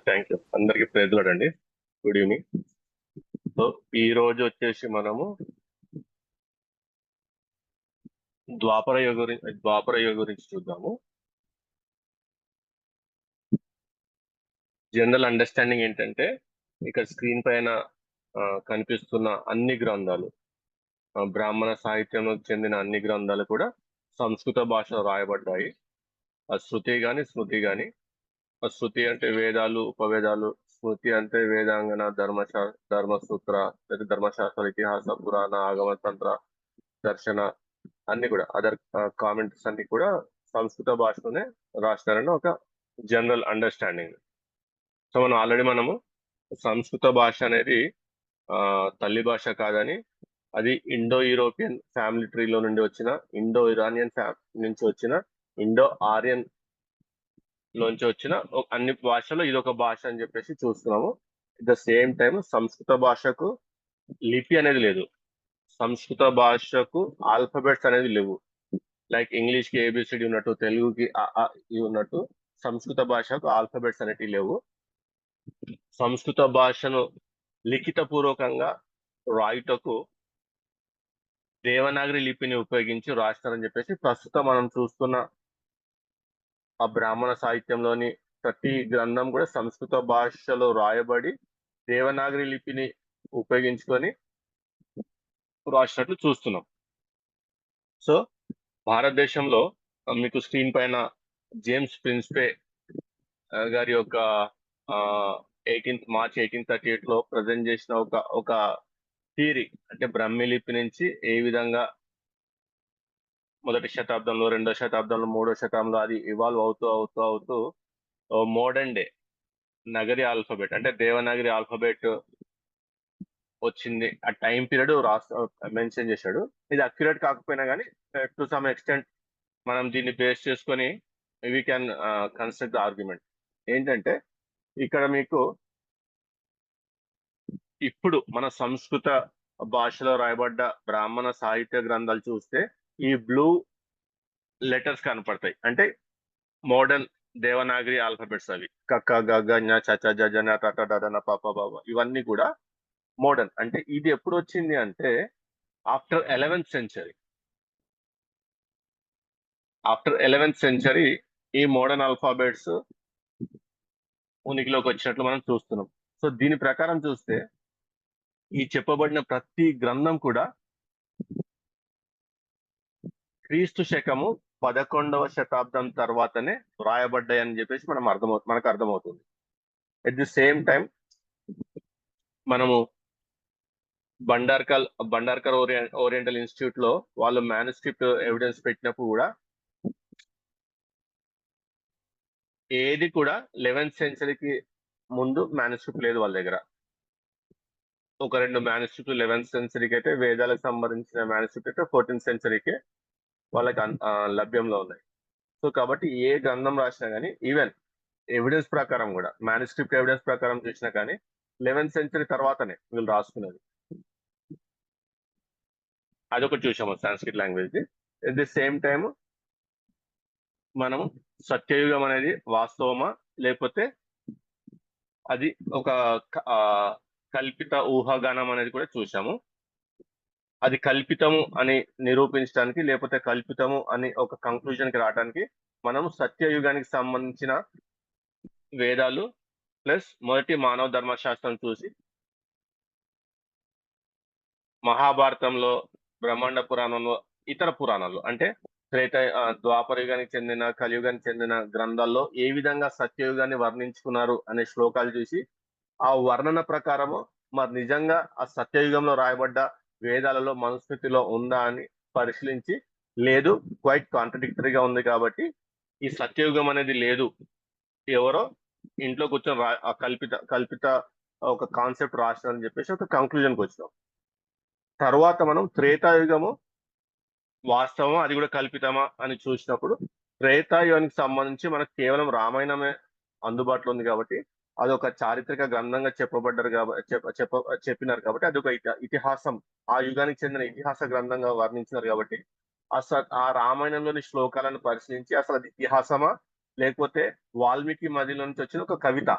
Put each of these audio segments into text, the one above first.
Thank you. అందరికి ప్రేజలాడండి. Good evening. So ఈ రోజు వచ్చేసి మనము ద్వాపర యుగ గురించి చూద్దాము. జనరల్ అండర్స్టాండింగ్ ఏంటంటే ఇక్కడ స్క్రీన్ పైన కనిపిస్తున్న అన్ని గ్రంథాలు, బ్రాహ్మణ సాహిత్యంలో చెందిన అన్ని గ్రంథాలు కూడా సంస్కృత భాషలో రాయబడ్డాయి. శృతి గాని స్మృతి గాని. శృతి అంటే వేదాలు, ఉపవేదాలు. స్మృతి అంటే వేదాంగన, ధర్మసూత్ర, లేదా ధర్మశాస్త్ర, ఇతిహాస, పురాణ, ఆగమ, తంత్ర, దర్శన అన్ని కూడా అదర్ కామెంట్స్ అన్ని కూడా సంస్కృత భాషలోనే రాసినారని ఒక జనరల్ అండర్స్టాండింగ్. సో మనము సంస్కృత భాష అనేది తల్లి భాష కాదని, అది ఇండో యూరోపియన్ ఫ్యామిలీ ట్రీలో నుండి వచ్చిన, ఇండో ఇరానియన్ నుంచి వచ్చిన, ఇండో ఆర్యన్ లోంచి వచ్చిన అన్ని భాషలో ఇది ఒక భాష అని చెప్పేసి చూస్తున్నాము. అట్ ద సేమ్ టైం సంస్కృత భాషకు లిపి అనేది లేదు. సంస్కృత భాషకు ఆల్ఫబెట్స్ అనేది లేవు. లైక్ ఇంగ్లీష్ కి ఏబిసిడి ఉన్నట్టు, తెలుగుకి ఉన్నట్టు సంస్కృత భాషకు ఆల్ఫబెట్స్ అనేటివి లేవు. సంస్కృత భాషను లిఖిత పూర్వకంగా రాయుటకు దేవనాగరి లిపిని ఉపయోగించి రాస్తారని చెప్పేసి ప్రస్తుతం మనం చూస్తున్న ఆ బ్రాహ్మణ సాహిత్యంలోని ప్రతి గ్రంథం కూడా సంస్కృత భాషలో రాయబడి దేవనాగరి లిపిని ఉపయోగించుకొని రాసినట్లు చూస్తున్నాం. సో భారతదేశంలో మీకు స్క్రీన్ పైన జేమ్స్ ప్రిన్స్పే గారి యొక్క 18 మార్చ్ 1838 లో ప్రజెంట్ చేసిన ఒక థియరీ, అంటే బ్రహ్మి లిపి నుంచి ఏ విధంగా మొదటి శతాబ్దంలో, 2వ శతాబ్దంలో, 3వ శతాబ్దంలో అది ఇవాల్వ్ అవుతూ మోడర్న్ డే నగరి ఆల్ఫాబెట్ అంటే దేవనాగరి ఆల్ఫాబెట్ వచ్చింది. ఆ టైం పీరియడ్ మెన్షన్ చేశాడు. ఇది అక్యురేట్ కాకపోయినా కానీ టు సమ్ ఎక్స్టెంట్ మనం దీన్ని బేస్ చేసుకొని we can construct the argument. ఏంటంటే ఇక్కడ మీకు ఇప్పుడు మన సంస్కృత భాషలో రాయబడ్డ బ్రాహ్మణ సాహిత్య గ్రంథాలు చూస్తే ఈ బ్లూ లెటర్స్ కనపడతాయి. అంటే మోడర్న్ దేవనాగరి ఆల్ఫాబెట్స్. అవి కక్క గగ ఞ చ చ జ జ న ట ట డ డ న ప ప బ బ. ఇవన్నీ కూడా మోడర్న్. అంటే ఇది ఎప్పుడు వచ్చింది అంటే after 11th century. After 11th century ఈ మోడర్న్ ఆల్ఫాబెట్స్ ఉనికిలోకి వచ్చినట్లు మనం చూస్తున్నాం. సో దీని ప్రకారం చూస్తే ఈ చెప్పబడిన ప్రతి గ్రంథం కూడా క్రీస్తు శకము 11వ శతాబ్దం తర్వాతనే రాయబడ్డాయని చెప్పేసి మనకు అర్థమవుతుంది. ఎట్ ది సేమ్ టైం మనము బండార్కర్ ఓరియంటల్ ఇన్స్టిట్యూట్ లో వాళ్ళు మ్యానుస్క్రిప్ట్ ఎవిడెన్స్ పెట్టినప్పుడు కూడా ఏది కూడా 11th సెంచరీకి ముందు మ్యానుస్క్రిప్ట్ లేదు వాళ్ళ దగ్గర. ఒక 2 మ్యానుస్క్రిప్ట్ 11th సెంచరీకి అయితే, వేదాలకు సంబంధించిన మ్యానుస్క్రిప్ట్ అయితే 14th సెంచరీకి వాళ్ళకి లభ్యంలో ఉన్నాయి. సో కాబట్టి ఏ గ్రంథం రాసినా కానీ, ఈవెన్ ఎవిడెన్స్ ప్రకారం కూడా, మ్యానుస్క్రిప్ట్ ఎవిడెన్స్ ప్రకారం చూసినా కానీ 11th సెంచరీ తర్వాతనే వీళ్ళు రాసుకున్నది. అదొకటి చూసాము Sanskrit language. At the same time మనము సత్యయుగం అనేది వాస్తవమా లేకపోతే అది ఒక కల్పిత ఊహాగానం అనేది కూడా చూసాము. అది కల్పితము అని నిరూపించడానికి లేకపోతే కల్పితము అని ఒక కంక్లూజన్ కి రావడానికి మనం సత్యయుగానికి సంబంధించిన వేదాలు ప్లస్ మొదటి మానవ ధర్మశాస్త్రం చూసి, మహాభారతంలో, బ్రహ్మాండ పురాణంలో, ఇతర పురాణాలు అంటే ద్వాపర యుగానికి చెందిన, కలియుగానికి చెందిన గ్రంథాల్లో ఏ విధంగా సత్యయుగాన్ని వర్ణించుకున్నారు అనే శ్లోకాలు చూసి ఆ వర్ణన ప్రకారము మరి నిజంగా ఆ సత్యయుగంలో రాయబడ్డ వేదాలలో మనుస్మృతిలో ఉందా అని పరిశీలించి, లేదు, క్వైట్ కాంట్రడిక్టరీగా ఉంది కాబట్టి ఈ సత్యయుగం అనేది లేదు, ఎవరో ఇంట్లో కూర్చొని కల్పిత ఒక కాన్సెప్ట్ రాసినారని చెప్పేసి ఒక కంక్లూజన్కి వచ్చినాం. తర్వాత మనం త్రేతాయుగము వాస్తవం, అది కూడా కల్పితమా అని చూసినప్పుడు త్రేతాయుగానికి సంబంధించి మనకు కేవలం రామాయణమే అందుబాటులో ఉంది కాబట్టి అది ఒక చారిత్రక గ్రంథంగా చెప్పినారు కాబట్టి అది ఒక ఇతిహాసం, ఆ యుగానికి చెందిన ఇతిహాస గ్రంథంగా వర్ణించినారు కాబట్టి ఆ రామాయణంలోని శ్లోకాలను పరిశీలించి అసలు అది ఇతిహాసమా లేకపోతే వాల్మీకి మదిలో నుంచి వచ్చిన ఒక కవిత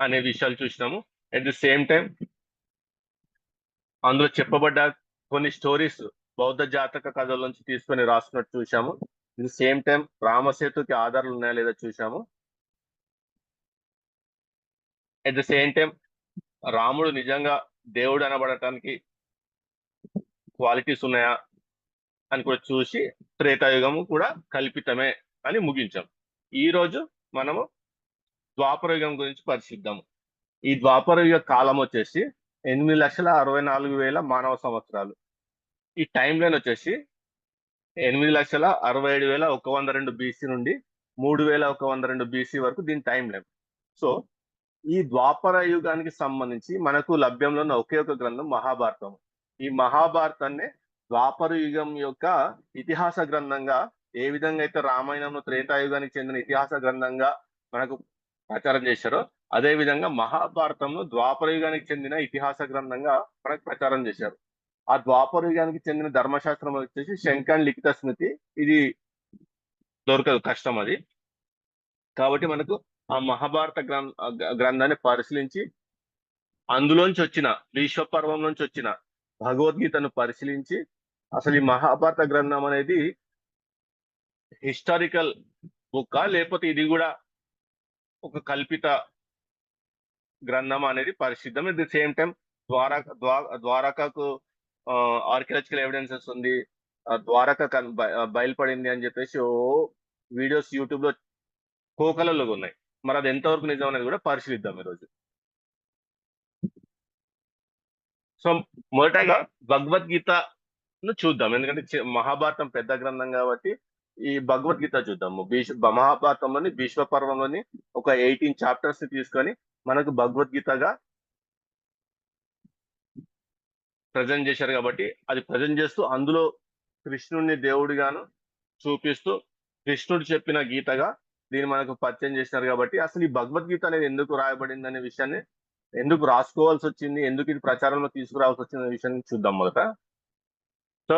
అనే విషయాలు చూసినాము. అట్ ది సేమ్ టైం అందులో చెప్పబడ్డ కొన్ని స్టోరీస్ బౌద్ధ జాతక కథల నుంచి తీసుకొని రాసుకున్నట్టు చూసాము. అట్ ది సేమ్ టైం రామసేతుకి ఆధారాలు ఉన్నాయా లేదా చూసాము. అట్ ది సేమ్ టైం రాముడు నిజంగా దేవుడు అనబడటానికి క్వాలిటీస్ ఉన్నాయా అని కూడా చూసి త్రేతాయుగము కూడా కల్పితమే అని ముగించాం. ఈ రోజు మనము ద్వాపర యుగం గురించి పరిశీలిద్దాము. ఈ ద్వాపర యుగ కాలం వచ్చేసి 8,64,000 మానవ సంవత్సరాలు. ఈ టైం లైన్ వచ్చేసి 8,67,102 బీసీ నుండి 3,102 బీసీ వరకు దీని టైం లైన్. సో ఈ ద్వాపర యుగానికి సంబంధించి మనకు లభ్యంలో ఉన్న ఒకే ఒక గ్రంథం మహాభారతం. ఈ మహాభారతాన్ని ద్వాపర యుగం యొక్క ఇతిహాస గ్రంథంగా ఏ విధంగా అయితే రామాయణంలో త్రేతాయుగానికి చెందిన ఇతిహాస గ్రంథంగా మనకు ప్రచారం చేశారో, అదే విధంగా మహాభారతంలో ద్వాపర యుగానికి చెందిన ఇతిహాస గ్రంథంగా మనకు ప్రచారం చేశారు. ఆ ద్వాపర యుగానికి చెందిన ధర్మశాస్త్రం వచ్చేసి శంఖాన్ లిఖిత స్మృతి. ఇది దొరకదు, కష్టం అది. కాబట్టి మనకు ఆ మహాభారత గ్రంథాన్ని పరిశీలించి అందులోంచి వచ్చిన విశ్వపర్వం నుంచి వచ్చిన భగవద్గీతను పరిశీలించి అసలు ఈ మహాభారత గ్రంథం అనేది హిస్టారికల్ బుక్ లేకపోతే ఇది కూడా ఒక కల్పిత గ్రంథం అనేది పరిశుద్ధం. ఎట్ ది సేమ్ టైం ద్వారకకు ఆర్కియాలజికల్ ఎవిడెన్సెస్ ఉంది, ద్వారక బయలుపడింది అని చెప్పేసి వీడియోస్ యూట్యూబ్ లో కోకలలో ఉన్నాయి. మరి అది ఎంతవరకు నిజం అనేది కూడా పరిశీలిద్దాం ఈరోజు. సో మొదటగా భగవద్గీతను చూద్దాం, ఎందుకంటే మహాభారతం పెద్ద గ్రంథం కాబట్టి ఈ భగవద్గీత చూద్దాము. మహాభారతంలోని భీష్మ పర్వంలోని ఒక 18 చాప్టర్స్ ని తీసుకొని మనకు భగవద్గీతగా ప్రజెంట్ చేశారు కాబట్టి అది ప్రజెంట్ చేస్తూ అందులో కృష్ణుడిని దేవుడిగాను చూపిస్తూ కృష్ణుడు చెప్పిన గీతగా దీన్ని మనకు పరిచయం చేసినారు. కాబట్టి అసలు ఈ భగవద్గీత అనేది ఎందుకు రాయబడింది అనే విషయాన్ని, ఎందుకు రాసుకోవాల్సి వచ్చింది, ఎందుకు ఇది ప్రచారంలో తీసుకురావాల్సి వచ్చింది అనే విషయాన్ని చూద్దాం మొదట. సో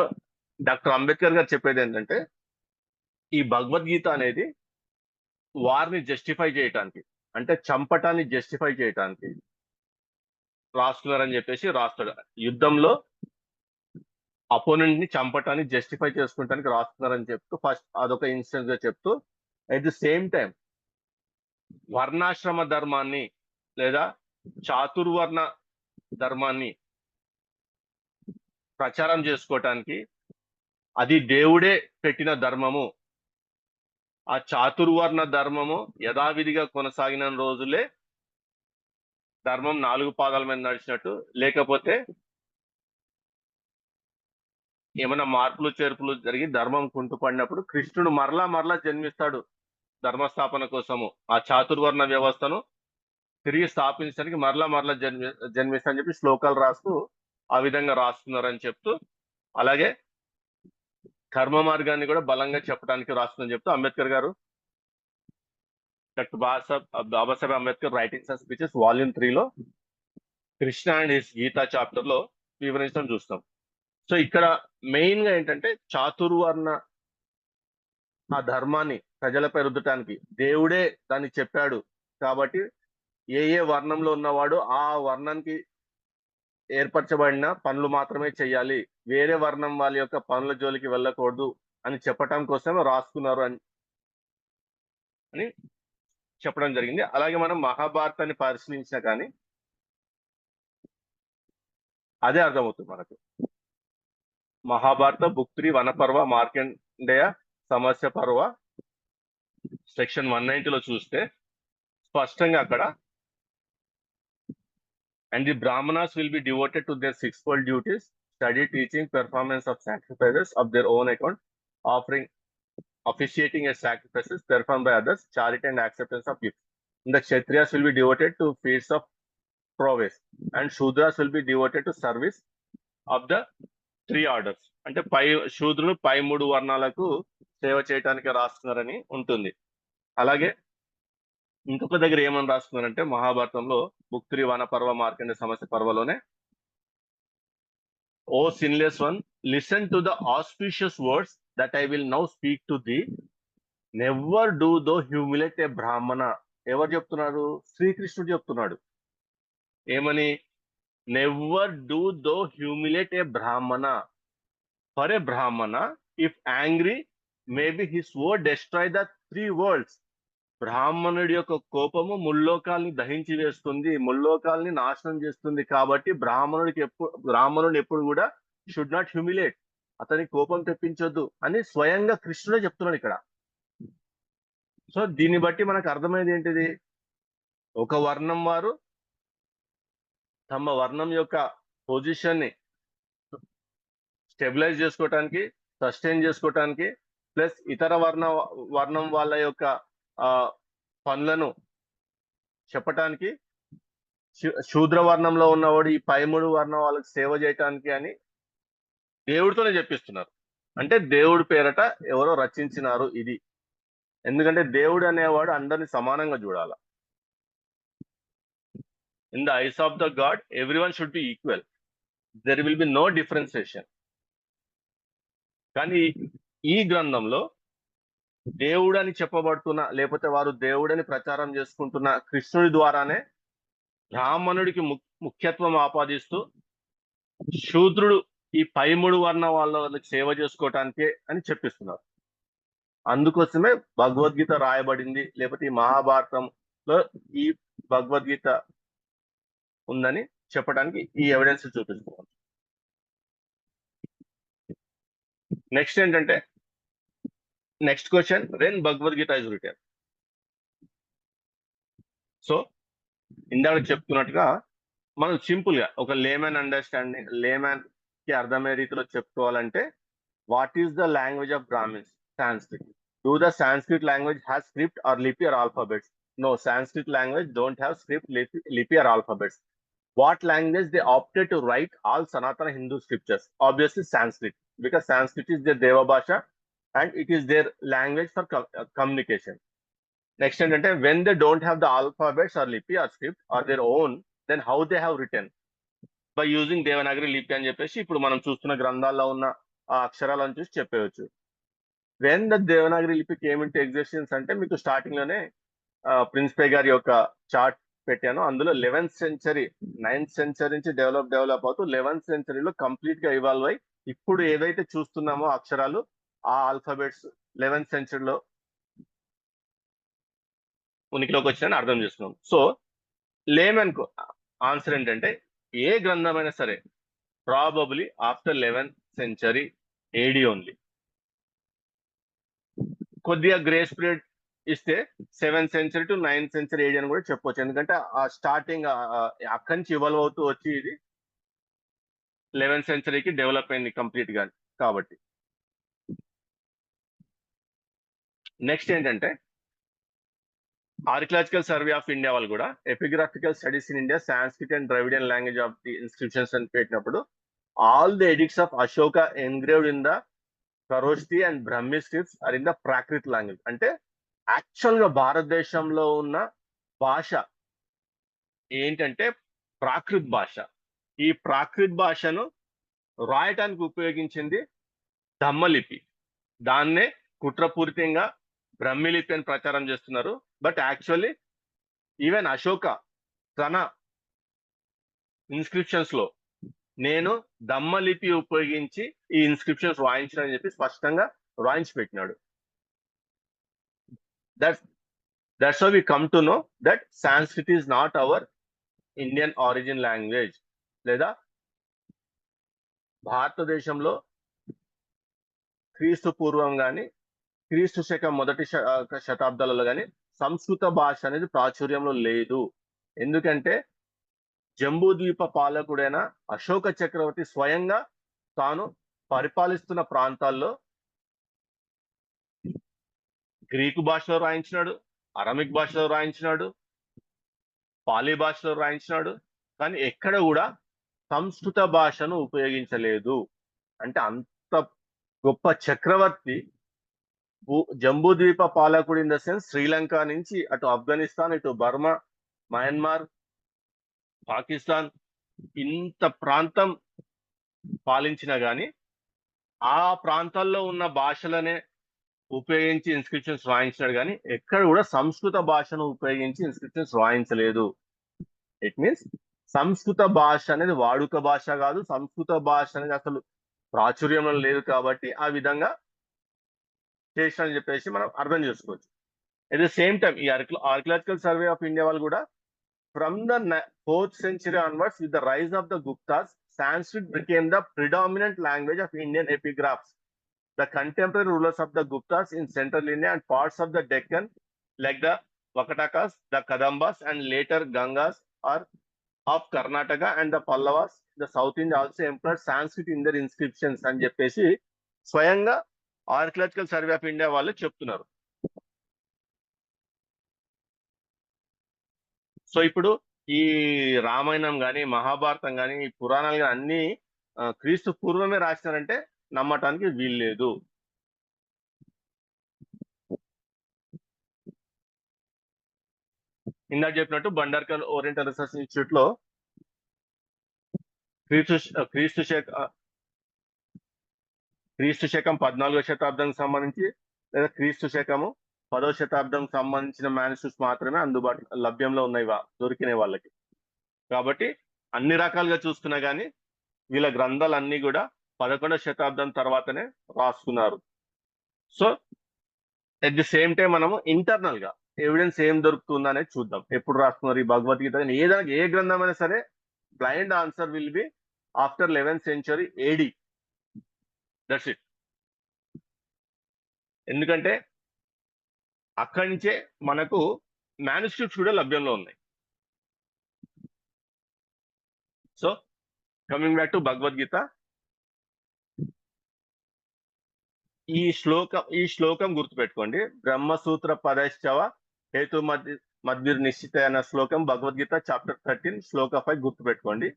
డాక్టర్ అంబేద్కర్ గారు చెప్పేది ఏంటంటే, ఈ భగవద్గీత అనేది వారిని జస్టిఫై చేయటానికి, అంటే చంపటాన్ని జస్టిఫై చేయటానికి రాస్తున్నారని చెప్పేసి రాస్తాడు. యుద్ధంలో అపోనెంట్ ని చంపటాన్ని జస్టిఫై చేసుకుంటానికి రాస్తున్నారని చెప్తూ ఫస్ట్ అదొక ఇన్స్టెన్స్ గా చెప్తూ, అట్ ది సేమ్ టైం వర్ణాశ్రమ ధర్మాన్ని లేదా చాతుర్వర్ణ ధర్మాన్ని ప్రచారం చేసుకోవటానికి, అది దేవుడే పెట్టిన ధర్మము, ఆ చాతుర్వర్ణ ధర్మము యథావిధిగా కొనసాగిన రోజులే ధర్మం 4 పాదాల మీద నడిచినట్టు, లేకపోతే ఏమైనా మార్పులు చేర్పులు జరిగి ధర్మం కుంటుపడినప్పుడు కృష్ణుడు మరలా జన్మిస్తాడు ధర్మస్థాపన కోసము, ఆ చాతుర్వర్ణ వ్యవస్థను తిరిగి స్థాపించడానికి మరలా జన్మిస్తా అని చెప్పి శ్లోకాలు రాస్తూ ఆ విధంగా రాస్తున్నారని చెప్తూ, అలాగే కర్మ మార్గాన్ని కూడా బలంగా చెప్పడానికి రాస్తుందని చెప్తూ అంబేద్కర్ గారు doctor Babasaheb Ambedkar writings and speeches volume 3లో Krishna and his Gita chapter లో వివరించడం చూస్తాం. సో ఇక్కడ మెయిన్ గా ఏంటంటే చాతుర్వర్ణ ఆ ధర్మాన్ని ప్రజలపై రుద్దటానికి దేవుడే దాన్ని చెప్పాడు కాబట్టి ఏ వర్ణంలో ఉన్నవాడు ఆ వర్ణానికి ఏర్పరచబడిన పనులు మాత్రమే చేయాలి, వేరే వర్ణం వాళ్ళ యొక్క పనుల జోలికి వెళ్ళకూడదు అని చెప్పటం కోసం రాసుకున్నారు అని చెప్పడం జరిగింది. అలాగే మనం మహాభారతాన్ని పరిశీలించినా కానీ అదే అర్థమవుతుంది మనకు. మహాభారత బుక్ 3 వనపర్వ మార్కండేయ సమస్య పర్వ సెక్షన్ 190లో చూస్తే స్పష్టంగా అక్కడ, and the brahmanas will be devoted to their sixfold duties, study, teaching, performance of sacrifices of their own account, offering, officiating as sacrifices performed by others, charity and acceptance of gifts. And the kshatriyas will be devoted to feats of prowess, and shudras will be devoted to service of the 3 orders. అంటే శూద్రులు పై 3 వర్ణాలకు సేవ చేయడానికి రాస్తున్నారని ఉంటుంది. అలాగే ఇంకొక దగ్గర ఏమని రాస్తున్నారంటే మహాభారతంలో బుక్ 3 వనపర్వ మార్కండేయ సమస్య పర్వలోనే, oh sinless one, listen to the auspicious words that I will now speak to thee, never do though humiliate a Brahmana ఎవరు చెప్తున్నారు? శ్రీకృష్ణుడు చెప్తున్నాడు. ఏమని? Never do though humiliate a Brahmana, for a Brahmana if angry maybe his word destroy the 3 worlds. బ్రాహ్మణుడి యొక్క కోపము ముల్లోకాల్ని దహించి వేస్తుంది, ముల్లోకాల్ని నాశనం చేస్తుంది. కాబట్టి బ్రాహ్మణుడు ఎప్పుడు కూడా షుడ్ నాట్ హ్యూమిలేట్, అతని కోపం తెప్పించొద్దు అని స్వయంగా కృష్ణుడే చెప్తున్నాడు ఇక్కడ. సో దీన్ని బట్టి మనకు అర్థమైంది ఏంటిది? ఒక వర్ణం వారు తమ వర్ణం యొక్క పొజిషన్ ని స్టెబిలైజ్ చేసుకోవటానికి, సస్టైన్ చేసుకోవటానికి, ప్లస్ ఇతర వర్ణం వాళ్ళ యొక్క పనులను చెప్పటానికి, శూద్ర వర్ణంలో ఉన్నవాడు ఈ పై 3 వర్ణం వాళ్ళకి సేవ చేయటానికి అని దేవుడితోనే చెప్పిస్తున్నారు. అంటే దేవుడి పేరట ఎవరో రచించినారు ఇది. ఎందుకంటే దేవుడు అనేవాడు అందరిని సమానంగా చూడాల. In the eyes of the god everyone should be equal, there will be no differentiation. కానీ ఈ గ్రంథంలో దేవుడు అని చెప్పబడుతున్న, లేకపోతే వారు దేవుడని ప్రచారం చేసుకుంటున్న కృష్ణుడి ద్వారానే బ్రాహ్మణుడికి ముఖ్యత్వం ఆపాదిస్తూ శూద్రుడు ఈ పై 3 వర్ణ వాళ్ళకి సేవ చేసుకోవటానికే అని చెప్పిస్తున్నారు. అందుకోసమే భగవద్గీత రాయబడింది, లేకపోతే ఈ మహాభారతంలో ఈ భగవద్గీత ఉందని చెప్పడానికి ఈ ఎవిడెన్స్ చూపిస్తున్నాం. నెక్స్ట్ ఏంటంటే, next question, when Bhagavad Gita is return. So ఇందాక చెప్తున్నట్టుగా మనం సింపుల్ గా ఒక లేమన్ అండర్స్టాండింగ్, లేమన్ కి అర్థమయ్యే రీతిలో చెప్పుకోవాలంటే, what is the language of Brahmins? Sanskrit. Do the Sanskrit language has script or lipi or alphabets? No, Sanskrit language don't have script, lipi or alphabets. What language they opted to write all Sanatana Hindu scriptures? Obviously Sanskrit, because Sanskrit is their Deva Bhasha and it is their language for communication. Next ఏంటంటే, when they don't have the alphabets or lipi or script or their own, then how they have written? By using Devanagari లిపి అని చెప్పేసి ఇప్పుడు మనం చూస్తున్న గ్రంథాల్లో ఉన్న ఆ అక్షరాలను చూసి చెప్పవచ్చు. వెన్ ద దేవనాగరి లిపి కేమ్ ఇంటూ ఎగ్జిస్టెన్స్ అంటే, మీకు స్టార్టింగ్ లోనే ప్రిన్స్ పే గారి యొక్క చార్ట్ పెట్టాను. అందులో 11th సెంచరీ, 9th సెంచరీ నుంచి డెవలప్ అవుతూ 11th సెంచరీలో కంప్లీట్ గా ఇవాల్వ్ అయి ఇప్పుడు ఏదైతే చూస్తున్నామో అక్షరాలు, ఆ ఆల్ఫాబెట్స్ 11th సెంచరీలో ఉనికిలోకి వచ్చిందని అర్థం చేసుకున్నాం. సో లేమన్ కు ఆన్సర్ ఏంటంటే, ఏ గ్రంథమైనా సరే probably after 11th century AD only. కొద్దిగా గ్రేస్ పీరియడ్ ఇస్తే 7th century to 9th century AD అని కూడా చెప్పొచ్చు. ఎందుకంటే ఆ స్టార్టింగ్ అక్కడి నుంచి ఇవాల్వ్ అవుతూ వచ్చి ఇది 11th సెంచరీకి డెవలప్ అయింది కంప్లీట్ గా కాబట్టి. నెక్స్ట్ ఏంటంటే, ఆర్కియలాజికల్ సర్వే ఆఫ్ ఇండియా వాళ్ళు కూడా epigraphical studies in India Sanskrit and Dravidian language of the inscriptions అని పెట్టినప్పుడు, all the edicts of Ashoka engraved in the Kharosthi and Brahmi scripts are in the Prakrit language. అంటే యాక్చువల్ గా భారతదేశంలో ఉన్న భాష ఏంటంటే ప్రాకృత్ భాష. ఈ ప్రాకృత్ భాషను రాయటానికి ఉపయోగించింది ధమ్మలిపి. దాన్నే కుట్రపూరితంగా బ్రహ్మిలిపి అని ప్రచారం చేస్తున్నారు. బట్ యాక్చువల్లీ ఈవెన్ అశోక తన ఇన్స్క్రిప్షన్స్ లో నేను ధమ్మలిపి ఉపయోగించి ఈ ఇన్స్క్రిప్షన్స్ రాయించానని చెప్పి స్పష్టంగా రాయించి పెట్టినాడు. That's how we come to know that Sanskrit is not our Indian origin language. లేదా భారతదేశంలో క్రీస్తు పూర్వం గాని, క్రీస్తు శకం మొదటి శతాబ్దాలలో గాని సంస్కృత భాష అనేది ప్రాచుర్యంలో లేదు. ఎందుకంటే జంబూద్వీప పాలకుడైన అశోక చక్రవర్తి స్వయంగా తాను పరిపాలిస్తున్న ప్రాంతాల్లో గ్రీకు భాషలో రాయించినాడు, అరమిక్ భాషలో రాయించినాడు, పాలీ భాషలో రాయించినాడు. కానీ ఎక్కడ కూడా సంస్కృత భాషను ఉపయోగించలేదు. అంటే అంత గొప్ప చక్రవర్తి, జంబూద్వీప పాలకుడు ఇన్ ద సెన్స్ శ్రీలంక నుంచి అటు ఆఫ్ఘనిస్తాన్, ఇటు బర్మా, మయన్మార్, పాకిస్తాన్, ఇంత ప్రాంతం పాలించినా గాని ఆ ప్రాంతాల్లో ఉన్న భాషలనే ఉపయోగించి ఇన్స్క్రిప్షన్స్ రాయించినాడు, కానీ ఎక్కడ కూడా సంస్కృత భాషను ఉపయోగించి ఇన్స్క్రిప్షన్స్ రాయించలేదు. ఇట్ మీన్స్ సంస్కృత భాష అనేది వాడుక భాష కాదు, సంస్కృత భాష అనేది అసలు ప్రాచుర్యంలో లేదు, కాబట్టి ఆ విధంగా చేసినని చెప్పేసి మనం అర్థం చేసుకోవచ్చు. ఎట్ ద సేమ్ టైం ఈ ఆర్కియలాజికల్ సర్వే ఆఫ్ ఇండియా వాళ్ళు కూడా from the 4th century onwards, with the rise of the Guptas, Sanskrit became the predominant language of Indian epigraphs. The contemporary rulers of the Guptas in central India and parts of the Deccan, like the Vakatakas, the Kadambas, and later Gangas, are of Karnataka, and the Pallavas, the South India, also employed Sanskrit in their inscriptions అని చెప్పేసి స్వయంగా archaeological survey of India వాళ్ళు చెప్తున్నారు. So ఇప్పుడు ఈ రామాయణం కానీ, మహాభారతం కానీ, ఈ పురాణాలు కానీ అన్ని క్రీస్తు పూర్వమే రాసినారంటే నమ్మటానికి వీల్లేదు. ఇందాక చెప్పినట్టు బండార్కర్ ఓరియంటల్ రీసెర్చ్ ఇన్స్టిట్యూట్ లో క్రీస్తు శకం 14వ శతాబ్దానికి సంబంధించి లేదా క్రీస్తు శకము 10వ శతాబ్దం సంబంధించిన మ్యానుస్క్రిప్ట్స్ మాత్రమే లభ్యంలో ఉన్నాయి, దొరికినాయి వాళ్ళకి. కాబట్టి అన్ని రకాలుగా చూసుకున్నా కానీ వీళ్ళ గ్రంథాలన్నీ కూడా 11వ శతాబ్దం తర్వాతనే రాసుకున్నారు. So at the same time మనము ఇంటర్నల్ గా ఎవిడెన్స్ ఏం దొరుకుతుందా అనేది చూద్దాం. ఎప్పుడు రాస్తున్నారు ఈ భగవద్గీత? ఏదైనా ఏ గ్రంథమైనా సరే blind answer will be after 11th century AD. That's it. ఎందుకంటే అక్కడి నుంచే మనకు మ్యానుస్క్రిప్ట్స్ కూడా లభ్యంలో ఉన్నాయి. So coming back to Bhagavad Gita, ఈ శ్లోకం గుర్తుపెట్టుకోండి. బ్రహ్మసూత్ర పదశ్చవ హేతు మధ్య నిశ్చిత అన్న శ్లోకం భగవద్గీత చాప్టర్ 13 శ్లోక 5 గుర్తుపెట్టుకోండి.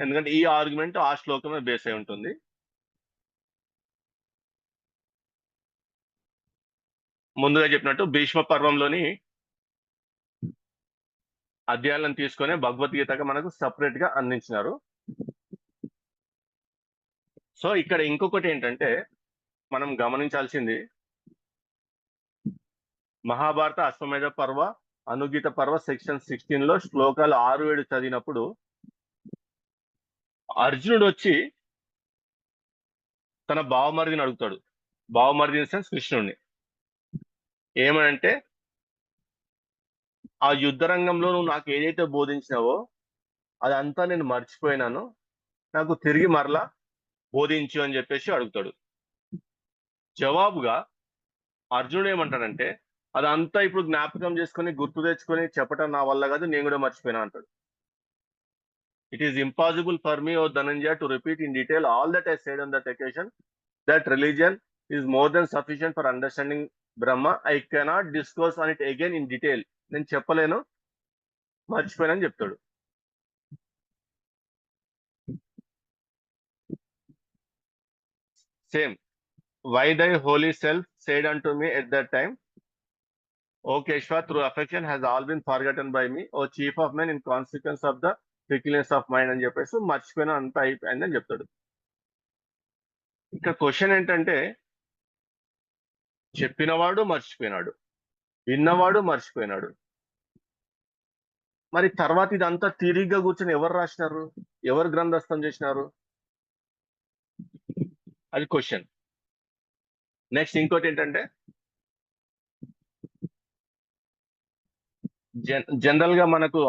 ఎందుకంటే ఈ ఆర్గ్యుమెంట్ ఆ శ్లోకమే బేస్ అయి ఉంటుంది. ముందుగా చెప్పినట్టు భీష్మ పర్వంలోని అధ్యాయాలను తీసుకొని భగవద్గీతగా మనకు సపరేట్ గా అందించినారు. సో ఇక్కడ ఇంకొకటి ఏంటంటే మనం గమనించాల్సింది, మహాభారత అశ్వమేధ పర్వ, అనుగీత పర్వ సెక్షన్ 16 లో శ్లోకాలు 6-7 చదివినప్పుడు అర్జునుడు వచ్చి తన బావమరిదిని అడుగుతాడు. బావమరిది ఇన్ సెన్స్ కృష్ణుడిని. ఏమనంటే, ఆ యుద్ధ రంగంలో నువ్వు నాకు ఏదైతే బోధించినావో అదంతా నేను మర్చిపోయినాను, నాకు తిరిగి మరలా బోధించు అని చెప్పేసి అడుగుతాడు. జవాబుగా అర్జునుడు ఏమంటాడంటే, అదంతా ఇప్పుడు జ్ఞాపకం చేసుకొని గుర్తు తెచ్చుకొని చెప్పటం నా వల్ల కాదు, నేను కూడా మర్చిపోయినా అంటాడు. It is impossible for me, O Dhananjaya, to repeat in detail all that I said on that occasion. That religion is more than sufficient for understanding Brahma. I cannot discuss on it again in detail. నేను చెప్పలేను, మర్చిపోయానని చెప్తాడు. Same, why thy holy self said unto me at that time, O Keshva, through affection has all been forgotten by me, O chief of men, in consequence of the fickleness of mind అని చెప్పేసి మర్చిపోయినా అంతా అయిపోయిందని చెప్తాడు. ఇక్కడ question ఏంటంటే, చెప్పినవాడు మర్చిపోయినాడు, విన్నవాడు మర్చిపోయినాడు, మరి తర్వాత ఇదంతా తిరిగ్గా కూర్చొని ఎవరు రాసినారు, ఎవరు గ్రంథస్థం చేసినారు? అది క్వశ్చన్. నెక్స్ట్ ఇంకోటి ఏంటంటే, జనరల్ గా మనకు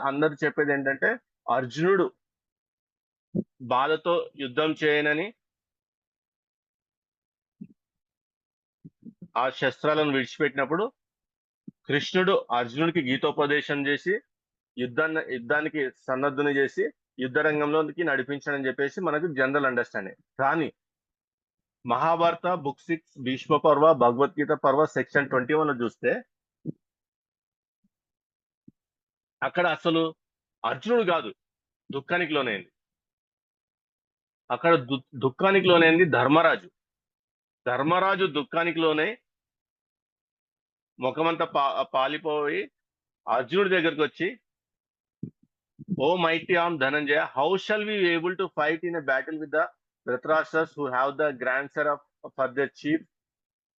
అందరు చెప్పేది ఏంటంటే, అర్జునుడు బాధతో యుద్ధం చేయనని ఆ శస్త్రాలను విడిచిపెట్టినప్పుడు కృష్ణుడు అర్జునుడికి గీతోపదేశం చేసి యుద్ధానికి సన్నద్ధుని చేసి యుద్ధ రంగంలోకి నడిపించాడని చెప్పేసి మనకు జనరల్ అండర్స్టాండింగ్. కానీ మహాభారత బుక్ 6 భీష్మ పర్వ, భగవద్గీత పర్వ సెక్షన్ 21 చూస్తే అక్కడ అసలు అర్జునుడు కాదు దుఃఖానికి లోనైంది. అక్కడ దుఃఖానికి లోనైంది ధర్మరాజు. ధర్మరాజు దుఃఖానికి లోనే ముఖమంతా పాలిపోయి అర్జునుడి దగ్గరికి వచ్చి, oh mighty arm Dhananjaya, how shall we able to fight in a battle with the Dhritarashtras who have the grand sir for the chief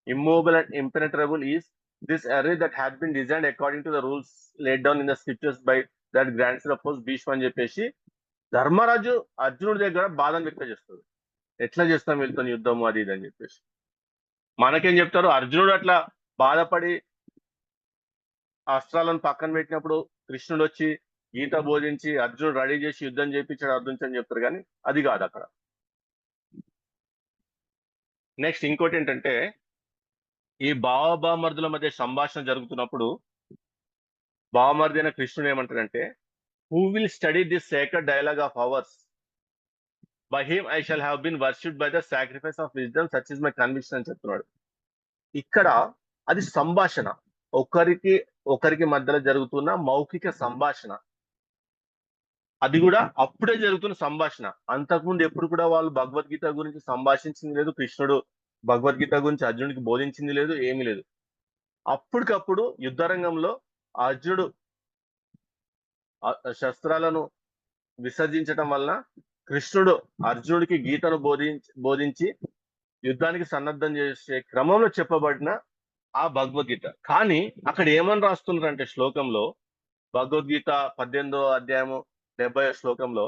Immovable and impenetrable is this array that has been designed according to the rules laid down in the scriptures by that grandson of course Bhishma అని చెప్పేసి ధర్మరాజు అర్జునుడి దగ్గర బాధను వ్యక్తం చేస్తాడు. ఎట్లా చేస్తాం వీళ్ళతో యుద్ధం అది ఇది అని చెప్పేసి. మనకేం చెప్తారు, అర్జునుడు అట్లా బాధపడి అస్త్రాలను పక్కన పెట్టినప్పుడు కృష్ణుడు వచ్చి గీత బోధించి అర్జునుడు రెడీ చేసి యుద్ధం చేయించాడు అర్జున్ అని చెప్తారు, కానీ అది కాదు అక్కడ. నెక్స్ట్ ఇంకోటి ఏంటంటే, ఈ బావబామర్దుల మధ్య సంభాషణ జరుగుతున్నప్పుడు బావమర్ది అయిన కృష్ణుడు ఏమంటాడంటే, who will study this sacred dialogue of ours, by him I shall have been worshipped by the sacrifice of wisdom such is my conviction అని చెప్తున్నాడు. ఇక్కడ అది సంభాషణ, ఒకరికి మధ్యలో జరుగుతున్న మౌఖిక సంభాషణ, అది కూడా అప్పుడే జరుగుతున్న సంభాషణ. అంతకుముందు ఎప్పుడు కూడా వాళ్ళు భగవద్గీత గురించి సంభాషించింది లేదు, కృష్ణుడు భగవద్గీత గురించి అర్జునుడికి బోధించింది లేదు, ఏమీ లేదు. అప్పటికప్పుడు యుద్ధ రంగంలో అర్జునుడు శస్త్రాలను విసర్జించటం వలన కృష్ణుడు అర్జునుడికి గీతను బోధించి యుద్ధానికి సన్నద్ధం చేసే క్రమంలో చెప్పబడిన ఆ భగవద్గీత. కానీ అక్కడ ఏమని రాస్తున్నారంటే శ్లోకంలో, భగవద్గీత 18వ అధ్యాయము 70వ శ్లోకంలో,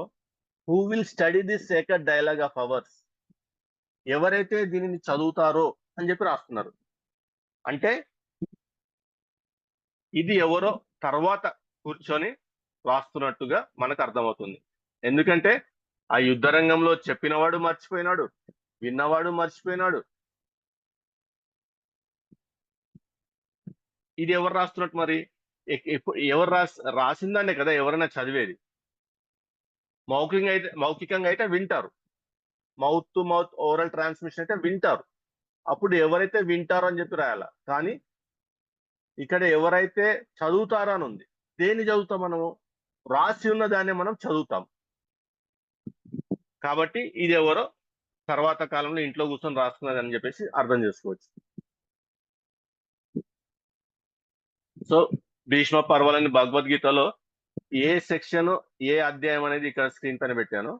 who will study this sacred dialogue of hours, ఎవరైతే దీనిని చదువుతారో అని చెప్పి రాస్తున్నారు. అంటే ఇది ఎవరో తర్వాత కూర్చొని రాస్తున్నట్టుగా మనకు అర్థమవుతుంది. ఎందుకంటే ఆ యుద్ధ రంగంలో చెప్పినవాడు మర్చిపోయినాడు, విన్నవాడు మర్చిపోయినాడు. ఇది ఎవరు రాస్తున్నట్టు మరి? ఎవరు రాసిందానే కదా ఎవరైనా చదివేది. మౌఖికంగా అయితే వింటారు, mouth to mouth oral transmission అయితే వింటారు. అప్పుడు ఎవరైతే వింటారో అని చెప్పి రాయాల. కానీ ఇక్కడ ఎవరైతే చదువుతారో అని ఉంది. దేన్ని చదువుతాం మనము? రాసి ఉన్న దాన్ని మనం చదువుతాం. కాబట్టి ఇది ఎవరో తర్వాత కాలంలో ఇంట్లో కూర్చొని రాసుకున్నది అని చెప్పేసి అర్థం చేసుకోవచ్చు. సో భీష్మ పర్వాలని భగవద్గీతలో ఏ సెక్షన్ ఏ అధ్యాయం అనేది ఇక్కడ స్క్రీన్ పైన పెట్టాను.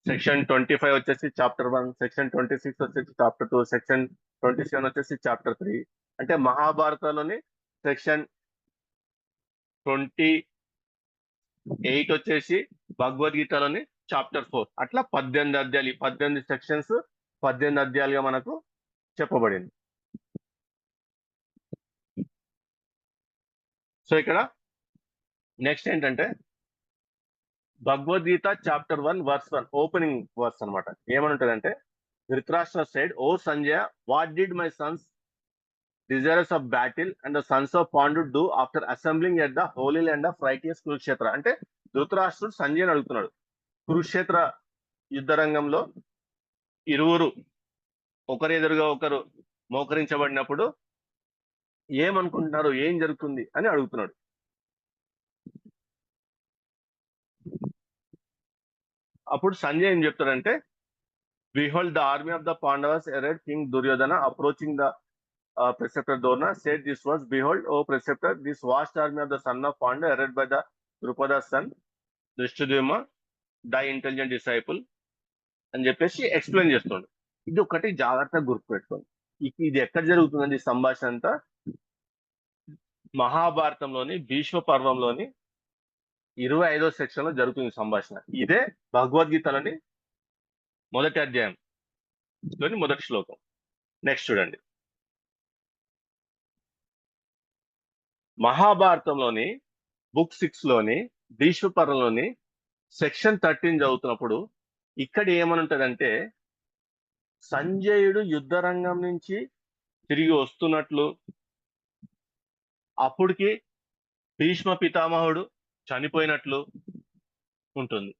సెక్షన్ 25 వచ్చేసి చాప్టర్ 1, సెక్షన్ 26 వచ్చేసి చాప్టర్ 2, సెక్షన్ 27 వచ్చేసి చాప్టర్ 3. అంటే మహాభారతంలోని సెక్షన్ 28 వచ్చేసి భగవద్గీతలోని చాప్టర్ 4. అట్లా 18 అధ్యాయాలు, 18 సెక్షన్స్ 18 అధ్యాయాలుగా మనకు చెప్పబడింది. సో ఇక్కడ నెక్స్ట్ ఏంటంటే Bhagavad Gita chapter 1 verse 1 opening verse అనమాట. ఏమనుంటదంటే, Dhritarashtra side, O Sanjaya, what did my sons desirous of battle and the sons of Pandu do after assembling at the holy land of righteous Kurukshetra. అంటే ధృతరాష్ట్రుడు సంజయ్ అడుగుతున్నాడు, కురుక్షేత్ర యుద్ధ రంగంలో ఇరువురు ఒకరి ఎదురుగా ఒకరు మోకరించబడినప్పుడు ఏమనుకుంటున్నారు, ఏం జరుగుతుంది అని అడుగుతున్నాడు. అప్పుడు సంజయ్ ఏం చెప్తాడంటే, behold the army of the Pandavas arrayed king Duryodhana approaching the preceptor Dorna said this was, behold, O preceptor, this vast army of the son of Pandu arrayed by the Drupada's son Drishtadyumna, thy intelligent disciple అని చెప్పేసి explain చేస్తుండు. ఇది ఒకటి జాగ్రత్తగా గుర్తుపెట్టుకోండి. ఇది ఎక్కడ జరుగుతుందండి సంభాషణ అంతా? మహాభారతంలోని భీష్మ పర్వంలోని 25వ సెక్షన్ లో జరుగుతుంది సంభాషణ. ఇదే భగవద్గీతలోని మొదటి అధ్యాయంలోని మొదటి శ్లోకం. నెక్స్ట్ చూడండి, మహాభారతంలోని బుక్ 6 లోని భీష్మ పర్వంలోని సెక్షన్ 13 చదువుతున్నప్పుడు ఇక్కడ ఏమనుంటదంటే, సంజయుడు యుద్ధ రంగం నుంచి తిరిగి వస్తున్నట్లు, అప్పటికి భీష్మ పితామహుడు చనిపోయినట్లు ఉంటుంది.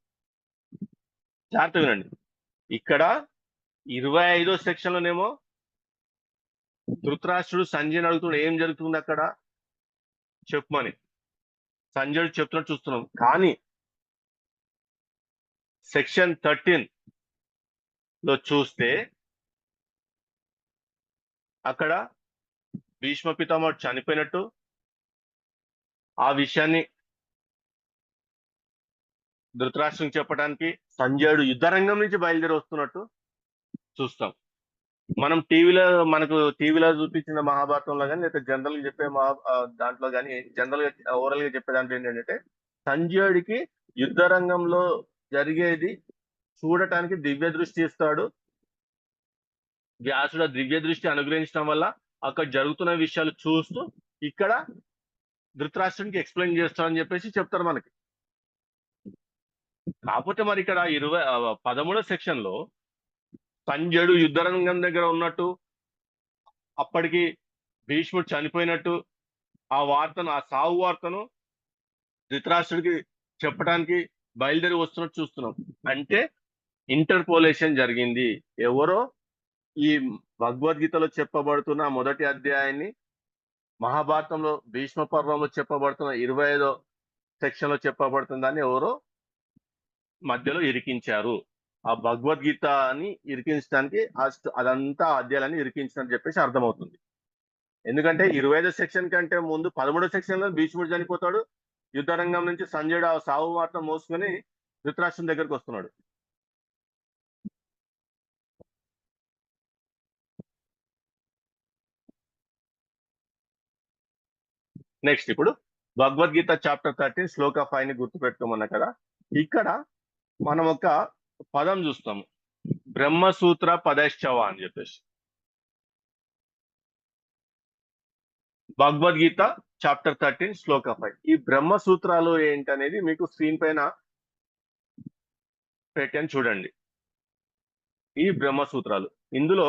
జాగ్రత్త వినండి. ఇక్కడ 25వ సెక్షన్ లోనేమో ధృతరాష్ట్రుడు సంజయ్ అడుగుతున్నాడు, ఏం జరుగుతుంది అక్కడ చెప్పమని. సంజయుడు చెప్తున్నట్టు చూస్తున్నాం. కానీ సెక్షన్ 13 లో చూస్తే అక్కడ భీష్మ పితామహుడు చనిపోయినట్టు, ఆ విషయాన్ని ధృతరాష్ట్రునికి చెప్పడానికి సంజయుడు యుద్ధ రంగం నుంచి బయలుదేరి వస్తున్నట్టు చూస్తాం. మనం మనకు టీవీలో చూపించిన మహాభారతంలో కానీ లేదా జనరల్ గా చెప్పే దాంట్లో కానీ జనరల్ గా ఓవరాల్ గా చెప్పే దాంట్లో ఏంటంటే సంజయుడికి యుద్ధ రంగంలో జరిగేది చూడటానికి దివ్య దృష్టి ఇస్తాడు. వ్యాసుడు దివ్య దృష్టి అనుగ్రహించడం వల్ల అక్కడ జరుగుతున్న విషయాలు చూస్తూ ఇక్కడ ధృతరాష్ట్రునికి ఎక్స్ప్లెయిన్ చేస్తాడని చెప్పేసి చెప్తారు మనకి. కాకపోతే మరి ఇక్కడ 13వ సెక్షన్ లో సంజయుడు యుద్ధరంగం దగ్గర ఉన్నట్టు, అప్పటికి భీష్ముడు చనిపోయినట్టు, ఆ సావు వార్తను ధృతరాష్ట్రుడికి చెప్పడానికి బయలుదేరి వస్తున్నట్టు చూస్తున్నాం. అంటే ఇంటర్పోలేషన్ జరిగింది. ఎవరో ఈ భగవద్గీతలో చెప్పబడుతున్న మొదటి అధ్యాయాన్ని మహాభారతంలో భీష్మ పర్వంలో చెప్పబడుతున్న 25వ సెక్షన్ లో చెప్పబడుతున్న దాన్ని ఎవరో మధ్యలో ఇరికించారు. ఆ భగవద్గీతని ఇరికించడానికి అదంతా అధ్యాయాన్ని ఇరికించని చెప్పేసి అర్థమవుతుంది. ఎందుకంటే 25వ సెక్షన్ కంటే ముందు 13వ సెక్షన్ లో భీష్ముడు చనిపోతాడు. యుద్ధరంగం నుంచి సంజయుడు ఆ సావు వార్త మోసుకొని ధృతరాష్ట్రం దగ్గరకు వస్తున్నాడు. నెక్స్ట్ ఇప్పుడు భగవద్గీత చాప్టర్ 13 శ్లోక 5 ని గుర్తుపెట్టుకోమన్నా కదా. ఇక్కడ మనం ఒక పదం చూస్తాము, బ్రహ్మసూత్ర పదశ్చవ అని చెప్పేసి. భగవద్గీత చాప్టర్ 13 శ్లోక 5. ఈ బ్రహ్మసూత్రాలు ఏంటనేది మీకు స్క్రీన్ పైన పెట్టాను చూడండి. ఈ బ్రహ్మసూత్రాలు ఇందులో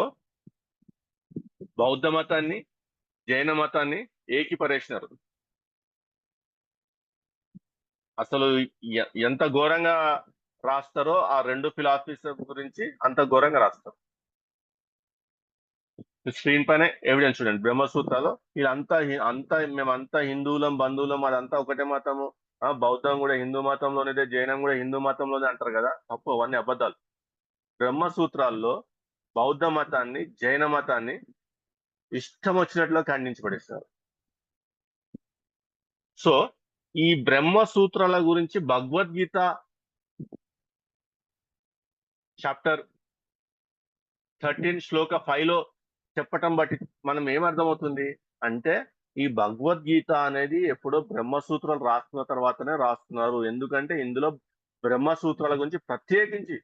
బౌద్ధ మతాన్ని, జైన మతాన్ని ఏకీపరేసినారు. అసలు ఎంత ఘోరంగా రాస్తారో ఆ రెండు ఫిలాసఫీస్ గురించి అంత ఘోరంగా రాస్తారు. స్క్రీన్ పైన ఎవిడెన్స్ చూడండి. బ్రహ్మసూత్రాలు ఇదంతా మేమంతా హిందువులం, బంధువులం, అదంతా ఒకటే మతము, బౌద్ధం కూడా హిందూ మతంలోనిదే, జైనం కూడా హిందూ మతంలోనే అంటారు కదా. తప్పు, అవన్నీ అబద్ధాలు. బ్రహ్మసూత్రాల్లో బౌద్ధ మతాన్ని, జైన మతాన్ని ఇష్టం వచ్చినట్లు ఖండించబడిస్తారు. సో ఈ బ్రహ్మసూత్రాల గురించి భగవద్గీత చాప్టర్ 13 శ్లోక 5 లో చెప్పటం బట్టి మనం ఏమర్థమవుతుంది అంటే, ఈ భగవద్గీత అనేది ఎప్పుడో బ్రహ్మసూత్రాలు రాస్తున్న తర్వాతనే రాస్తున్నారు. ఎందుకంటే ఇందులో బ్రహ్మసూత్రాల గురించి ప్రత్యేకించి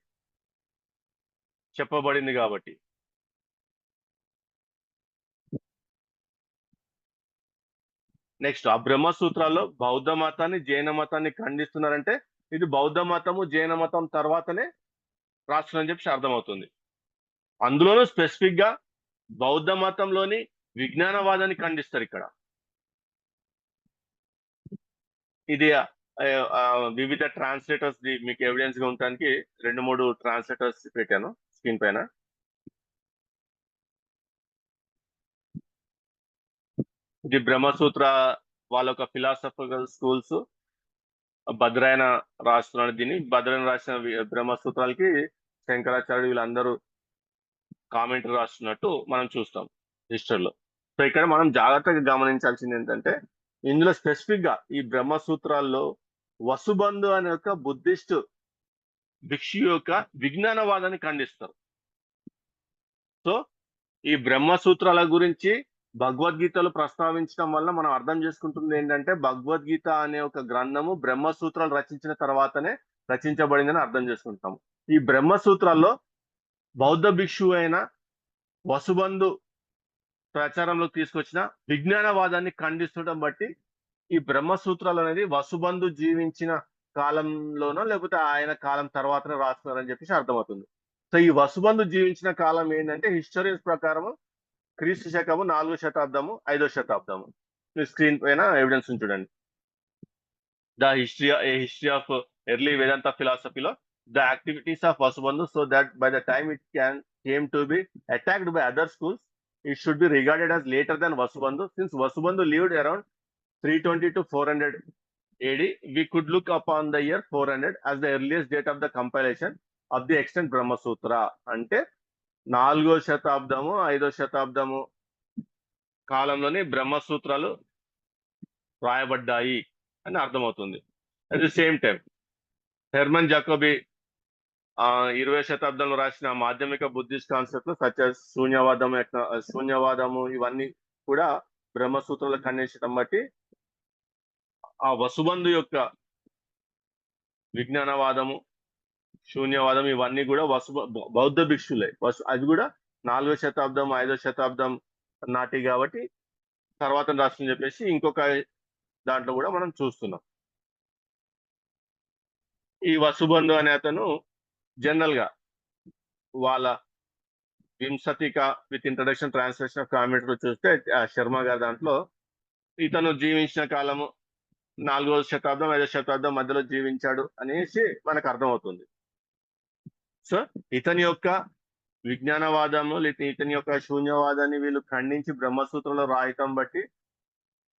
చెప్పబడింది కాబట్టి. నెక్స్ట్ ఆ బ్రహ్మసూత్రాల్లో బౌద్ధ మతాన్ని, జైన మతాన్ని ఖండిస్తున్నారంటే ఇది బౌద్ధ మతము, జైన మతం తర్వాతనే రాస్తున్నారని చెప్పి అర్థమవుతుంది. అందులోనూ స్పెసిఫిక్ గా బౌద్ధ మతంలోని విజ్ఞానవాదాన్ని ఖండిస్తారు ఇక్కడ. ఇది వివిధ ట్రాన్స్లేటర్స్ మీకు ఎవిడెన్స్ గా ఉండడానికి 2-3 ట్రాన్స్లేటర్స్ పెట్టాను స్క్రీన్ పైన. ఇది బ్రహ్మసూత్ర వాళ్ళ ఒక ఫిలాసఫికల్ స్కూల్స్ భద్రాయన రాస్తున్నాడు. దీన్ని భద్రాయన రాసిన బ్రహ్మసూత్రాలకి శంకరాచార్యుడు వీళ్ళందరూ కామెంటరీ రాస్తున్నట్టు మనం చూస్తాం హిస్టరీలో. సో ఇక్కడ మనం జాగ్రత్తగా గమనించాల్సింది ఏంటంటే, ఇందులో స్పెసిఫిక్ గా ఈ బ్రహ్మసూత్రాల్లో వసుబంధు అనే ఒక బుద్ధిస్ట్ భిక్షు యొక్క విజ్ఞానవాదాన్ని ఖండిస్తారు. సో ఈ బ్రహ్మసూత్రాల గురించి భగవద్గీతలో ప్రస్తావించడం వల్ల మనం అర్థం చేసుకుంటుంది ఏంటంటే, భగవద్గీత అనే ఒక గ్రంథము బ్రహ్మసూత్రాలు రచించిన తర్వాతనే రచించబడిందని అర్థం చేసుకుంటాము. ఈ బ్రహ్మసూత్రాల్లో బౌద్ధ భిక్షువు అయిన వసుబంధు ప్రచారంలోకి తీసుకొచ్చిన విజ్ఞానవాదాన్ని ఖండిస్తుండటం బట్టి ఈ బ్రహ్మసూత్రాలు అనేది వసుబంధు జీవించిన కాలంలోనో లేకపోతే ఆయన కాలం తర్వాతనే రాస్తున్నారని చెప్పేసి అర్థమవుతుంది. సో ఈ వసుబంధు జీవించిన కాలం ఏంటంటే, హిస్టోరియన్స్ ప్రకారం క్రీస్తు శకము 4వ శతాబ్దము, 5వ శతాబ్దము. స్క్రీన్ పైన ఎవిడెన్స్ చూడండి. The history of early Vedanta ఫిలాసఫీలో the activities of Vasubandhu, so that by the time it came to be attacked by other schools, it should be regarded as later than Vasubandhu. Since Vasubandhu lived around 320 to 400 AD, we could look upon the year 400 as the earliest date of the compilation of the extant Brahma Sutra. అంటే 4వ శతాబ్దము, 5వ శతాబ్దము కాలంలోనే బ్రహ్మసూత్రాలు రాయబడ్డాయి అని అర్థమవుతుంది. At the same time Hermann Jacobi 20వ శతాబ్దంలో రాసిన Madhyamika Buddhist concept such as శూన్యవాదము ఇవన్నీ కూడా బ్రహ్మసూత్రాలు ఖండించడం బట్టి ఆ వసుబంధు యొక్క విజ్ఞానవాదము శూన్యవాదం ఇవన్నీ కూడా బౌద్ధ భిక్షులే. అది కూడా 4వ శతాబ్దం 5వ శతాబ్దం నాటి కాబట్టి తర్వాత రాష్ట్రం చెప్పేసి ఇంకొక దాంట్లో కూడా మనం చూస్తున్నాం. ఈ వసుబంధు అనే అతను జనరల్ గా వాళ్ళ Vimshatika with introduction translation of comment చూస్తే శర్మ గారి దాంట్లో ఇతను జీవించిన కాలము 4వ శతాబ్దం 5వ శతాబ్దం మధ్యలో జీవించాడు అనేసి మనకు అర్థమవుతుంది. సో ఇతని యొక్క విజ్ఞానవాదము లేదా ఇతని యొక్క శూన్యవాదాన్ని వీళ్ళు ఖండించి బ్రహ్మసూత్రంలో రాయటం బట్టి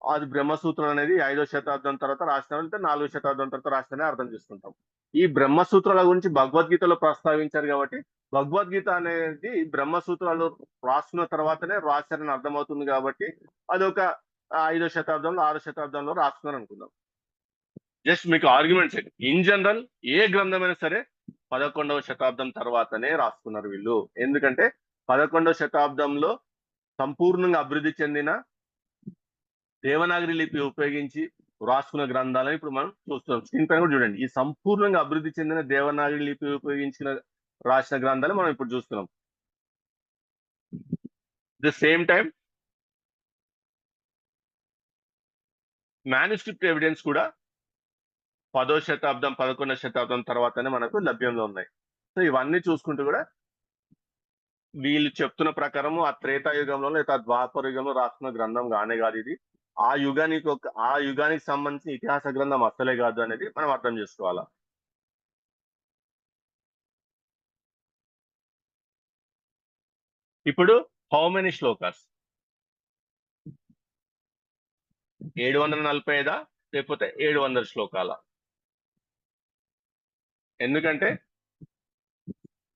అది బ్రహ్మసూత్రం అనేది 5వ శతాబ్దం తర్వాత రాసిన 4వ శతాబ్దం తర్వాత రాసిన అర్థం చేసుకుంటాం. ఈ బ్రహ్మసూత్రాల గురించి భగవద్గీతలో ప్రస్తావించారు కాబట్టి భగవద్గీత అనేది బ్రహ్మసూత్రాలు రాసుకున్న తర్వాతనే రాశారని అర్థమవుతుంది కాబట్టి అదొక 5వ శతాబ్దంలో 6వ శతాబ్దంలో రాసుకున్నారు అనుకుందాం. జస్ట్ మీకు ఆర్గ్యుమెంట్స్ ఇన్ జనరల్ ఏ గ్రంథమైనా సరే 11వ శతాబ్దం తర్వాతనే రాసుకున్నారు వీళ్ళు. ఎందుకంటే 11వ శతాబ్దంలో సంపూర్ణంగా అభివృద్ధి చెందిన దేవనాగరి లిపి ఉపయోగించి రాసుకున్న గ్రంథాలను ఇప్పుడు మనం చూస్తున్నాం. స్క్రీన్ పైన కూడా చూడండి. ఈ సంపూర్ణంగా అభివృద్ధి చెందిన దేవనాగరి లిపి ఉపయోగించిన రాసిన గ్రంథాలు మనం ఇప్పుడు చూస్తున్నాం. The same time manuscript evidence కూడా 10వ శతాబ్దం 11వ శతాబ్దం తర్వాతనే మనకు లభ్యంలో ఉన్నాయి. సో ఇవన్నీ చూసుకుంటూ కూడా వీళ్ళు చెప్తున్న ప్రకారము ఆ త్రేతాయుగంలో లేదా ద్వాపర యుగంలో రాసుకున్న గ్రంథం కానే కాదు ఇది. ఆ యుగానికి సంబంధించిన ఇతిహాస గ్రంథం అసలే కాదు అనేది మనం అర్థం చేసుకోవాలా. ఇప్పుడు హౌ మెనీ శ్లోకాస్ 745 లేకపోతే 700 శ్లోకాల? ఎందుకంటే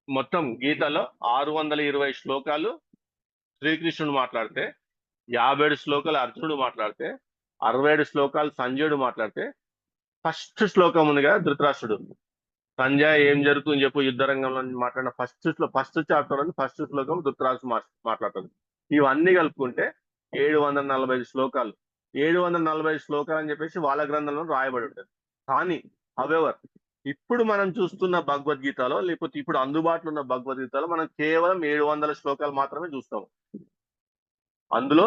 మొత్తం గీతలో 620 శ్లోకాలు శ్రీకృష్ణుడు మాట్లాడితే 57 శ్లోకాలు అర్జునుడు మాట్లాడితే 67 శ్లోకాలు సంజయుడు మాట్లాడితే ఫస్ట్ శ్లోకం ఉంది కదా ధృతరాష్ట్రుడు సంజయ్ ఏం జరుగుతుంది చెప్పు యుద్ధరంగంలో మాట్లాడిన ఫస్ట్ చాప్టర్ అని ఫస్ట్ శ్లోకం ధృతరాష్ట్రుడు మాట్లాడుతుంది. ఇవన్నీ కలుపుకుంటే 745 శ్లోకాలు 745 శ్లోకాలు అని చెప్పేసి వాళ్ళ గ్రంథంలో రాయబడి ఉంటుంది. కానీ హవెవర్ ఇప్పుడు మనం చూస్తున్న భగవద్గీతలో లేకపోతే ఇప్పుడు అందుబాటులో ఉన్న భగవద్గీతలో మనం కేవలం 700 శ్లోకాలు మాత్రమే చూస్తాము. అందులో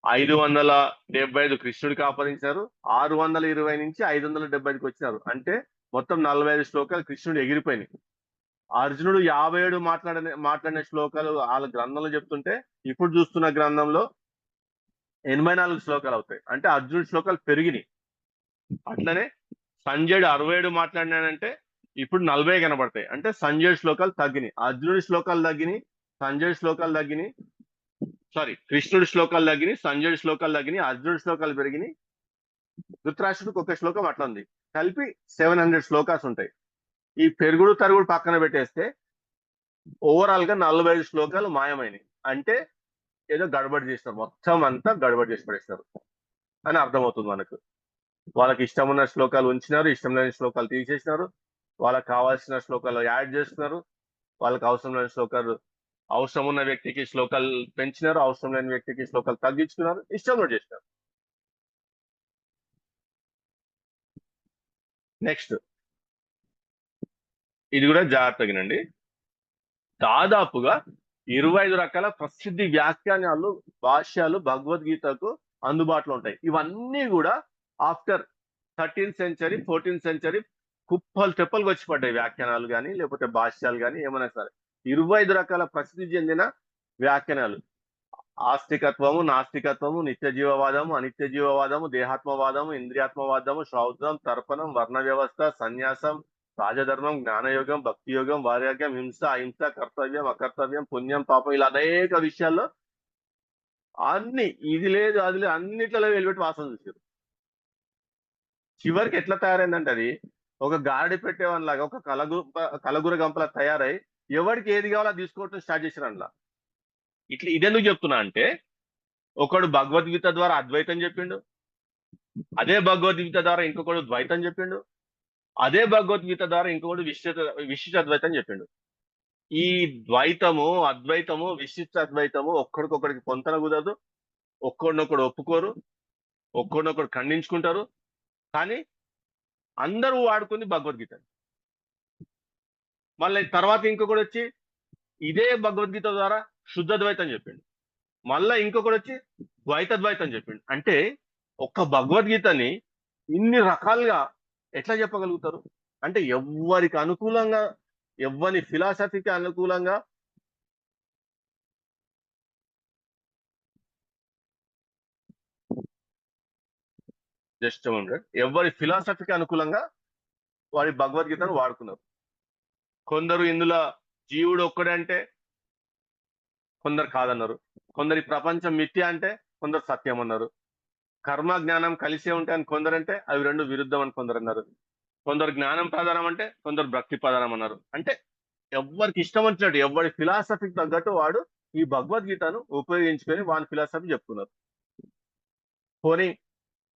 575 కృష్ణుడికి ఆపదించారు, 620 నుంచి 575కి వచ్చినారు. అంటే మొత్తం 45 శ్లోకాలు కృష్ణుడు ఎగిరిపోయినాయి. అర్జునుడు 57 మాట్లాడిన శ్లోకాలు వాళ్ళ గ్రంథంలో చెప్తుంటే ఇప్పుడు చూస్తున్న గ్రంథంలో 84 శ్లోకాలు అవుతాయి. అంటే అర్జునుడి శ్లోకాలు పెరిగినాయి. అట్లనే సంజయుడు 67 మాట్లాడినాడంటే ఇప్పుడు 40 కనబడతాయి. అంటే సంజయుడి శ్లోకాలు తగ్గినాయి, అర్జునుడి శ్లోకాలు తగ్గినాయి, సంజయుడి శ్లోకాలు తగ్గినాయి, కృష్ణుడి శ్లోకాలు తగ్గినాయి, సంజయుడి శ్లోకాలు తగ్గినాయి, అర్జునుడి శ్లోకాలు పెరిగినాయి, ధృతరాష్ట్రుడికి ఒక శ్లోకం అట్లా ఉంది. కలిపి 700 శ్లోకాస్ ఉంటాయి. ఈ పెరుగుడు తరుగుడు పక్కన పెట్టేస్తే ఓవరాల్ గా 45 శ్లోకాలు మాయమైనవి. అంటే ఏదో గడబడి చేస్తారు, మొత్తం అంతా గడబడి చేసి పడేస్తారు అని అర్థమవుతుంది మనకు. వాళ్ళకి ఇష్టం ఉన్న శ్లోకాలు ఉంచినారు, ఇష్టం లేని శ్లోకాలు తీసేసినారు, వాళ్ళకి కావాల్సిన శ్లోకాలు యాడ్ చేస్తున్నారు, వాళ్ళకి అవసరం లేని శ్లోకాలు అవసరం ఉన్న వ్యక్తికి శ్లోకాలు పెంచినారు, అవసరం లేని వ్యక్తికి శ్లోకాలు తగ్గించుకున్నారు, ఇష్టం కూడా చేసినారు. నెక్స్ట్ ఇది కూడా జాగ్రత్తగానండి. దాదాపుగా 25 రకాల ప్రసిద్ధి వ్యాఖ్యానాలు భాష్యాలు భగవద్గీతకు అందుబాటులో ఉంటాయి. ఇవన్నీ కూడా after 13th century 14th century కుప్పలు తెప్పలు వచ్చి పడ్డాయి వ్యాఖ్యానాలు కానీ లేకపోతే భాష్యాలు కానీ ఏమైనా సరే. 25 రకాల ప్రసిద్ధి చెందిన వ్యాఖ్యానాలు ఆస్తికత్వము, నాస్తికత్వము, నిత్య జీవవాదము, అనిత్య జీవవాదము, దేహాత్మవాదము, ఇంద్రియాత్మవాదము, శ్రౌద్రం, తర్పణం, వర్ణ వ్యవస్థ, సన్యాసం, రాజధర్మం, జ్ఞానయోగం, భక్తి యోగం, వైరాగ్యం, హింస, అహింస, కర్తవ్యం, అకర్తవ్యం, పుణ్యం, పాపం, ఇలా అనేక విషయాల్లో అన్ని ఇది లేదు అది లేదు అన్నిట్లలో వెళ్ళిపెట్టి వాసన చూసారు. చివరికి ఎట్లా తయారైందంటే అది ఒక గాడి పెట్టేవాని లాగా ఒక కలగుర గంపలా తయారై ఎవరికి ఏది కావాలో తీసుకోవటం స్టార్ట్ చేశారు అందులో. ఇట్లా ఇదెందుకు చెప్తున్నా అంటే ఒకడు భగవద్గీత ద్వారా అద్వైతం చెప్పిండు, అదే భగవద్గీత ద్వారా ఇంకొకడు ద్వైతం చెప్పిండు, అదే భగవద్గీత ద్వారా ఇంకొకటి విశిష్ట అద్వైతం చెప్పిండు. ఈ ద్వైతము అద్వైతము విశిష్ట అద్వైతము ఒక్కడికొక్కడికి పొంతన కుదరదు, ఒక్కడినొక్కడు ఒప్పుకోరు, ఒక్కడినొక్కడు ఖండించుకుంటారు. కానీ అందరూ వాడుకుంది భగవద్గీత. మళ్ళీ తర్వాత ఇంకొకటి వచ్చి ఇదే భగవద్గీత ద్వారా శుద్ధ ద్వైతం చెప్పిండు. మళ్ళా ఇంకొకటి వచ్చి ద్వైతద్వైతం చెప్పిండు. అంటే ఒక్క భగవద్గీతని ఇన్ని రకాలుగా ఎట్లా చెప్పగలుగుతారు? అంటే ఎవ్వరికి అనుకూలంగా, ఎవ్వని ఫిలాసఫీకి అనుకూలంగా జస్ట్ ఎవరి ఫిలాసఫీకి అనుకూలంగా వారి భగవద్గీతను వాడుకున్నారు. కొందరు ఇందులో జీవుడు ఒక్కడే అంటే కొందరు కాదన్నారు, కొందరు ఈ ప్రపంచం మిథ్య అంటే కొందరు సత్యం అన్నారు, కర్మ జ్ఞానం కలిసే ఉంటాయని కొందరంటే అవి రెండు విరుద్ధం అని కొందరు అన్నారు, కొందరు జ్ఞానం ప్రధానం అంటే కొందరు భక్తి ప్రధానం అన్నారు. అంటే ఎవరికి ఇష్టం వచ్చినట్టు ఎవరి ఫిలాసఫీకి తగ్గట్టు వాడు ఈ భగవద్గీతను ఉపయోగించుకొని వాని ఫిలాసఫీ చెప్తున్నారు. పోనీ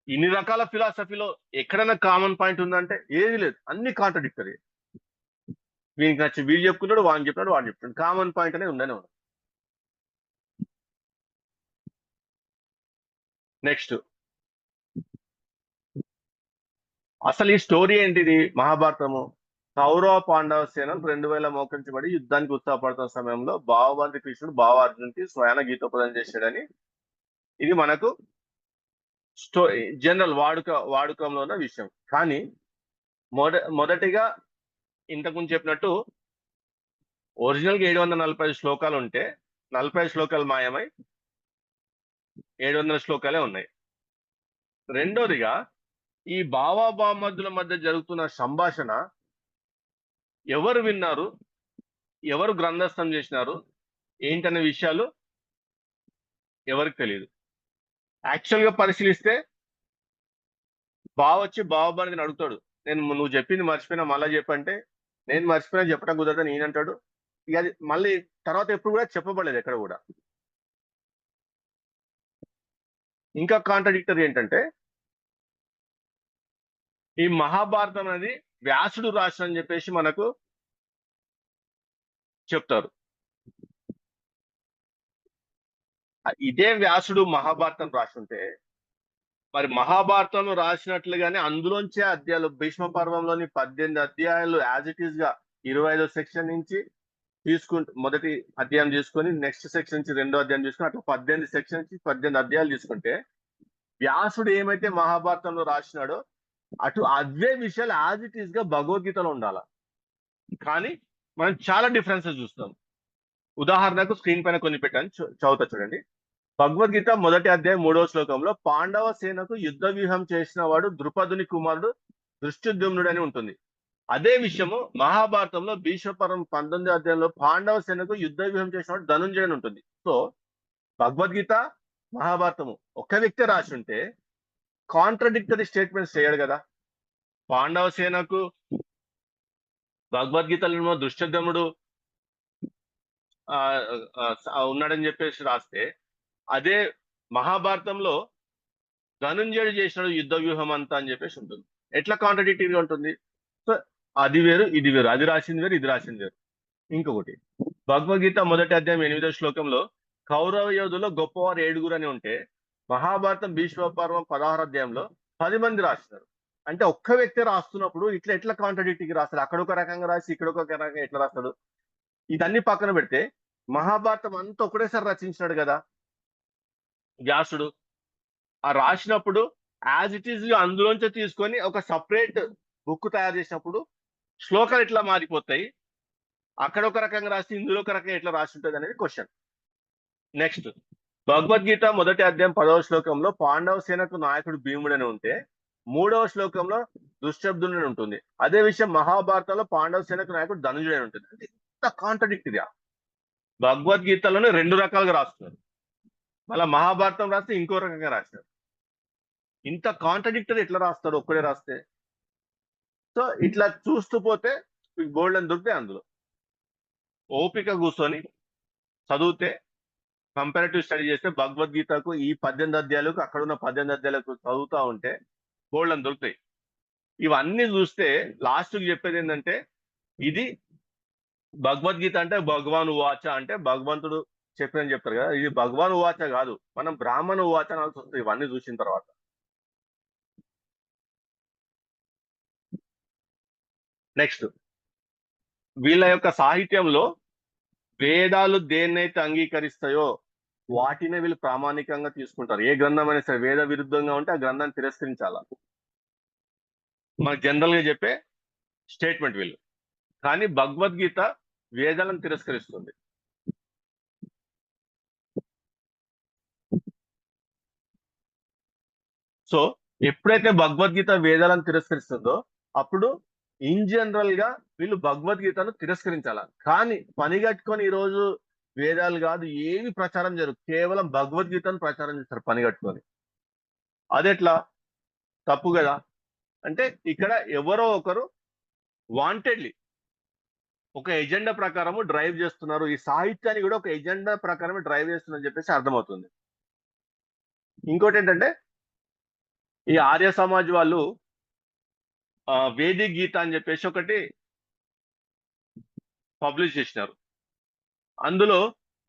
ఇన్ని రకాల ఫిలాసఫీలో ఎక్కడైనా కామన్ పాయింట్ ఉందంటే ఏది లేదు, అన్ని కాంట్రడిక్టరీ. వీనికి నచ్చి వీడు చెప్పుకున్నాడు, వాడిని చెప్పినాడు, వాడు చెప్తున్నాడు, కామన్ పాయింట్ అనేది ఉండనే ఉండదు. నెక్స్ట్ అసలు ఈ స్టోరీ ఏంటిది? మహాభారతము కౌరవ పాండవ సేనలు 2000 మోకరించబడి యుద్ధానికి ఉత్సాహపడుతున్న సమయంలో భావబంతి కృష్ణుడు భావ అర్జునుడికి స్వయాన గీతోపదం చేశాడని ఇది మనకు జనరల్ వాడుకంలో ఉన్న విషయం. కానీ మొదటిగా ఇంతకుముందు చెప్పినట్టు ఒరిజినల్ గా 745 శ్లోకాలు ఉంటే 45 శ్లోకాలు మాయమై 700 శ్లోకాలే ఉన్నాయి. రెండోదిగా ఈ బావాబామద్దుల మధ్య జరుగుతున్న సంభాషణ ఎవరు విన్నారు, ఎవరు గ్రంథస్థం చేసినారు ఏంటనే విషయాలు ఎవరికి తెలియదు. యాక్చువల్ గా పరిశీలిస్తే వచ్చి బావబాని అడుగుతాడు, నువ్వు చెప్పింది మర్చిపోయినా మళ్ళా చెప్పంటే నేను మర్చిపోయినా చెప్పడం కుదరదని ఈయన అంటాడు. ఇక అది మళ్ళీ తర్వాత ఎప్పుడు కూడా చెప్పబడలేదు ఎక్కడ కూడా. ఇంకా కాంట్రడిక్టరీ ఏంటంటే ఈ మహాభారతం అనేది వ్యాసుడు రాసిన చెప్పేసి మనకు చెప్తారు. ఇదే వ్యాసుడు మహాభారతం రాసుంటే మరి మహాభారతం రాసినట్లుగానే అందులోంచే అధ్యాయాలు భీష్మ పర్వంలోని 18 అధ్యాయాలు యాజ్ ఇట్ ఈస్ గా 25 సెక్షన్ నుంచి తీసుకుంటూ మొదటి అధ్యాయం తీసుకొని నెక్స్ట్ సెక్షన్ నుంచి రెండో అధ్యాయం తీసుకుని అట్లా 18 సెక్షన్ నుంచి 18 అధ్యాయాలు తీసుకుంటే వ్యాసుడు ఏమైతే మహాభారతంలో రాసినాడో అటు అవే విషయాలు యాజ్ ఇట్ ఈస్ గా భగవద్గీతలో ఉండాల. కానీ మనం చాలా డిఫరెన్సెస్ చూస్తాం. ఉదాహరణకు స్క్రీన్ పైన కొన్ని పెట్టాను, చదువుతా చూడండి. భగవద్గీత మొదటి అధ్యాయం 3వ శ్లోకంలో పాండవ సేనకు యుద్ధ వ్యూహం చేసిన వాడు ద్రుపదుని కుమారుడు దృష్టద్యుమ్నుడు అని ఉంటుంది. అదే విషయము మహాభారతంలో భీష్మపర్వం 19వ అధ్యాయంలో పాండవ సేనకు యుద్ధ వ్యూహం చేసిన వాడు ధనుంజయుడు అని ఉంటుంది. సో భగవద్గీత మహాభారతము ఒక్క వ్యక్తి రాసి ఉంటే కాంట్రడిక్టరీ స్టేట్మెంట్స్ చేయడు కదా. పాండవ సేనకు భగవద్గీతలో దృష్టద్యుమ్నుడు ఉన్నాడని చెప్పేసి రాస్తే అదే మహాభారతంలో ధనుంజయుడు చేసినాడు యుద్ధ వ్యూహం అంతా అని చెప్పేసి ఉంటుంది. ఎట్లా కాంట్రడిక్టరీగా ఉంటుంది? సో అది వేరు ఇది వేరు, అది రాసింది వేరు ఇది రాసింది వేరు. ఇంకొకటి భగవద్గీత మొదటి అధ్యాయం 8వ శ్లోకంలో కౌరవ యోధులో గొప్పవారు 7 అని ఉంటే మహాభారతం భీష్మ పర్వం 16వ అధ్యాయంలో 10 మంది రాసినారు. అంటే ఒక్క వ్యక్తి రాస్తున్నప్పుడు ఇట్లా ఎట్లా కాంట్రడిక్టరీగా రాస్తాడు? అక్కడ ఒక రకంగా రాసి ఇక్కడ ఒక రకంగా ఎట్లా రాస్తాడు? ఇదన్నీ పక్కన పెడితే మహాభారతం అంతా ఒకటేసారి రచించినాడు కదా వ్యాసుడు. ఆ రాసినప్పుడు యాజ్ ఇట్ ఈస్ అందులోంచే తీసుకొని ఒక సపరేట్ బుక్ తయారు చేసినప్పుడు శ్లోకాలు ఎట్లా మారిపోతాయి? అక్కడ ఒక రకంగా రాసి ఇందులో ఒక రకంగా ఎట్లా రాసి ఉంటుంది అనేది క్వశ్చన్. నెక్స్ట్ భగవద్గీత మొదటి అధ్యాయం 10వ శ్లోకంలో పాండవ సేనకు నాయకుడు భీముడు అని ఉంటే 3వ శ్లోకంలో దుశ్శబ్దుడు అని ఉంటుంది. అదే విషయం మహాభారతంలో పాండవ సేనకు నాయకుడు ధనుంజయుడు అని ఉంటుంది. అంటే ఇంత కాంట్రడిక్టరీగా భగవద్గీతలోనే 2 రకాలుగా రాస్తున్నారు, మళ్ళీ మహాభారతం రాస్తే ఇంకో రకంగా రాస్తారు. ఇంత కాంట్రడిక్టరీ ఎట్లా రాస్తాడు ఒక్కడే రాస్తే? సో ఇట్లా చూస్తూ పోతే బోల్డ్ అని దొరికితే అందులో ఓపిక కూర్చొని చదివితే కంపారిటివ్ స్టడీ చేస్తే భగవద్గీతకు ఈ 18 అధ్యాయాలకు అక్కడ ఉన్న 18 అధ్యాయాలకు చదువుతా ఉంటే బోల్డ్ అని దొరుకుతాయి. ఇవన్నీ చూస్తే లాస్ట్ కి చెప్పేది ఏంటంటే ఇది భగవద్గీత అంటే భగవాన్ ఉవాచ అంటే భగవంతుడు చెప్పినని చెప్తారు కదా, ఇది భగవాన్ ఉవాచ కాదు, మనం బ్రాహ్మణ ఉవాచ అనాల్సి వస్తుంది ఇవన్నీ చూసిన తర్వాత. నెక్స్ట్, వీళ్ళ యొక్క సాహిత్యంలో వేదాలు దేన్నైతే అంగీకరిస్తాయో వాటినే వీళ్ళు ప్రామాణికంగా తీసుకుంటారు. ఏ గ్రంథం అయినా సరే వేద విరుద్ధంగా ఉంటే ఆ గ్రంథాన్ని తిరస్కరించాలా, మనకు జనరల్ గా చెప్పే స్టేట్మెంట్ వీళ్ళు. కానీ భగవద్గీత వేదాలను తిరస్కరిస్తుంది. సో ఎప్పుడైతే భగవద్గీత వేదాలను తిరస్కరిస్తుందో అప్పుడు ఇన్ జనరల్ గా వీళ్ళు భగవద్గీతను తిరస్కరించాల. కానీ పని కట్టుకొని ఈ రోజు వేదాలు కాదు ఏవి ప్రచారం చేయరు, కేవలం భగవద్గీతను ప్రచారం చేస్తారు పని కట్టుకొని. అదెట్లా? తప్పు కదా. అంటే ఇక్కడ ఎవరో ఒకరు వాంటెడ్లీ ఒక ఎజెండా ప్రకారము డ్రైవ్ చేస్తున్నారు, ఈ సాహిత్యాన్ని కూడా ఒక ఎజెండా ప్రకారమే డ్రైవ్ చేస్తున్నారు చెప్పేసి అర్థమవుతుంది. ఇంకోటి ఏంటంటే ఈ ఆర్య సమాజ్ వాళ్ళు వేదిక్ గీత అని చెప్పేసి ఒకటి పబ్లిష్ చేసినారు. అందులో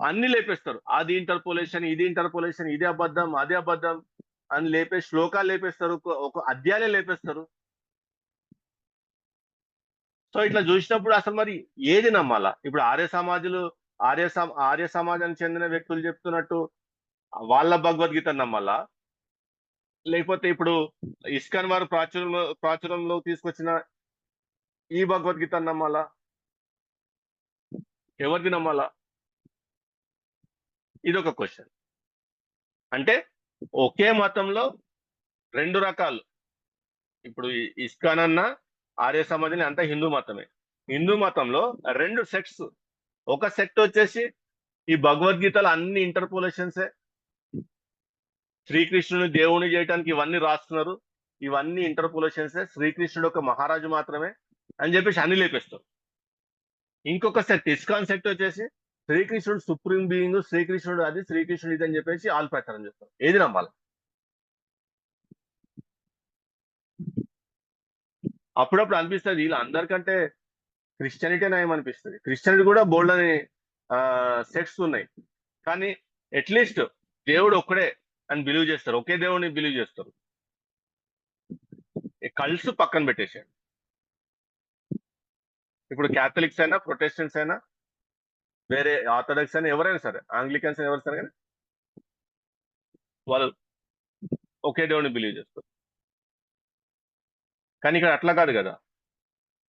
అన్ని లేపేస్తారు, అది ఇంటర్పోలేషన్, ఇది ఇంటర్పోలేషన్, ఇది అబద్ధం, అది అబద్ధం అని లేపే శ్లోకాలు లేపేస్తారు, ఒక అధ్యాయాలే లేపేస్తారు. సో ఇట్లా చూసినప్పుడు అసలు మరి ఏది నమ్మాలా? ఇప్పుడు ఆర్య సమాజానికి చెందిన వ్యక్తులు చెప్తున్నట్టు వాళ్ళ భగవద్గీత నమ్మాలా, లేకపోతే ఇప్పుడు ఇస్కాన్ వారు ప్రాచుర్యంలో తీసుకొచ్చిన ఈ భగవద్గీత నమ్మాలా? ఎవరిది నమ్మాలా? ఇది ఒక క్వశ్చన్. అంటే ఒకే మతంలో రెండు రకాలు, ఇప్పుడు ఇస్కాన్ అన్న ఆర్య సమాజం అంతా హిందూ మతమే. హిందూ మతంలో రెండు సెక్ట్స్, ఒక సెక్ట్ వచ్చేసి ఈ భగవద్గీతలో అన్ని ఇంటర్పోలేషన్సే, శ్రీకృష్ణుని దేవుని చేయడానికి ఇవన్నీ రాస్తున్నారు, ఇవన్నీ ఇంటర్పోలేషన్సే, శ్రీకృష్ణుడు ఒక మహారాజు మాత్రమే అని చెప్పేసి అన్ని లేపేస్తారు. ఇంకొక సెక్ట్ ఇస్కాన్ సెక్ట్ వచ్చేసి శ్రీకృష్ణుడు సుప్రీం బీయింగ్, శ్రీకృష్ణుడు అది, శ్రీకృష్ణుడు ఇది అని చెప్పేసి వాళ్ళు ప్రచారం చేస్తారు. ఏది నమ్మాలి? అప్పుడప్పుడు అనిపిస్తుంది వీళ్ళు అందరికంటే క్రిస్టియానిటీ నయం అనిపిస్తుంది. క్రిస్టియానిటీ కూడా బోల్డ్ అని సెక్ట్స్ ఉన్నాయి, కానీ అట్లీస్ట్ దేవుడు ఒక్కడే అని బిలీవ్ చేస్తారు, ఒకే దేవుడిని బిలీవ్ చేస్తారు. కల్ట్స్ పక్కన పెట్టేసాడు. ఇప్పుడు క్యాథలిక్స్ అయినా, ప్రొటెస్టెంట్స్ అయినా, వేరే ఆర్థడాక్స్ అయినా, ఎవరైనా సరే, ఆంగ్లికన్స్ అయినా ఎవరు సరే, కానీ వాళ్ళు ఒకే దేవుడిని బిలీవ్ చేస్తారు. కానీ ఇక్కడ అట్లా కాదు కదా.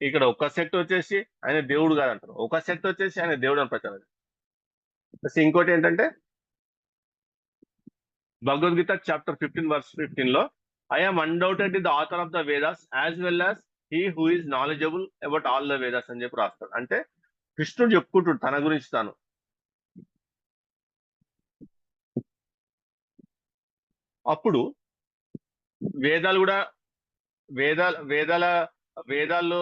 ఇక్కడ ఒక సెక్ట్ వచ్చేసి ఆయన దేవుడు కాదంటారు, ఒక సెక్ట్ వచ్చేసి ఆయన దేవుడు అని ప్రచారం చేస్తారు. ఇంకోటి ఏంటంటే భగవద్గీత చాప్టర్ 15 verse 15 లో I am undoubtedly the author of the Vedas as well as he who is knowledgeable about all the Vedas అని చెప్పి రాస్తాడు. అంటే కృష్ణుడు చెప్పుకుంటాడు తన గురించి తాను. అప్పుడు వేదాలు కూడా వేదాల వేదాల్లో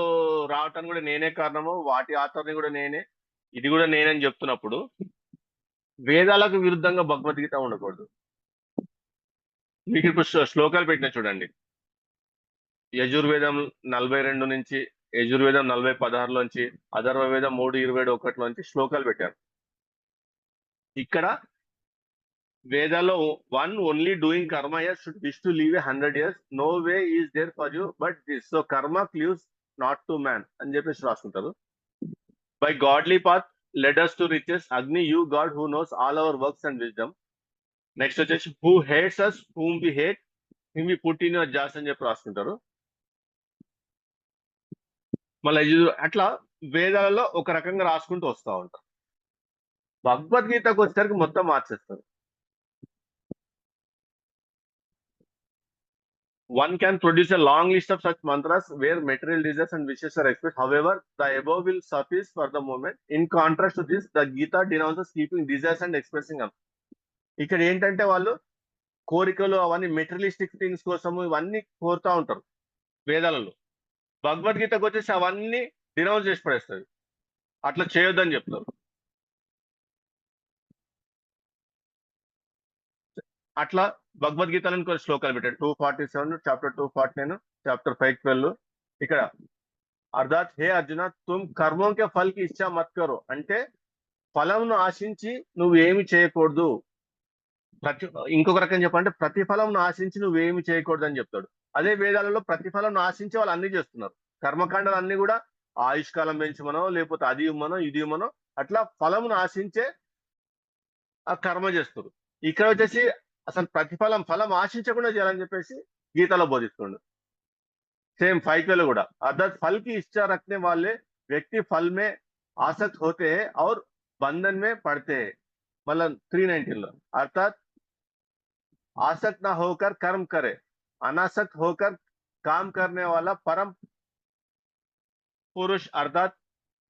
రావటానికి కూడా నేనే కారణము, వాటి ఆథర్ని కూడా నేనే, ఇది కూడా నేనని చెప్తున్నప్పుడు వేదాలకు విరుద్ధంగా భగవద్గీత ఉండకూడదు. మీకు ఇప్పుడు శ్లోకాలు పెట్టిన చూడండి. యజుర్వేదం 42 నుంచి, యజుర్వేదం 40:16 లోంచి, అథర్వవేదం 3:21 లోంచి శ్లోకాలు పెట్టారు. ఇక్కడ వేదాల్లో one only doing karma years should wish to leave 100 years, no way is there for you but this, so karma cleaves not to man అని చెప్పేసి రాసుకుంటారు. By godly path led us to riches, Agni you god who knows all our works and wisdom. Next వచ్చేసి who hates us whom we hate him we put in your jars అని చెప్పి రాసుకుంటారు. మళ్ళీ అట్లా వేదాలలో ఒక రకంగా రాసుకుంటూ వస్తూ ఉంటారు. భగవద్గీతకు వచ్చేసరికి మొత్తం మార్చేస్తారు. One can produce a long list of such mantras where material desires and wishes are expressed. However, the above will suffice for the moment. In contrast to this, the Gita denounces keeping desires and expressing them. ఇక్కడ ఏంటంటే వాళ్ళు కోరికలు అవన్నీ materialistic things కోసము ఇవన్నీ కోరుతా ఉంటారు వేదాలలో. భగవద్గీతకు వచ్చేసి అవన్నీ డినౌన్స్ చేసి పడేస్తుంది, అట్లా చేయొద్దని చెప్తారు. అట్లా భగవద్గీతలను కొన్ని శ్లోకాలు పెట్టాడు. 247, చాప్టర్ 249, చాప్టర్ 512, ఇక్కడ అర్థాత్ హే అర్జున తుమ్ కర్మం కే ఫల్ కి ఇచ్చా మత్ కరో అంటే ఫలంను ఆశించి నువ్వు ఏమి చేయకూడదు. ఇంకొక రకం చెప్పాలంటే ప్రతిఫలంను ఆశించి నువ్వేమి చేయకూడదు అని చెప్తాడు. అదే వేదాలలో ప్రతిఫలం ఆశించి వాళ్ళు అన్ని చేస్తున్నారు. కర్మకాండాలు అన్ని కూడా ఆయుష్కాలం పెంచమనో లేకపోతే అది ఇవ్వమనో ఇది ఇవ్వమనో అట్లా ఫలంను ఆశించే ఆ కర్మ చేస్తారు. ఇక్కడ వచ్చేసి అసలు ఫలం ఆశించకుండా చేయాలని చెప్పేసి గీతలో బోధిస్తుండు. सेम 5 లో కూడా अर्थात फल की इच्छा रखने वाले व्यक्ति फल में आसक्त होते हैं और बंधन में पड़ते हैं. मतलब 319 లో अर्थात आसक्त ना होकर कर्म करे, अनासक्त होकर काम करने वाला परम पुरुष अर्थात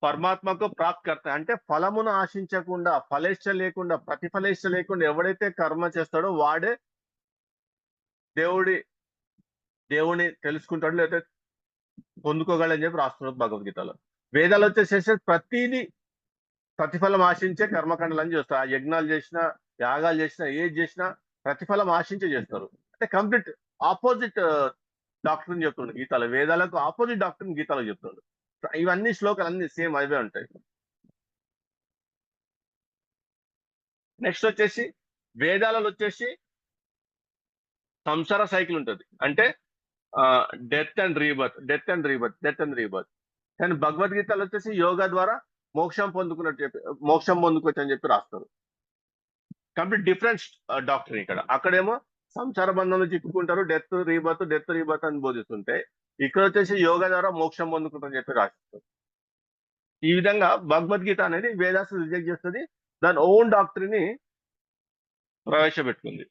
పరమాత్మకు ప్రాప్తి కర్త అంటే ఫలమును ఆశించకుండా ఫలేచ్ఛ లేకుండా ప్రతిఫలేచ్ఛ లేకుండా ఎవడైతే కర్మ చేస్తాడో వాడే దేవుడి దేవుని తెలుసుకుంటాడు లేదా పొందుకోగలని చెప్పి రాస్తున్నారు భగవద్గీతలో. వేదాలు వచ్చేసేసి ప్రతిదీ ప్రతిఫలం ఆశించే కర్మకాండలని చేస్తారు. ఆ యజ్ఞాలు చేసినా యాగాలు చేసినా ఏది చేసినా ప్రతిఫలం ఆశించే చేస్తారు. అంటే కంప్లీట్ ఆపోజిట్ డాక్టర్ని చెప్తుండు గీతాలో. వేదాలకు ఆపోజిట్ డాక్టర్ని గీతాలో చెప్తుండు. ఇవన్నీ శ్లోకాలు అన్ని సేమ్ అవే ఉంటాయి. నెక్స్ట్ వచ్చేసి వేదాలలో వచ్చేసి సంసార సైకిల్ ఉంటుంది. అంటే death and rebirth, death and rebirth, death and rebirth. కానీ భగవద్గీతలో వచ్చేసి యోగా ద్వారా మోక్షం పొందుకున్నట్టు చెప్పి మోక్షం పొందుకోవచ్చు అని చెప్పి రాస్తారు. కంప్లీట్ డిఫరెంట్ డాక్టర్ ఇక్కడ. అక్కడేమో సంసార బంధంలో చిక్కుకుంటారు, డెత్ రీబర్త్ అని బోధిస్తుంటే ఇక్కడ వచ్చేసి యోగా ద్వారా మోక్షం పొందుకుంటారని చెప్పి రాస్తారు. ఈ విధంగా భగవద్గీత అనేది వేదాస్ రిజెక్ట్ చేస్తుంది, దాని ఓన్ డాక్టరీని ప్రవేశపెట్టుకుంది.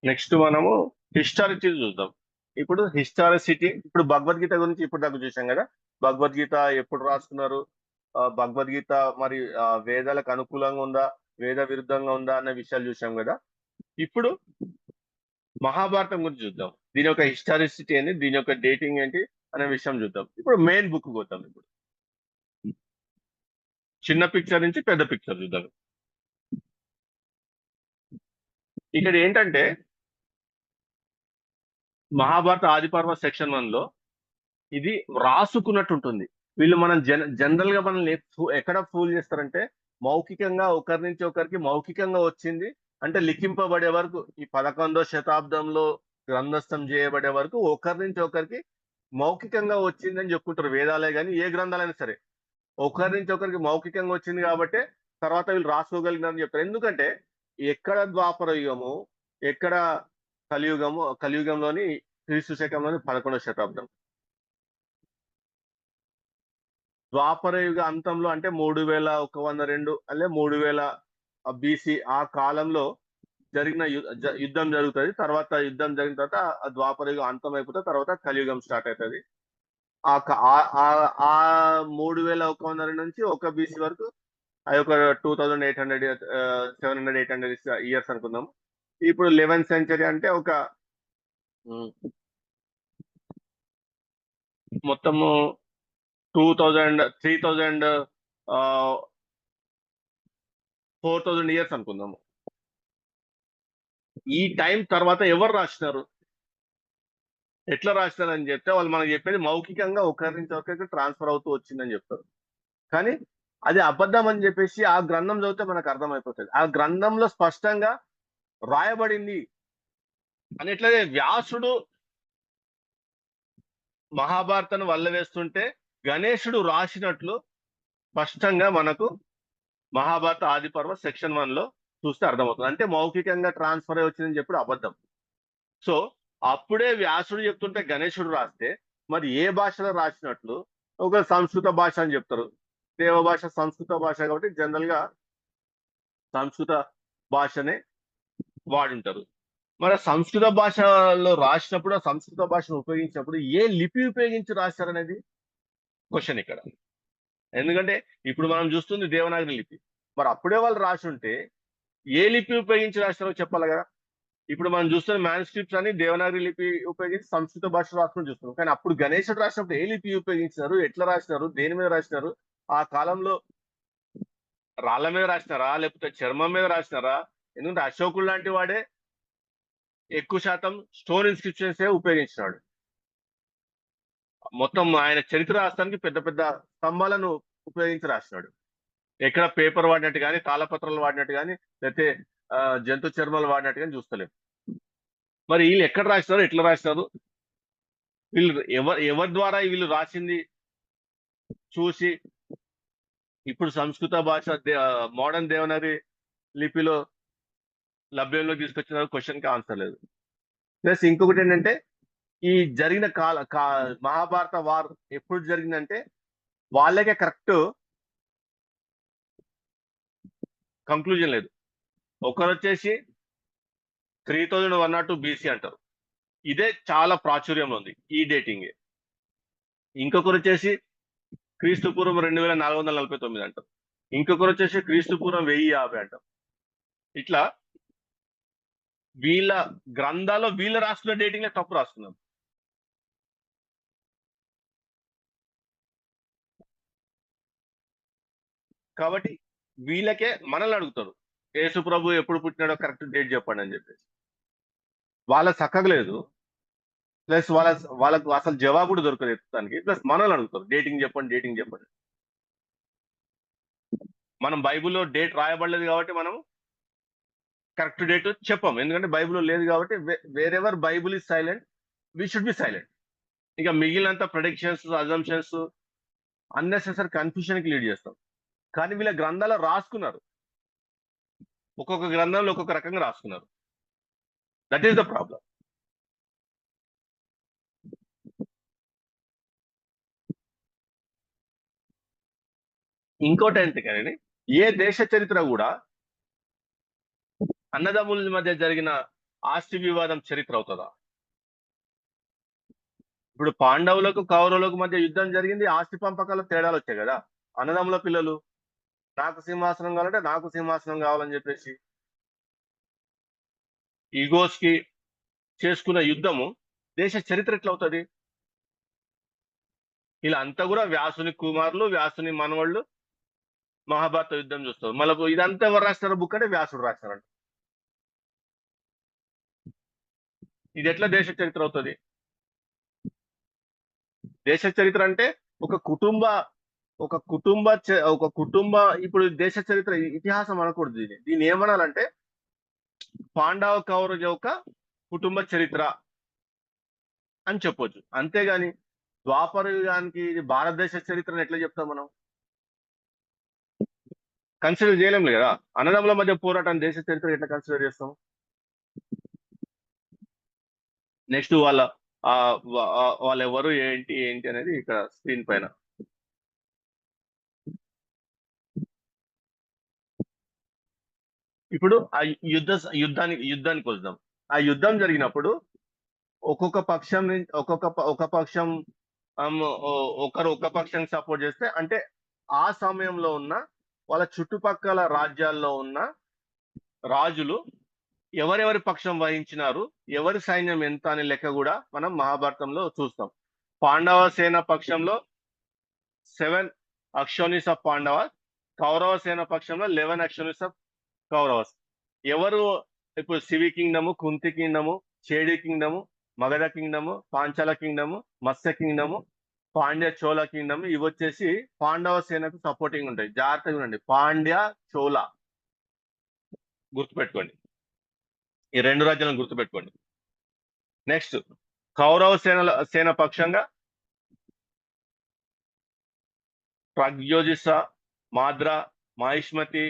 నెక్స్ట్ మనము హిస్టారిటీ చూద్దాం. ఇప్పుడు హిస్టారిసిటీ, ఇప్పుడు భగవద్గీత గురించి ఇప్పుడు దాకా చూసాం కదా. భగవద్గీత ఎప్పుడు రాసుకున్నారు, భగవద్గీత మరి వేదాలకు అనుకూలంగా ఉందా, వేద విరుద్ధంగా ఉందా అన్న విషయాలు చూసాం కదా. ఇప్పుడు మహాభారతం గురించి చూద్దాం. దీని యొక్క హిస్టారిసిటీ ఏంటి, దీని యొక్క డేటింగ్ ఏంటి అనే విషయం చూద్దాం. ఇప్పుడు మెయిన్ బుక్ పోతాం. ఇప్పుడు చిన్న పిక్చర్ నుంచి పెద్ద పిక్చర్ చూద్దాం. ఇక్కడ ఏంటంటే మహాభారత ఆదిపర్వ సెక్షన్ 1 లో ఇది రాసుకున్నట్టు ఉంటుంది. వీళ్ళు మనం జనరల్ గా మనల్ని ఎక్కడ ఫూల్ చేస్తారంటే మౌఖికంగా ఒకరి నుంచి ఒకరికి మౌఖికంగా వచ్చింది అంటే లిఖింపబడే వరకు ఈ 11వ శతాబ్దంలో గ్రంథస్థం చేయబడే వరకు ఒకరి నుంచి ఒకరికి మౌఖికంగా వచ్చిందని చెప్పుకుంటారు. వేదాలే కానీ ఏ గ్రంథాలైనా సరే ఒకరి నుంచి ఒకరికి మౌఖికంగా వచ్చింది కాబట్టి తర్వాత వీళ్ళు రాసుకోగలిగినారని చెప్తారు. ఎందుకంటే ఎక్కడ ద్వాపర యుగము, ఎక్కడ కలియుగంలోని క్రీస్తు శకంలోని 11వ శతాబ్దం, ద్వాపర యుగ అంతంలో అంటే 3102 అంటే 3000 బీసీ ఆ కాలంలో జరిగిన యుద్ధం జరుగుతుంది. తర్వాత యుద్ధం జరిగిన తర్వాత ఆ ద్వాపర యుగం అంతం అయిపోతుంది, తర్వాత కలియుగం స్టార్ట్ అవుతుంది. ఆ 3102 నుంచి 1 బీసీ వరకు అది ఒక 2800 700 800 ఇయర్స్ అనుకుందాం. ఇప్పుడు 11th సెంచరీ అంటే ఒక మొత్తము 2000 3000 4000 ఇయర్స్ అనుకుందాము. ఈ టైం తర్వాత ఎవరు రాసినారు, ఎట్లా రాసినారు అని చెప్తే వాళ్ళు మనకు చెప్పేది మౌఖికంగా ఒకరి నుంచి ఒకరికి ట్రాన్స్ఫర్ అవుతూ వచ్చిందని చెప్తారు. కానీ అది అబద్ధం అని చెప్పేసి ఆ గ్రంథం చదివితే మనకు అర్థమైపోతుంది. ఆ గ్రంథంలో స్పష్టంగా రాయబడింది అని. ఎట్లయితే వ్యాసుడు మహాభారతాన్ని వల్లవేస్తుంటే గణేశుడు రాసినట్లు స్పష్టంగా మనకు మహాభారత ఆదిపర్వ సెక్షన్ 1 లో చూస్తే అర్థమవుతుంది. అంటే మౌఖికంగా ట్రాన్స్ఫర్ అయి వచ్చిందని చెప్పి అబద్ధం. సో అప్పుడే వ్యాసుడు చెప్తుంటే గణేశుడు రాస్తే మరి ఏ భాషలో రాసినట్లు? ఒక సంస్కృత భాష అని చెప్తారు. దేవ భాష సంస్కృత భాష కాబట్టి జనరల్ గా సంస్కృత భాషనే వాడింటారు. మరి సంస్కృత భాషలో రాసినప్పుడు, ఆ సంస్కృత భాషను ఉపయోగించినప్పుడు ఏ లిపి ఉపయోగించి రాశారనేది క్వశ్చన్ ఇక్కడ. ఎందుకంటే ఇప్పుడు మనం చూస్తుంది దేవనాగరి లిపి. మరి అప్పుడే వాళ్ళు రాసి ఉంటే ఏ లిపి ఉపయోగించి రాశారో చెప్పాలి కదా. ఇప్పుడు మనం చూస్తున్న మ్యాన్స్క్రిప్ట్స్ అని దేవనాగరి లిపి ఉపయోగించి సంస్కృత భాష రాసుకుని చూస్తున్నాం. కానీ అప్పుడు గణేశుడు రాసినప్పుడు ఏ లిపి ఉపయోగించినారు, ఎట్లా రాసినారు, దేని మీద రాసినారు, ఆ కాలంలో రాళ్ల మీద రాసినారా లేకపోతే చర్మం మీద రాసినారా? ఎందుకంటే అశోకుడు లాంటి వాడే ఎక్కువ శాతం స్టోన్ ఇన్స్క్రిప్షన్స్ ఉపయోగించినాడు. మొత్తం ఆయన చరిత్ర రాష్ట్రానికి పెద్ద పెద్ద స్తంభాలను ఉపయోగించి రాసినాడు. ఎక్కడ పేపర్ వాడినట్టు కానీ, తాళపత్రాలు వాడినట్టు కానీ, లేకపోతే జంతు చర్మాలు వాడినట్టు కానీ చూస్తలేము. మరి వీళ్ళు ఎక్కడ రాసినారు, ఎట్లా రాసినారు, వీళ్ళు ఎవరి ద్వారా వీళ్ళు రాసింది చూసి ఇప్పుడు సంస్కృత భాష మోడర్న్ దేవనాగరి లిపిలో లభ్యంలో తీసుకొచ్చిన క్వశ్చన్ కి ఆన్సర్ లేదు. ప్లస్ ఇంకొకటి ఏంటంటే ఈ జరిగిన మహాభారత వార్ ఎప్పుడు జరిగిందంటే వాళ్ళకే కరెక్ట్ కంక్లూజన్ లేదు. ఒకరు వచ్చేసి 3102 BC అంటారు, ఇదే చాలా ప్రాచుర్యంలో ఉంది ఈ డేటింగ్. ఇంకొకరు వచ్చేసి క్రీస్తు పూర్వం 2449 అంటారు. ఇంకొకరు వచ్చేసి క్రీస్తు పూర్వం 1050 అంటారు. ఇట్లా వీళ్ళ గ్రంథాల్లో వీళ్ళు రాసుకున్న డేటింగ్ తప్పు రాసుకున్నారు. కాబట్టి వీళ్ళకే మనల్ని అడుగుతారు, యేసు ప్రభు ఎప్పుడు పుట్టినాడో కరెక్ట్ డేట్ చెప్పండి అని చెప్పేసి. వాళ్ళ చక్కగలేదు, ప్లస్ వాళ్ళకు అసలు జవాబు కూడా దొరకదు దానికి. ప్లస్ మనల్ని అడుగుతారు డేటింగ్ చెప్పండి, డేటింగ్ చెప్పండి. మనం బైబిల్లో డేట్ రాయబడలేదు కాబట్టి మనం కరెక్ట్ డేట్ చెప్పాం, ఎందుకంటే బైబిల్లో లేదు కాబట్టి. Wherever Bible is silent, we should be silent. ఇక మిగిలినంత ప్రొడిక్షన్స్, అజంప్షన్స్, అన్నెసెసరీ కన్ఫ్యూషన్ కి లీడ్ చేస్తాం. కానీ వీళ్ళ గ్రంథాలు రాసుకున్నారు, ఒక్కొక్క గ్రంథంలో ఒక్కొక్క రకంగా రాసుకున్నారు. That is the problem. ఇంకోటి ఏంటి కానీ, ఏ దేశ చరిత్ర కూడా అన్నదమ్ముల మధ్య జరిగిన ఆస్తి వివాదం చరిత్ర అవుతుందా? ఇప్పుడు పాండవులకు కౌరవులకు మధ్య యుద్ధం జరిగింది, ఆస్తి పంపకాల తేడాలు వచ్చాయి కదా. అన్నదమ్ముల పిల్లలు నాకు సింహాసనం కావాలంటే నాకు సింహాసనం కావాలని చెప్పేసి ఈగోస్ కి చేసుకున్న యుద్ధము దేశ చరిత్ర ఎట్లా అవుతుంది? ఇలా అంతా కూడా వ్యాసుని కుమారులు, వ్యాసుని మనవాళ్ళు మహాభారత యుద్ధం చూస్తారు. మళ్ళీ ఇదంతా ఎవరు రాస్తారు బుక్ అంటే వ్యాసుడు రాస్తారంట. ఇది ఎట్లా దేశ చరిత్ర అవుతుంది? దేశ చరిత్ర అంటే ఒక కుటుంబ ఒక కుటుంబ ఒక కుటుంబ ఇప్పుడు దేశ చరిత్ర ఇతిహాసం అనకూడదు. దీన్ని ఏమనాలంటే పాండవ కౌరవ యొక్క కుటుంబ చరిత్ర అని చెప్పొచ్చు. అంతేగాని ద్వాపర యుగానికి ఇది భారతదేశ చరిత్రను ఎట్లా చెప్తాం మనం? కన్సిడర్ చేయలేం కదా. అన్నదమ్ముల మధ్య పోరాటం దేశ చరిత్ర ఎట్లా కన్సిడర్ చేస్తాం? నెక్స్ట్ వాళ్ళు ఎవరు, ఏంటి ఏంటి అనేది ఇక్కడ స్క్రీన్ పైన. ఇప్పుడు ఆ యుద్ధానికి వద్దాం. ఆ యుద్ధం జరిగినప్పుడు ఒక్కొక్క పక్షం నుంచి ఒక పక్షం ఒకరు ఒక పక్షానికి సపోర్ట్ చేస్తే, అంటే ఆ సమయంలో ఉన్న వాళ్ళ చుట్టుపక్కల రాజ్యాల్లో ఉన్న రాజులు ఎవరెవరి పక్షం వహించినారు, ఎవరి సైన్యం ఎంత అనే లెక్క కూడా మనం మహాభారతంలో చూస్తాం. పాండవ సేన పక్షంలో 7 అక్షోనిస్ ఆఫ్ పాండవ, కౌరవ సేన పక్షంలో 11 అక్షోనిస్ ఆఫ్ కౌరవస్. ఎవరు ఇప్పుడు Shivi kingdom, Kunti kingdom, Chedi kingdom, Magadha kingdom, Panchala kingdom, Matsya kingdom, Pandya Chola kingdom, ఇవి వచ్చేసి పాండవ సేనకు సపోర్టింగ్ ఉంటాయి. జాగ్రత్తగా ఉండండి, పాండ్య చోళ గుర్తుపెట్టుకోండి, ఈ 2 రాజ్యాలను గుర్తుపెట్టుకోండి. నెక్స్ట్ కౌరవ సేన పక్షంగా ప్రగ్యోజిస, మాద్ర, మహిష్మతి,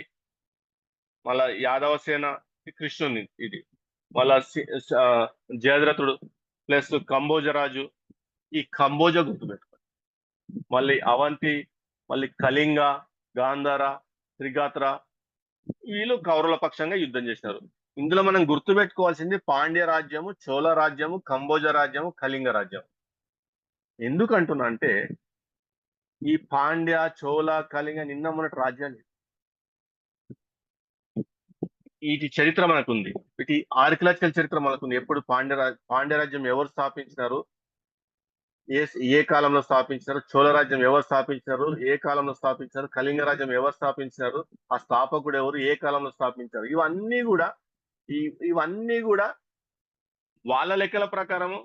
మళ్ళా యాదవ సేన, కృష్ణుని ఇది, మళ్ళా జయద్రథుడు ప్లస్ కంబోజరాజు, ఈ కంబోజ గుర్తుపెట్టుకోండి. మళ్ళీ అవంతి, మళ్ళీ కళింగ, గాంధార, త్రిగాత్ర, వీళ్ళు కౌరవుల పక్షంగా యుద్ధం చేసినారు. ఇందులో మనం గుర్తుపెట్టుకోవాల్సింది పాండ్య రాజ్యము, చోళ రాజ్యము, కంబోజ రాజ్యము, కళింగ రాజ్యం. ఎందుకంటున్నా అంటే ఈ పాండ్య, చోళ, కళింగ నిన్న మొన్నటి రాజ్యాలు. వీటి చరిత్ర మనకుంది. వీటి ఆర్కియలాజికల్ చరిత్ర మనకుంది. ఎప్పుడు పాండ్యరాజ్యం ఎవరు స్థాపించినారు, ఏ ఏ కాలంలో స్థాపించారు, చోళ రాజ్యం ఎవరు స్థాపించారు, ఏ కాలంలో స్థాపించారు, కళింగ రాజ్యం ఎవరు స్థాపించారు, ఆ స్థాపకుడు ఎవరు, ఏ కాలంలో స్థాపించారు, ఇవన్నీ కూడా వాళ్ళ లెక్కల ప్రకారము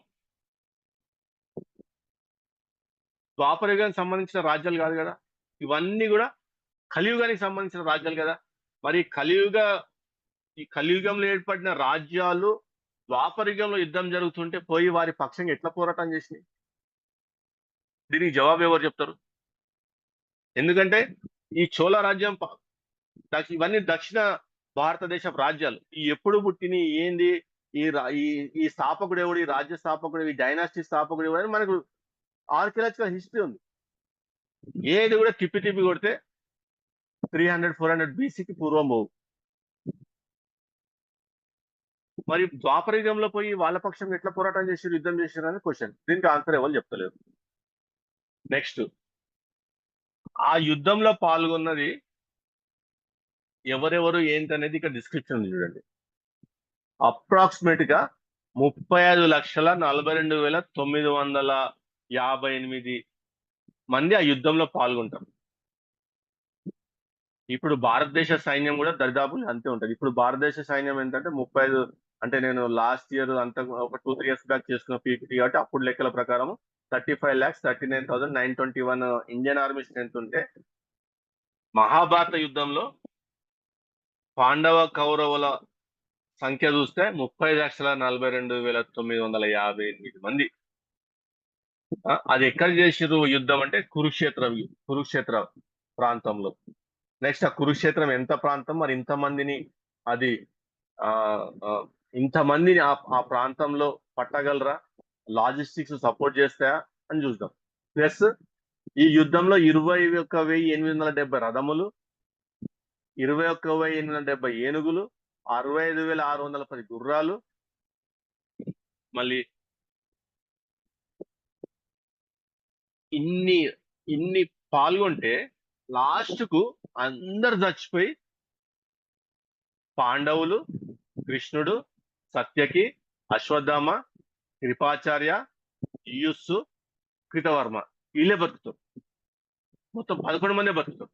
ద్వాపరయుగానికి సంబంధించిన రాజ్యాలు కాదు కదా. ఇవన్నీ కూడా కలియుగానికి సంబంధించిన రాజ్యాలు కదా. మరి ఈ కలియుగంలో ఏర్పడిన రాజ్యాలు ద్వాపరయుగంలో యుద్ధం జరుగుతుంటే పోయి వారి పక్షంగా ఎట్లా పోరాటం చేసినాయి? దీనికి జవాబు ఎవరు చెప్తారు? ఎందుకంటే ఈ చోళ రాజ్యం ఇవన్నీ దక్షిణ భారతదేశ రాజ్యాలు. ఈ ఎప్పుడు పుట్టిని ఏంది, ఈ ఈ స్థాపకుడు ఎవడు, ఈ రాజ్య స్థాపకుడు, ఈ డైనాసిటీ స్థాపకుడు ఎవడు అని మనకు ఆర్కియలాజికల్ హిస్టరీ ఉంది. ఏది కూడా తిప్పి తిప్పి కొడితే 300-400 బీసీకి పూర్వం పోవు. మరి ద్వాపరయుగంలో పోయి వాళ్ళ పక్షం ఎట్లా పోరాటం చేసి యుద్ధం చేశారు అని క్వశ్చన్. దీనికి ఆన్సర్ ఎవరు చెప్తలేరు. నెక్స్ట్, ఆ యుద్ధంలో పాల్గొన్నది ఎవరెవరు ఏంటనేది ఇక్కడ డిస్క్రిప్షన్ చూడండి. అప్రాక్సిమేట్ గా 35,42,958 మంది ఆ యుద్ధంలో పాల్గొంటారు. ఇప్పుడు భారతదేశ సైన్యం కూడా దరిదాపు అంతే ఉంటది. ఇప్పుడు భారతదేశ సైన్యం ఏంటంటే 35, అంటే నేను లాస్ట్ ఇయర్ అంతా ఒక 2-3 years బ్యాక్ చేసుకున్న పీపీటీ కాబట్టి అప్పుడు లెక్కల ప్రకారం 35,39,921 ఇండియన్ ఆర్మీ స్ట్రెంత్ ఉంటే, మహాభారత యుద్ధంలో పాండవ కౌరవుల సంఖ్య చూస్తే 30,42,958 మంది. అది ఎక్కడ చేసిరు యుద్ధం అంటే కురుక్షేత్ర ప్రాంతంలో. నెక్స్ట్, ఆ కురుక్షేత్రం ఎంత ప్రాంతం, మరి ఇంతమందిని అది ఇంతమందిని ఆ ప్రాంతంలో పట్టగలరా, లాజిస్టిక్స్ సపోర్ట్ చేస్తాయా అని చూద్దాం. ప్లస్ ఈ యుద్ధంలో 21,870 రథములు, 21,870 ఏనుగులు, 65,610 గుర్రాలు, మళ్ళీ ఇన్ని పాల్గొంటే లాస్ట్ కు అందరు చచ్చిపోయి పాండవులు, కృష్ణుడు, సత్యకి, అశ్వత్థామ, కృపాచార్య, యుస్సు, కృతవర్మ వీళ్ళే బతుకుతారు. మొత్తం 11 మంది బతుకుతారు.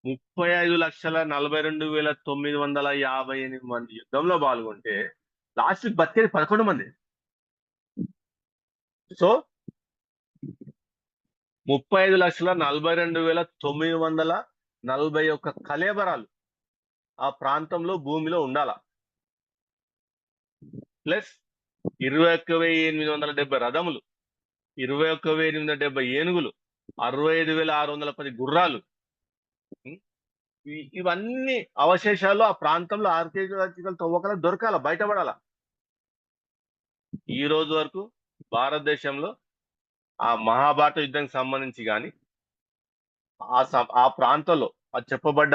35,42,958 మంది యుద్ధంలో పాల్గొంటే లాస్ట్ బతికేది 11 మంది. సో 35,42,941 కళేబరాలు ఆ ప్రాంతంలో భూమిలో ఉండాల. ప్లస్ 21,870 రథములు, 21,870 ఏనుగులు, 65,610 గుర్రాలు. ఇవన్నీ అవశేషాలు ఆ ప్రాంతంలో ఆర్కియలాజికల్ తవ్వకాలు దొరకాల, బయటపడాల. ఈ రోజు వరకు భారతదేశంలో ఆ మహాభారత యుద్ధానికి సంబంధించి కానీ ఆ ప్రాంతంలో ఆ చెప్పబడ్డ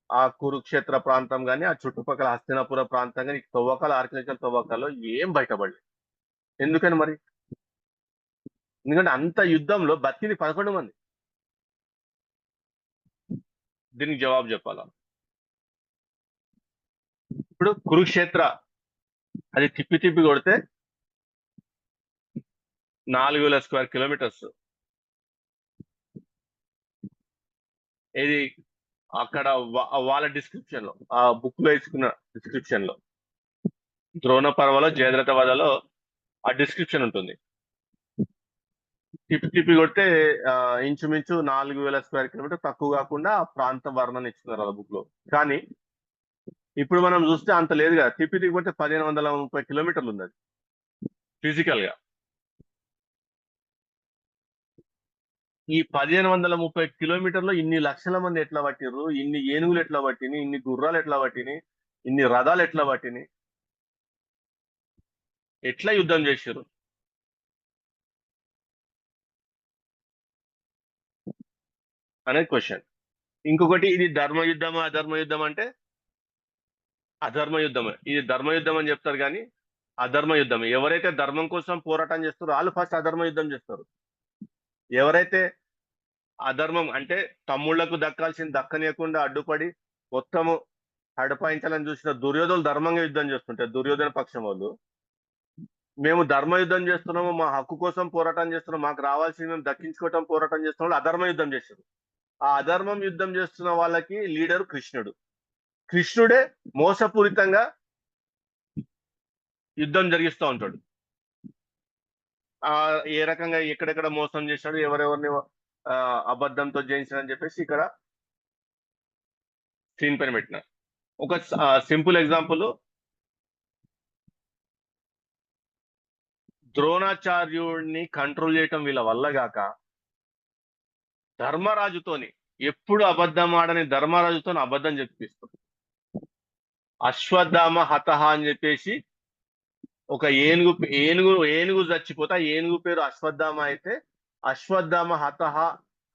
ఆ కురుక్షేత్ర ప్రాంతం కానీ ఆ చుట్టుపక్కల హస్తినాపుర ప్రాంతం కానీ తవ్వకాలు, ఆర్కియలాజికల్ తవ్వకాల్లో ఏం బయటపడలేదు. ఎందుకని మరి? ఎందుకంటే అంత యుద్ధంలో బతికింది 11 మంది. దీనికి జవాబు చెప్పాలా? ఇప్పుడు కురుక్షేత్ర అది తిప్పి కొడితే 4,000 స్క్వేర్ కిలోమీటర్స్. ఇది అక్కడ వాళ్ళ డిస్క్రిప్షన్ లో, ఆ బుక్ లో ఇచ్చుకున్న డిస్క్రిప్షన్ లో, ద్రోణ పర్వలో, జయద్రథ వధలో ఆ డిస్క్రిప్షన్ ఉంటుంది. తిప్పి కొడితే ఇంచుమించు 4,000 స్క్వేర్ కిలోమీటర్ తక్కువ కాకుండా ఆ ప్రాంత వర్ణన ఇచ్చుకున్నారు ఆ బుక్ లో. కానీ ఇప్పుడు మనం చూస్తే అంత లేదు కదా. తిప్పి కొడితే 1,530 కిలోమీటర్లు ఉంది అది ఫిజికల్ గా. ఈ 1,530 కిలోమీటర్లో ఇన్ని లక్షల మంది ఎట్లా పట్టిర్రు, ఇన్ని ఏనుగులు ఎట్లా పట్టినాయి, ఇన్ని గుర్రాలు ఎట్లా పట్టినాయి, ఇన్ని రథాలు ఎట్లా పట్టినాయి, ఎట్లా యుద్ధం చేశారు అనేది క్వశ్చన్. ఇంకొకటి, ఇది ధర్మ యుద్ధమా అధర్మ యుద్ధం అంటే అధర్మ యుద్ధమే. ఇది ధర్మ యుద్ధం అని చెప్తారు కానీ అధర్మ యుద్ధమే. ఎవరైతే ధర్మం కోసం పోరాటం చేస్తారో వాళ్ళు ఫస్ట్ అధర్మ యుద్ధం చేస్తారు. ఎవరైతే అధర్మం అంటే తమ్ముళ్లకు దక్కాల్సింది దక్కనీయకుండా అడ్డుపడి మొత్తము హడపాయించాలని చూసిన దుర్యోధనులు ధర్మంగా యుద్ధం చేస్తుంటే దుర్యోధన పక్షం వాళ్ళు మేము ధర్మ యుద్ధం చేస్తున్నాము, మా హక్కు కోసం పోరాటం చేస్తున్నాం, మాకు రావాల్సింది మేము దక్కించుకోవటం పోరాటం చేస్తున్న వాళ్ళు అధర్మ యుద్ధం చేశారు. ఆ అధర్మం యుద్ధం చేస్తున్న వాళ్ళకి లీడర్ కృష్ణుడు. కృష్ణుడే మోసపూరితంగా యుద్ధం జరిగిస్తూ ఉంటాడు. ఆ ఏ రకంగా ఎక్కడెక్కడ మోసం చేశాడు, ఎవరెవరిని అబద్ధంతో జయించాడని చెప్పేసి ఇక్కడ స్క్రీన్ పైన పెట్టిన ఒక సింపుల్ ఎగ్జాంపుల్. ద్రోణాచార్యుడిని కంట్రోల్ చేయటం వీళ్ళ వల్ల గాక ధర్మరాజుతోని ఎప్పుడు అబద్ధం ఆడని ధర్మరాజుతో అబద్ధం చెప్పిస్తారు. అశ్వత్థామ హతహ అని చెప్పేసి ఒక ఏనుగు చచ్చిపోతే ఆ ఏనుగు పేరు అశ్వత్థామ అయితే అశ్వత్థామ హతహ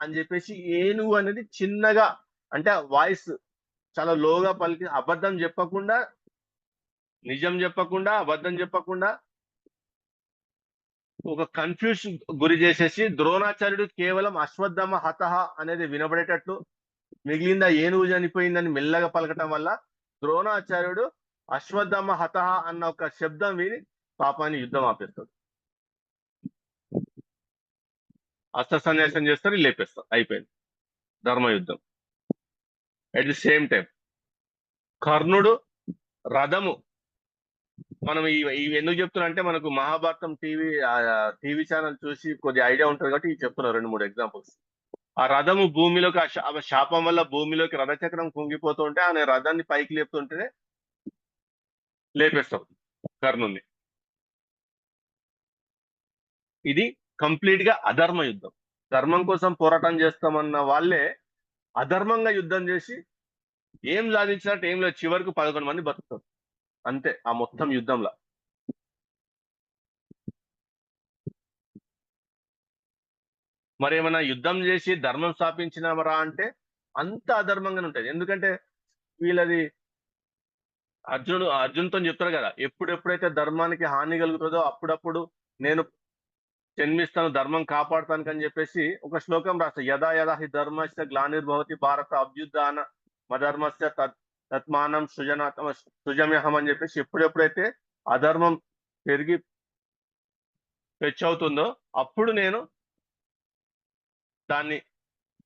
అని చెప్పేసి ఏనుగు అనేది చిన్నగా అంటే వాయిస్ చాలా లోగా పలికి అబద్ధం చెప్పకుండా నిజం చెప్పకుండా అబద్ధం చెప్పకుండా ఒక కన్ఫ్యూషన్ గురి చేసేసి ద్రోణాచార్యుడు కేవలం అశ్వత్థామ హతహ అనేది వినబడేటట్లు మిగిలిందా ఏనుగు చనిపోయిందని మెల్లగా పలకటం వల్ల ద్రోణాచార్యుడు అశ్వత్థామ హతహ అన్న ఒక శబ్దం విని పాపాన్ని యుద్ధం ఆపేస్తాడు. అస్త్ర సన్యాసం చేస్తారు, లేపేస్తారు, అయిపోయింది ధర్మయుద్ధం. అట్ ది సేమ్ టైం కర్ణుడు రథము, మనం ఇవి ఎందుకు చెప్తున్నా అంటే మనకు మహాభారతం టీవీ ఛానల్ చూసి కొద్ది ఐడియా ఉంటుంది కాబట్టి ఇవి చెప్తున్నారు 2-3 ఎగ్జాంపుల్స్. ఆ రథము భూమిలోకి ఆ శాపం వల్ల భూమిలోకి రథచక్రం కుంగిపోతూ ఉంటే ఆయన రథాన్ని పైకి లేపుతుంటేనే లేపేస్తాం కర్ణుని. ఇది కంప్లీట్ గా అధర్మ యుద్ధం. ధర్మం కోసం పోరాటం చేస్తామన్న వాళ్ళే అధర్మంగా యుద్ధం చేసి ఏం సాధించినట్టు ఏం లేదు, చివరికి 11 మంది బతుకుతారు అంతే ఆ మొత్తం యుద్ధంలో. మరి ఏమైనా యుద్ధం చేసి ధర్మం స్థాపించినామరా అంటే అంత అధర్మంగానే ఉంటుంది. ఎందుకంటే వీళ్ళది అర్జున్తో చెప్తారు కదా, ఎప్పుడెప్పుడైతే ధర్మానికి హాని కలుగుతుందో అప్పుడప్పుడు నేను జన్మిస్తాను, ధర్మం కాపాడుతాను అని చెప్పేసి ఒక శ్లోకం రాస్తారు. యదా యదా హి ధర్మస్య గ్లానిర్భవతి భారత అభ్యుద్ధాన మధర్మస్య తత్మానం సృజమ్యహం అని చెప్పేసి ఎప్పుడెప్పుడైతే అధర్మం పెరిగి పెచ్చవుతుందో అప్పుడు నేను దాన్ని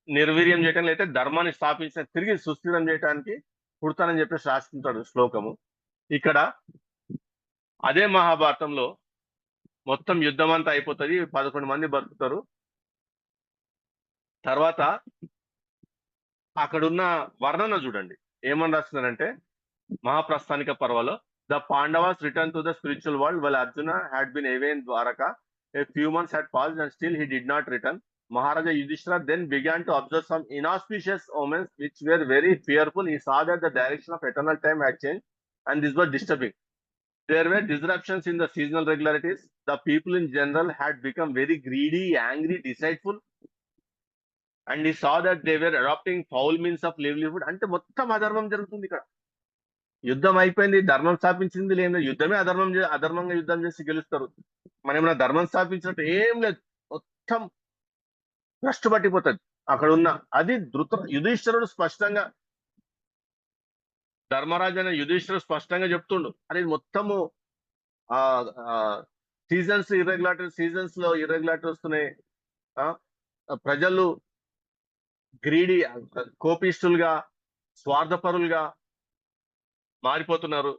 నిర్వీర్యం చేయటం అయితే ధర్మాన్ని స్థాపించిన తిరిగి సుస్థిరం చేయడానికి పుడతానని చెప్పేసి రాసుకుంటాడు శ్లోకము. ఇక్కడ అదే మహాభారతంలో మొత్తం యుద్ధం అంతా అయిపోతుంది, 11 మంది బతుకుతారు. తర్వాత అక్కడున్న వర్ణన చూడండి ఏమని రాస్తున్నారంటే మహాప్రస్థానిక పర్వలో the Pandavas return to the spiritual world while Arjuna had been away in Dwaraka. A few months had passed and still he did not return. Maharaja Yudhishthira then began to observe some inauspicious omens which were very fearful. He saw that the direction of eternal time had changed and this was disturbing. There were disruptions in the seasonal regularities. The people in general had become very greedy, angry, deceitful, and he saw that they were adopting foul means of livelihood. అంటే మొత్తం అధర్మం జరుగుతుంది ఇక్కడ. యుద్ధం అయిపోయింది, ధర్మం స్థాపించింది లేదు, యుద్ధమే అధర్మంగా యుద్ధం చేసి గెలుస్తారు. మనం ఏమైనా ధర్మం స్థాపించినట్టు ఏం లేదు, మొత్తం భ్రష్టు పట్టిపోతుంది అక్కడ ఉన్న. అది యుధిష్ఠిరుడు స్పష్టంగా ధర్మరాజు అనే యుధిష్ఠిరుడు స్పష్టంగా చెప్తుండు, అది మొత్తము సీజన్స్ లో ఇర్రెగ్యులారిటీ వస్తున్నాయి. ప్రజలు గ్రీడీ కోపిస్టులుగా స్వార్థపరులుగా మారిపోతున్నారు.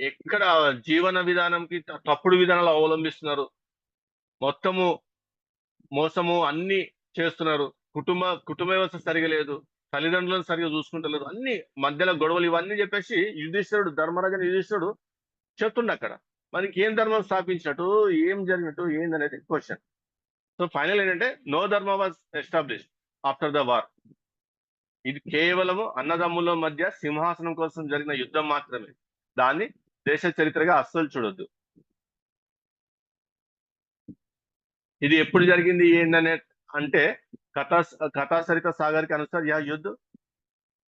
ఎక్కడ జీవన విధానంకి తప్పుడు విధానాలు అవలంబిస్తున్నారు, మొత్తము మోసము అన్ని చేస్తున్నారు. కుటుంబ వ్యవస్థ సరిగా లేదు, తల్లిదండ్రులను సరిగా చూసుకుంటలేదు, అన్ని మధ్యలో గొడవలు ఇవన్నీ చెప్పేసి యుధిష్ఠిరుడు ధర్మరాజు యుధిష్ఠిరుడు చెప్తుండ అక్కడ. మనకి ఏం ధర్మం స్థాపించినట్టు, ఏం జరిగినట్టు ఏందనేది క్వశ్చన్. సో ఫైనల్ ఏంటంటే నో ధర్మ was established after the war. ఇది కేవలము అన్నదమ్ముల మధ్య సింహాసనం కోసం జరిగిన యుద్ధం మాత్రమే, దాన్ని దేశ చరిత్రగా అస్సలు చూడొద్దు. ఇది ఎప్పుడు జరిగింది ఏందనే అంటే కథాసరిత సాగర్ కి అనుసార్ యా యుద్ధ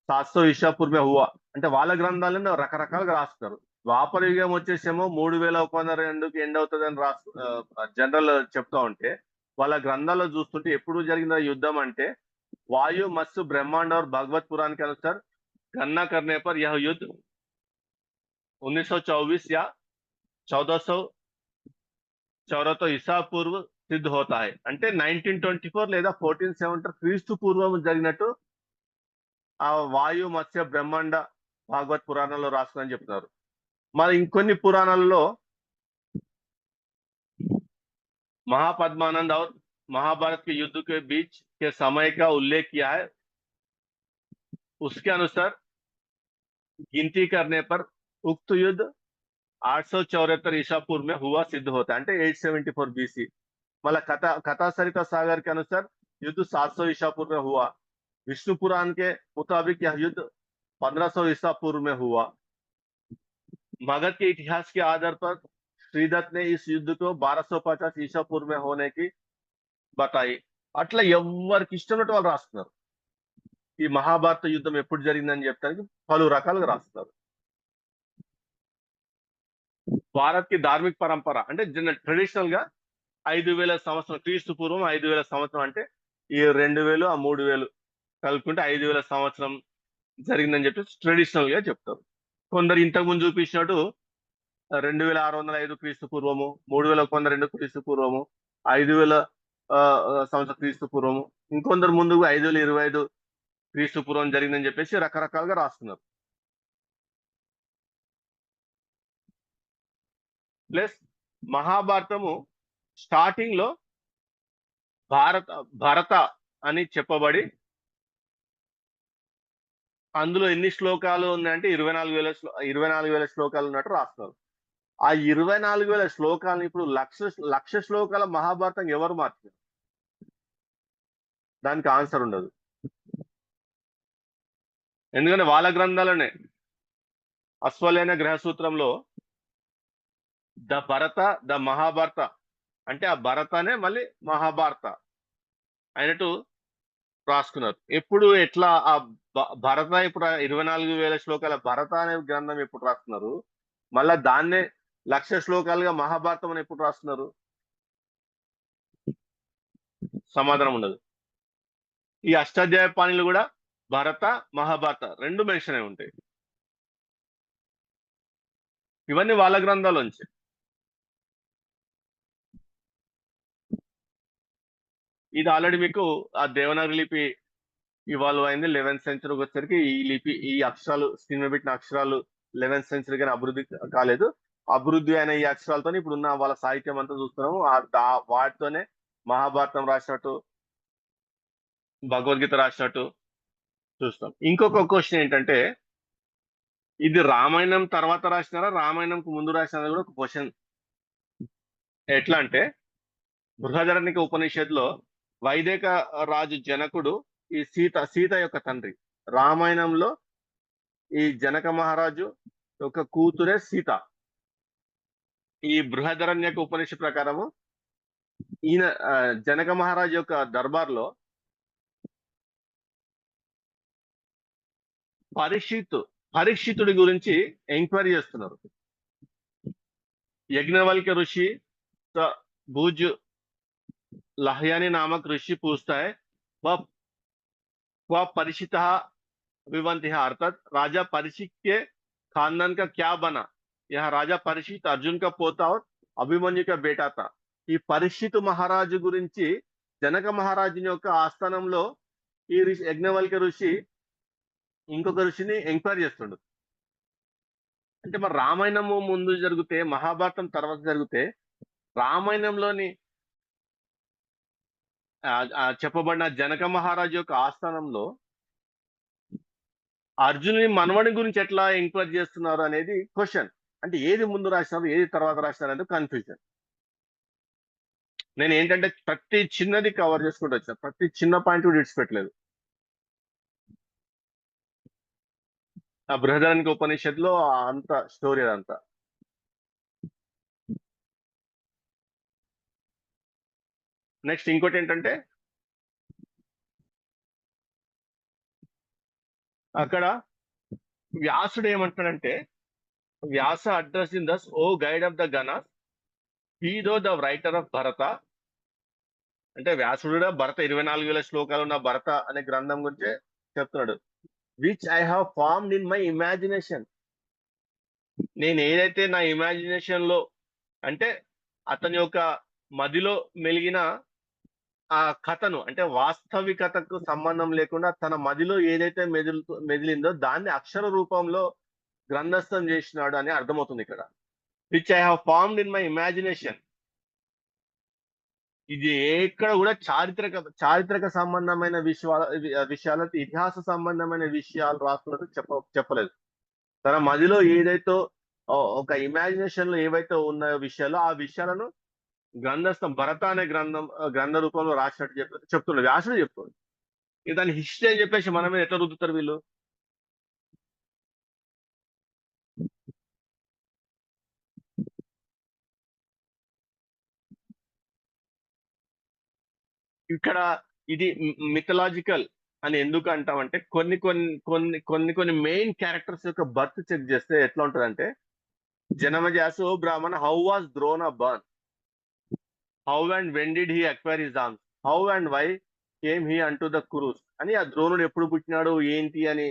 700 ईसा पूर्व में हुआ అంటే వాళ్ళ గ్రంథాలను రకరకాలుగా రాస్తారు. ద్వాపర యుగం వచ్చేసేమో 3102కి ఎండ్ అవుతుందని జనరల్ చెప్తా ఉంటే వాళ్ళ గ్రంథాల్లో చూస్తుంటే ఎప్పుడు జరిగిన యుద్ధం అంటే वायु मत्स्य ब्रह्मांड और भागवत पुराण के अनुसार गणना करने पर यह युद्ध 1924 या 1474 ईसा पूर्व सिद्ध होता है. అంటే 1924 లేదా 1470 క్రీస్తు పూర్వం జరిగినట్టు ఆ వాయు మత్స్య బ్రహ్మాండ భాగవత్ పురాణంలో రాసుకుని చెప్తున్నారు. మరి ఇంకొన్ని పురాణాలలో महापद्मानंद और महाभारत के युद्ध के बीच के समय का उल्लेख किया है. उसके अनुसार गिनती करने पर उक्त युद्ध 874 ईसा पूर्व में हुआ सिद्ध होता है. అంటే 874 बीसी. मतलब कथा सरिता सागर के अनुसार युद्ध 700 ईसा पूर्व में हुआ. विष्णु पुराण के मुताबिक यह युद्ध 1500 ईसा पूर्व में हुआ. मगध के इतिहास के आधार पर श्रीदत्त ने इस युद्ध को 1250 ईसा पूर्व में होने की बताई. అట్లా ఎవరికి ఇష్టమైనట్టు వాళ్ళు రాస్తున్నారు. ఈ మహాభారత యుద్ధం ఎప్పుడు జరిగిందని చెప్తానికి పలు రకాలుగా రాస్తున్నారు. భారత్ కి ధార్మిక పరంపర అంటే ట్రెడిషనల్ గా 5000 సంవత్సరం క్రీస్తు పూర్వం 5000 సంవత్సరం అంటే ఈ 2000 ఆ 3000 కలుపుకుంటే 5000 సంవత్సరం జరిగిందని చెప్పి ట్రెడిషనల్ గా చెప్తారు. కొందరు ఇంతకు ముందు చూపించినట్టు 2605 క్రీస్తు పూర్వము, 3012 క్రీస్తు పూర్వము, 5000 సంవత్సరం క్రీస్తు పూర్వము, ఇంకొందరు ముందుకు 5025 క్రీస్తు పూర్వం జరిగిందని చెప్పేసి రకరకాలుగా రాస్తున్నారు. ప్లస్ మహాభారతము స్టార్టింగ్ లో భరత అని చెప్పబడి అందులో ఎన్ని శ్లోకాలు ఉన్నాయంటే 24,000 శ్లోకాలు ఉన్నట్టు రాస్తున్నారు. ఆ 24,000 శ్లోకాలను ఇప్పుడు లక్ష శ్లోకాల మహాభారతం ఎవరు మార్చారు? దానికి ఆన్సర్ ఉండదు. ఎందుకంటే వాళ్ళ గ్రంథాలనే అశ్వలేన గ్రహ సూత్రంలో ద భరత ద మహాభారత అంటే ఆ భరతనే మళ్ళీ మహాభారత అయినట్టు రాసుకున్నారు. ఎప్పుడు ఎట్లా ఆ భరత ఇప్పుడు 24,000 శ్లోకాల భరత అనే గ్రంథం ఎప్పుడు రాస్తున్నారు? మళ్ళా దాన్నే 1,00,000 శ్లోకాలుగా మహాభారతం అని ఎప్పుడు రాస్తున్నారు? సమాధానం ఉండదు. ఈ అష్టాధ్యాయ పాణిలు కూడా భరత మహాభారత రెండు మెన్షన్ అయి ఉంటాయి. ఇవన్నీ వాళ్ళ గ్రంథాలోంచి. ఇది ఆల్రెడీ మీకు ఆ దేవనాగరి లిపి ఇవాల్వ్ అయింది 11th సెంచరీకి వచ్చేసరికి ఈ లిపి ఈ అక్షరాలు స్క్రీన్ మీద పెట్టిన అక్షరాలు 11th సెంచరీ కానీ అభివృద్ధి కాలేదు. అభివృద్ధి అయిన ఈ అక్షరాలతో ఇప్పుడు ఉన్న వాళ్ళ సాహిత్యం అంతా చూస్తున్నాము. వాటితోనే మహాభారతం రాసినట్టు, భగవద్గీత రాసినట్టు చూస్తాం. ఇంకొక క్వశ్చన్ ఏంటంటే ఇది రామాయణం తర్వాత రాసినారా రామాయణంకు ముందు రాసినారా కూడా ఒక క్వశ్చన్. ఎట్లా అంటే బృహదారణ్యక ఉపనిషత్తులో వైదేక రాజు జనకుడు ఈ సీత యొక్క తండ్రి. రామాయణంలో ఈ జనక మహారాజు యొక్క కూతురే సీత. ఈ బృహదారణ్యక ఉపనిషత్ ప్రకారము ఈయన జనక మహారాజు యొక్క దర్బార్లో పరీక్షితుడి గురించి ఎంక్వైరీ చేస్తున్నారు. यज्ञवल्क्य ऋषि भुज लाहयानी नामक ऋषि पूछता है वह परीक्षित विवंत है, अर्थात राजा परीक्षित के खानदान का क्या बना. यह राजा परीक्षित अर्जुन का पोता और अभिमन्यु का बेटा था. ఈ పరీక్షితు మహారాజు గురించి జనక మహారాజుని యొక్క ఆస్థానంలో ఈ యజ్ఞవల్క్య ఋషి ఇంకొక ఋషిని ఎంక్వైరీ చేస్తుండు. అంటే మరి రామాయణము ముందు జరిగితే మహాభారతం తర్వాత జరిగితే రామాయణంలోని చెప్పబడిన జనక మహారాజు యొక్క ఆస్థానంలో అర్జునుని మనవడి గురించి ఎట్లా ఎంక్వైరీ చేస్తున్నారు అనేది క్వశ్చన్. అంటే ఏది ముందు రాసినారు ఏది తర్వాత రాసినారు అనేది కన్ఫ్యూజన్. నేను ఏంటంటే ప్రతి చిన్నది కవర్ చేసుకుంటూ వచ్చాను, ప్రతి చిన్న పాయింట్ కూడా విడిచిపెట్టలేదు. ఆ బృహదారణ్యక ఉపనిషత్తులో అంత స్టోరీ అదంతా. నెక్స్ట్ ఇంకోటి ఏంటంటే అక్కడ వ్యాసుడు ఏమంటాడంటే Vyasa address in thus oh guide of the Ganas hero the writer of Bharata. అంటే వ్యాసుడు భరత 24,000 శ్లోకాలు ఉన్న భరత అనే గ్రంథం గురించి చెప్తున్నాడు. Which I have formed in my imagination. నేను ఏదైతే నా ఇమాజినేషన్ లో, అంటే అతని యొక్క మదిలో మెలిగిన ఆ కథను, అంటే వాస్తవికతకు సంబంధం లేకుండా తన మదిలో ఏదైతే మెదిలిందో దాన్ని అక్షర రూపంలో గ్రంథస్థం చేసినాడు అని అర్థమవుతుంది ఇక్కడ. Which I have formed in my imagination. ఇది ఎక్కడ కూడా చారిత్రక సంబంధమైన విషయాలు, ఇతిహాస సంబంధమైన విషయాలు రాస్తున్నట్టు చెప్పలేదు. తన మదిలో ఏదైతే ఒక ఇమాజినేషన్ లో ఏవైతే ఉన్నాయో విషయాలు, ఆ విషయాలను గ్రంథస్థం, భరత అనే గ్రంథ రూపంలో రాసినట్టు చెప్తున్నాడు, వ్యాసుడు చెప్తున్నాడు. ఇక దాని హిస్టరీ అని చెప్పేసి మన మీద ఎట్లా రుద్దుతారు వీళ్ళు? ఇక్కడ ఇది మిథలాజికల్ అని ఎందుకు అంటామంటే, కొన్ని మెయిన్ క్యారెక్టర్స్ యొక్క బర్త్ చెక్ చేస్తే ఎట్లా ఉంటదంటే, జనమజాసు Brahmana how was Drona born, how and when did he acquire his arms, how and why came he unto the Kurus అని, ఆ ద్రోణుడు ఎప్పుడు పుట్టినాడు ఏంటి అని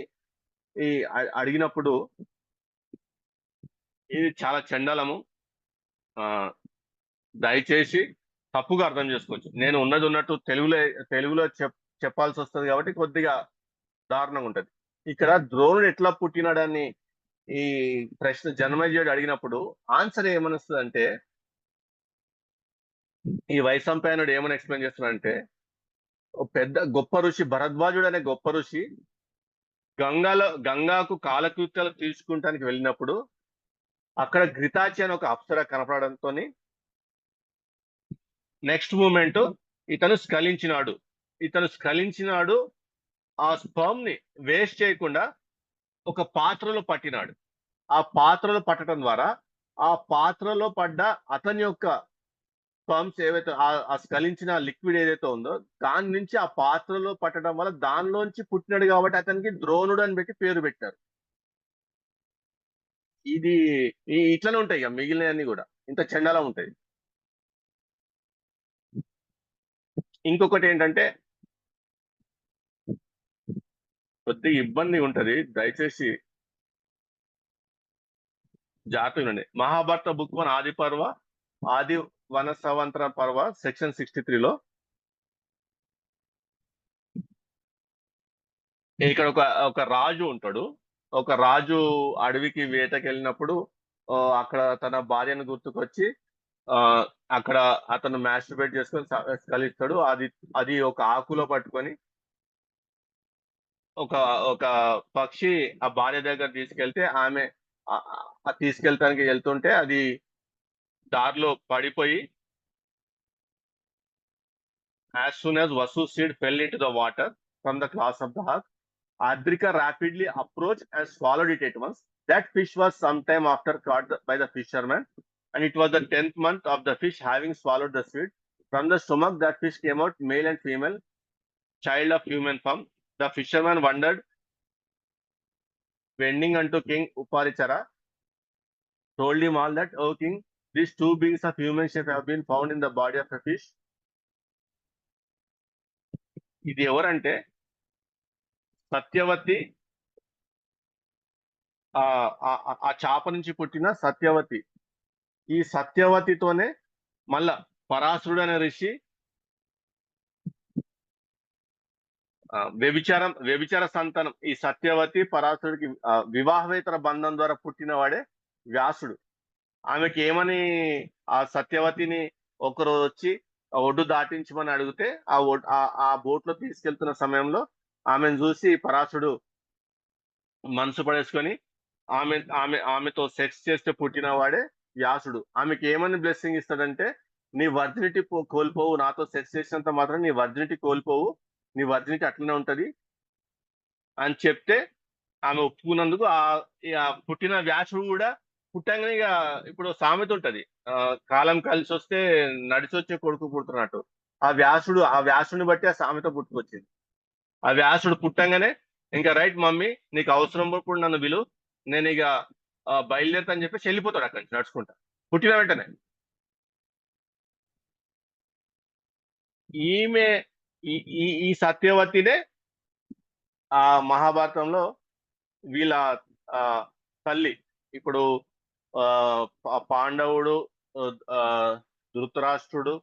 అడిగినప్పుడు, ఇది చాలా చండాలము, దయచేసి తప్పుగా అర్థం చేసుకోవచ్చు. నేను ఉన్నది ఉన్నట్టు తెలుగులో చెప్పాల్సి వస్తుంది కాబట్టి కొద్దిగా దారుణంగా ఉంటది. ఇక్కడ ద్రోణుడు ఎట్లా పుట్టినాడని ఈ ప్రశ్న జనమేజయుడు అడిగినప్పుడు ఆన్సర్ ఏమనిస్తుంది అంటే, ఈ వైశంపాయనుడు ఏమని ఎక్స్ప్లెయిన్ చేస్తున్నాడంటే, పెద్ద గొప్ప ఋషి భరద్వాజుడు అనే గొప్ప ఋషి గంగాకు కాలకృత్యాలు తీర్చుకుంటానికి వెళ్ళినప్పుడు అక్కడ ఘృతాచి అని ఒక అప్సర కనపడంతో నెక్స్ట్ మూమెంట్ ఇతను స్ఖలించినాడు. ఆ స్పర్మ్ ని వేస్ట్ చేయకుండా ఒక పాత్రలో పట్టినాడు. ఆ పాత్రలో పట్టడం ద్వారా ఆ పాత్రలో పడ్డ అతని యొక్క స్పర్మ్స్ ఏవైతే, ఆ స్ఖలించిన లిక్విడ్ ఏదైతే ఉందో దాని నుంచి ఆ పాత్రలో పట్టడం వల్ల దానిలోంచి పుట్టినాడు కాబట్టి అతనికి ద్రోణుడు అని పెట్టి పేరు పెట్టారు. ఇది ఇట్లనే ఉంటాయి ఇక మిగిలినవన్నీ కూడా ఇంత చండాలం ఉంటాయి. ఇంకొకటి ఏంటంటే, కొద్దిగా ఇబ్బంది ఉంటది, దయచేసి జాగ్రత్తగా ఉండండి. మహాభారత బుక్ 1 ఆది పర్వ, ఆది వన సంవత్సర పర్వ, సెక్షన్ 63లో ఇక్కడ ఒక రాజు ఉంటాడు. ఒక రాజు అడవికి వేటకి వెళ్ళినప్పుడు అక్కడ తన భార్యను గుర్తుకొచ్చి ఆ అక్కడ అతను మాస్టర్బేట్ చేసుకొని కలిస్తాడు. అది ఒక ఆకులో పట్టుకొని ఒక ఒక పక్షి ఆ భార్య దగ్గర తీసుకెళ్తే ఆమె తీసుకెళ్తానికి వెళ్తుంటే అది దారిలో పడిపోయి, as soon as Vasu's seed fell into the water from the claws of the hawk, Adrika rapidly approached and swallowed it at once. That fish was sometime after caught by the fisherman, and it was the 10th month of the fish having swallowed the seed. From the stomach, that fish came out, male and female, child of human form. The fisherman wondered, wending unto King Uparichara, told him all that, O king, these two beings of human shape have been found in the body of a fish. ఇది ఎవరంటే సత్యవతి, ఆ చాప నుంచి పుట్టిన సత్యవతి. ఈ సత్యవతితోనే మళ్ళా పరాశరుడు అనే ఋషి వ్యభిచార సంతానం, ఈ సత్యవతి పరాశరుడికి వివాహేతర బంధం ద్వారా పుట్టిన వాడే వ్యాసుడు. ఆమెకి ఏమని, ఆ సత్యవతిని ఒకరోజు వచ్చి ఒడ్డు దాటించమని అడిగితే ఆ బోట్ లో తీసుకెళ్తున్న సమయంలో ఆమెను చూసి పరాశరుడు మనసు పడేసుకొని ఆమెతో సెక్స్ చేస్తే పుట్టిన వాడే వ్యాసుడు. ఆమెకి ఏమని బ్లెస్సింగ్ ఇస్తాడంటే, నీ వర్జినిటీ కోల్పోవు, నాతో సెక్స్ చేసినంత మాత్రం నీ వర్జినిటీ కోల్పోవు, నీ వర్జినిటీ అట్లనే ఉంటది అని చెప్తే ఆమె ఒప్పుకున్నందుకు ఆ పుట్టిన వ్యాసుడు కూడా పుట్టంగానే, ఇక ఇప్పుడు సామెత ఉంటది, కాలం కలిసి వస్తే నడిచి వచ్చే కొడుకు పుడుతున్నట్టు, ఆ వ్యాసుడిని బట్టి ఆ సామెత పుట్టుకొచ్చింది. ఆ వ్యాసుడు పుట్టంగానే ఇంకా రైట్ మమ్మీ, నీకు అవసరం ఇప్పుడు నన్ను విలు, నేను ఇక బయలుదేరుతా అని చెప్పేసి వెళ్ళిపోతాడు అక్కడి నుంచి నడుచుకుంటా పుట్టిన వెంటనే. ఈమె ఈ సత్యవతినే ఆ మహాభారతంలో వీళ్ళ ఆ, తల్లి ఇప్పుడు పాండవుడు, ఆ, ధృతరాష్ట్రుడు,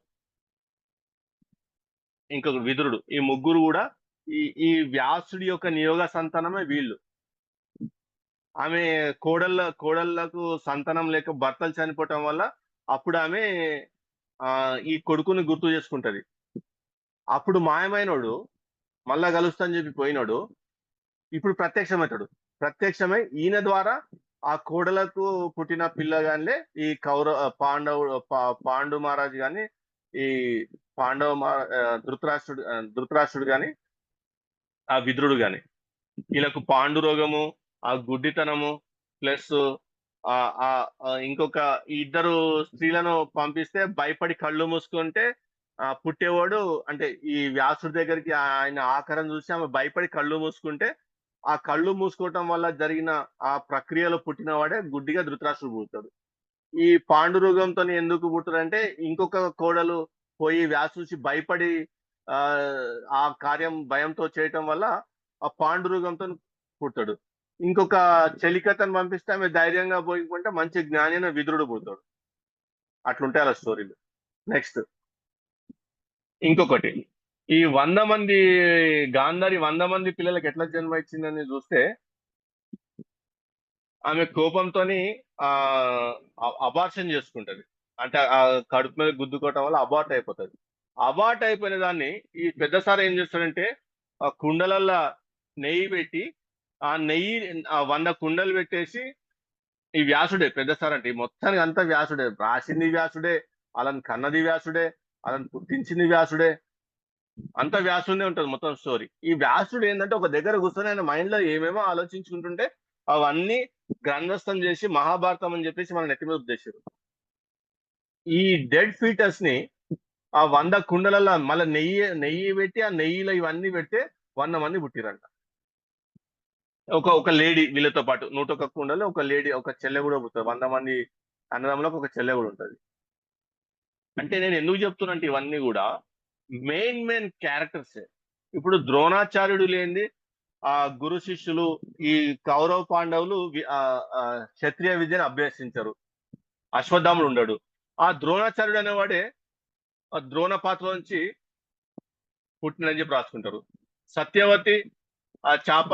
ఇంకొక విదురుడు, ఈ ముగ్గురు కూడా ఈ ఈ వ్యాసుడి యొక్క నియోగ సంతానమే వీళ్ళు. ఆమె కోడళ్లకు సంతానం లేక భర్తలు చనిపోవటం వల్ల అప్పుడు ఆమె ఈ కొడుకుని గుర్తు చేసుకుంటది. అప్పుడు మాయమైనోడు మళ్ళా కలుస్తా అని చెప్పి పోయినాడు ఇప్పుడు ప్రత్యక్షమవుతాడు. ప్రత్యక్షమై ఈయన ద్వారా ఆ కోడలకు పుట్టిన పిల్లగానే ఈ పాండు మహారాజు గాని, ఈ ధృతరాష్ట్రుడు గాని, ఆ విదురుడు గాని, వీళ్ళకు పాండు రోగము, ఆ గుడ్డితనము, ప్లస్ ఆ ఆ ఇంకొక ఇద్దరు స్త్రీలను పంపిస్తే భయపడి కళ్ళు మూసుకుంటే పుట్టేవాడు, అంటే ఈ వ్యాసుడి దగ్గరికి ఆయన ఆకారం చూసి ఆమె భయపడి కళ్ళు మూసుకుంటే ఆ కళ్ళు మూసుకోవటం వల్ల జరిగిన ఆ ప్రక్రియలో పుట్టినవాడే గుడ్డిగా ధృతరాష్ట్రుడు పుడతాడు. ఈ పాండురోగంతో ఎందుకు పుట్టాడంటే ఇంకొక కోడలు పోయి వ్యాసుచి భయపడి ఆ ఆ కార్యం భయంతో చేయటం వల్ల ఆ పాండురోగంతో పుట్టాడు. ఇంకొక చెలికతను పంపిస్తే ఆమె ధైర్యంగా పోయికుంటే మంచి జ్ఞాని అయిన విదురుడు పుడతాడు. అట్లుంటాయి అలా స్టోరీలు. నెక్స్ట్ ఇంకొకటి, ఈ 100 మంది గాంధారి 100 మంది పిల్లలకి ఎట్లా జన్మ ఇచ్చిందని చూస్తే ఆమె కోపంతోని ఆ అబార్షన్ చేసుకుంటది. అంటే ఆ కడుపు మీద గుద్దుకోవటం వల్ల అబార్ట్ అయిపోతుంది. అబార్ట్ అయిపోయిన దాన్ని ఈ పెద్ద సార్ ఏం చేస్తాడంటే ఆ కుండలల్లో నెయ్యి పెట్టి ఆ నెయ్యి 100 కుండలు పెట్టేసి, ఈ వ్యాసుడే పెద్ద సార్ అంటే ఈ మొత్తానికి అంతా వ్యాసుడే, రాసింది వ్యాసుడే, వాళ్ళని కన్నది వ్యాసుడే, వాళ్ళని పుట్టించింది వ్యాసుడే, అంత వ్యాసుడే ఉంటుంది మొత్తం స్టోరీ. ఈ వ్యాసుడు ఏంటంటే ఒక దగ్గర కూర్చొని ఆయన మైండ్ లో ఏమేమో ఆలోచించుకుంటుంటే అవన్నీ గ్రంథస్థం చేసి మహాభారతం అని చెప్పేసి మన నెత్తి మీద ఉద్దేశారు. ఈ డెడ్ ఫీటర్స్ ని ఆ 100 కుండలలో మళ్ళీ నెయ్యి పెట్టి ఆ నెయ్యిలో ఇవన్నీ పెడితే 100 మంది పుట్టిరంట. ఒక లేడీ వీళ్ళతో పాటు 101 కుండలో ఒక లేడీ, ఒక చెల్లె కూడా పుడుతుంది. 100 మంది అన్నదమ్ములకు ఒక చెల్లె కూడా ఉంటది. అంటే నేను ఎందుకు చెప్తున్నా అంటే ఇవన్నీ కూడా మెయిన్ క్యారెక్టర్స్. ఇప్పుడు ద్రోణాచార్యుడు లేనిది ఆ గురు శిష్యులు ఈ కౌరవ పాండవులు క్షత్రియ విద్యను అభ్యసించరు. అశ్వత్థాముడు ఉండడు. ఆ ద్రోణాచార్యుడు అనేవాడే ఆ ద్రోణ పాత్ర నుంచి పుట్టినని చెప్పి రాసుకుంటారు. సత్యవతి ఆ చాప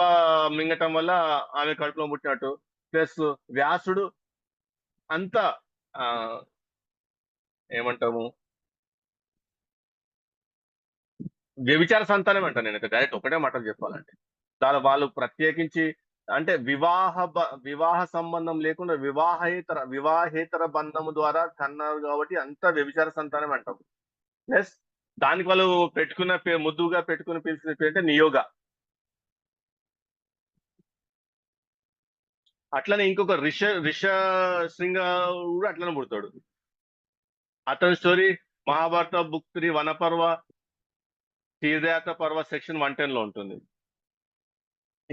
మింగటం వల్ల ఆమె కడుపులో పుట్టినట్టు, ప్లస్ వ్యాసుడు అంతా ఆ ఏమంటాము వ్యభిచార సంతానం అంటాను నేను డైరెక్ట్ ఒకటే మాటలు చెప్పాలంటే. చాలా వాళ్ళు ప్రత్యేకించి అంటే వివాహ సంబంధం లేకుండా వివాహేతర బంధము ద్వారా కన్నారు కాబట్టి అంత వ్యభిచార సంతానం అంటాం. ప్లస్ దానికి వాళ్ళు పెట్టుకున్న ముద్దుగా పెట్టుకుని పిలిచిన పేరు అంటే నియోగ. అట్లనే ఇంకొక రిష శృంగ కూడా అట్లనే పుడతాడు. అతని స్టోరీ మహాభారత బుక్ 3 వనపర్వ తీర్థయాత్ర పర్వ సెక్షన్ 110 లో ఉంటుంది.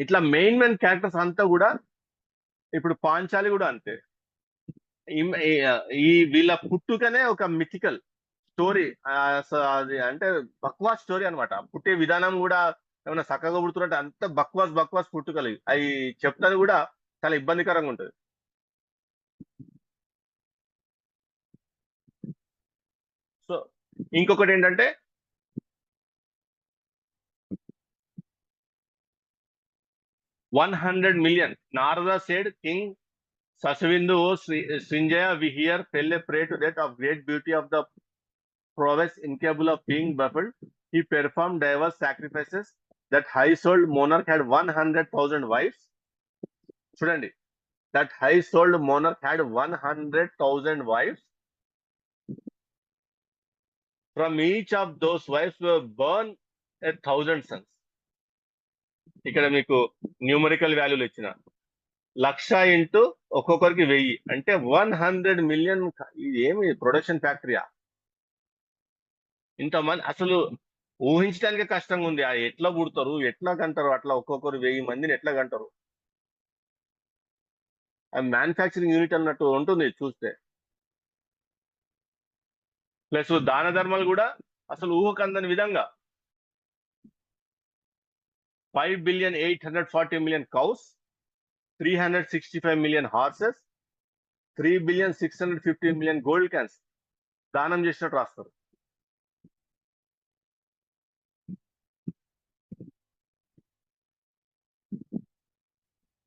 ఇట్లా మెయిన్ క్యారెక్టర్స్ అంతా కూడా ఇప్పుడు పాంచాలి కూడా అంతే. ఈ వీళ్ళ పుట్టుకనే ఒక మిథికల్ స్టోరీ. అది అంటే బక్వాస్ స్టోరీ అనమాట. పుట్టే విధానం కూడా ఏమైనా చక్కగా పుడుతున్నట్టు అంత బక్వాస్ పుట్టుకలు అవి చెప్తాను కూడా చాలా ఇబ్బందికరంగా ఉంటుంది. సో ఇంకొకటి ఏంటంటే 100 million Narada said king Sasvindu, O Srinjaya, we hear Pelle pray to that of great beauty of the prowess incapable of being baffled. He performed diverse sacrifices. That high-souled monarch had 100,000 wives. చూడండి, that high-souled monarch had 100,000 wives. From each of those wives were born 1,000 sons. ఇక్కడ మీకు numerical వాల్యూలు ఇచ్చిన 1,00,000 into ఒక్కొక్కరికి 1000 అంటే 100 million. ఇది ఏమి production ఫ్యాక్టరీయా? ఇంతమంది అసలు ఊహించడానికే కష్టంగా ఉంది. ఎట్లా పుడతారు, ఎట్లా కంటారు, అట్లా ఒక్కొక్కరు 1000 మందిని ఎట్లా కంటారు? ఆ మ్యానుఫ్యాక్చరింగ్ యూనిట్ అన్నట్టు ఉంటుంది చూస్తే. ప్లస్ దాన ధర్మాలు కూడా అసలు ఊహకందని విధంగా 5,840,000,000 cows, 365 million horses, 3,615,000,000 gold cans దానం చేసినట్టు రాస్తారు.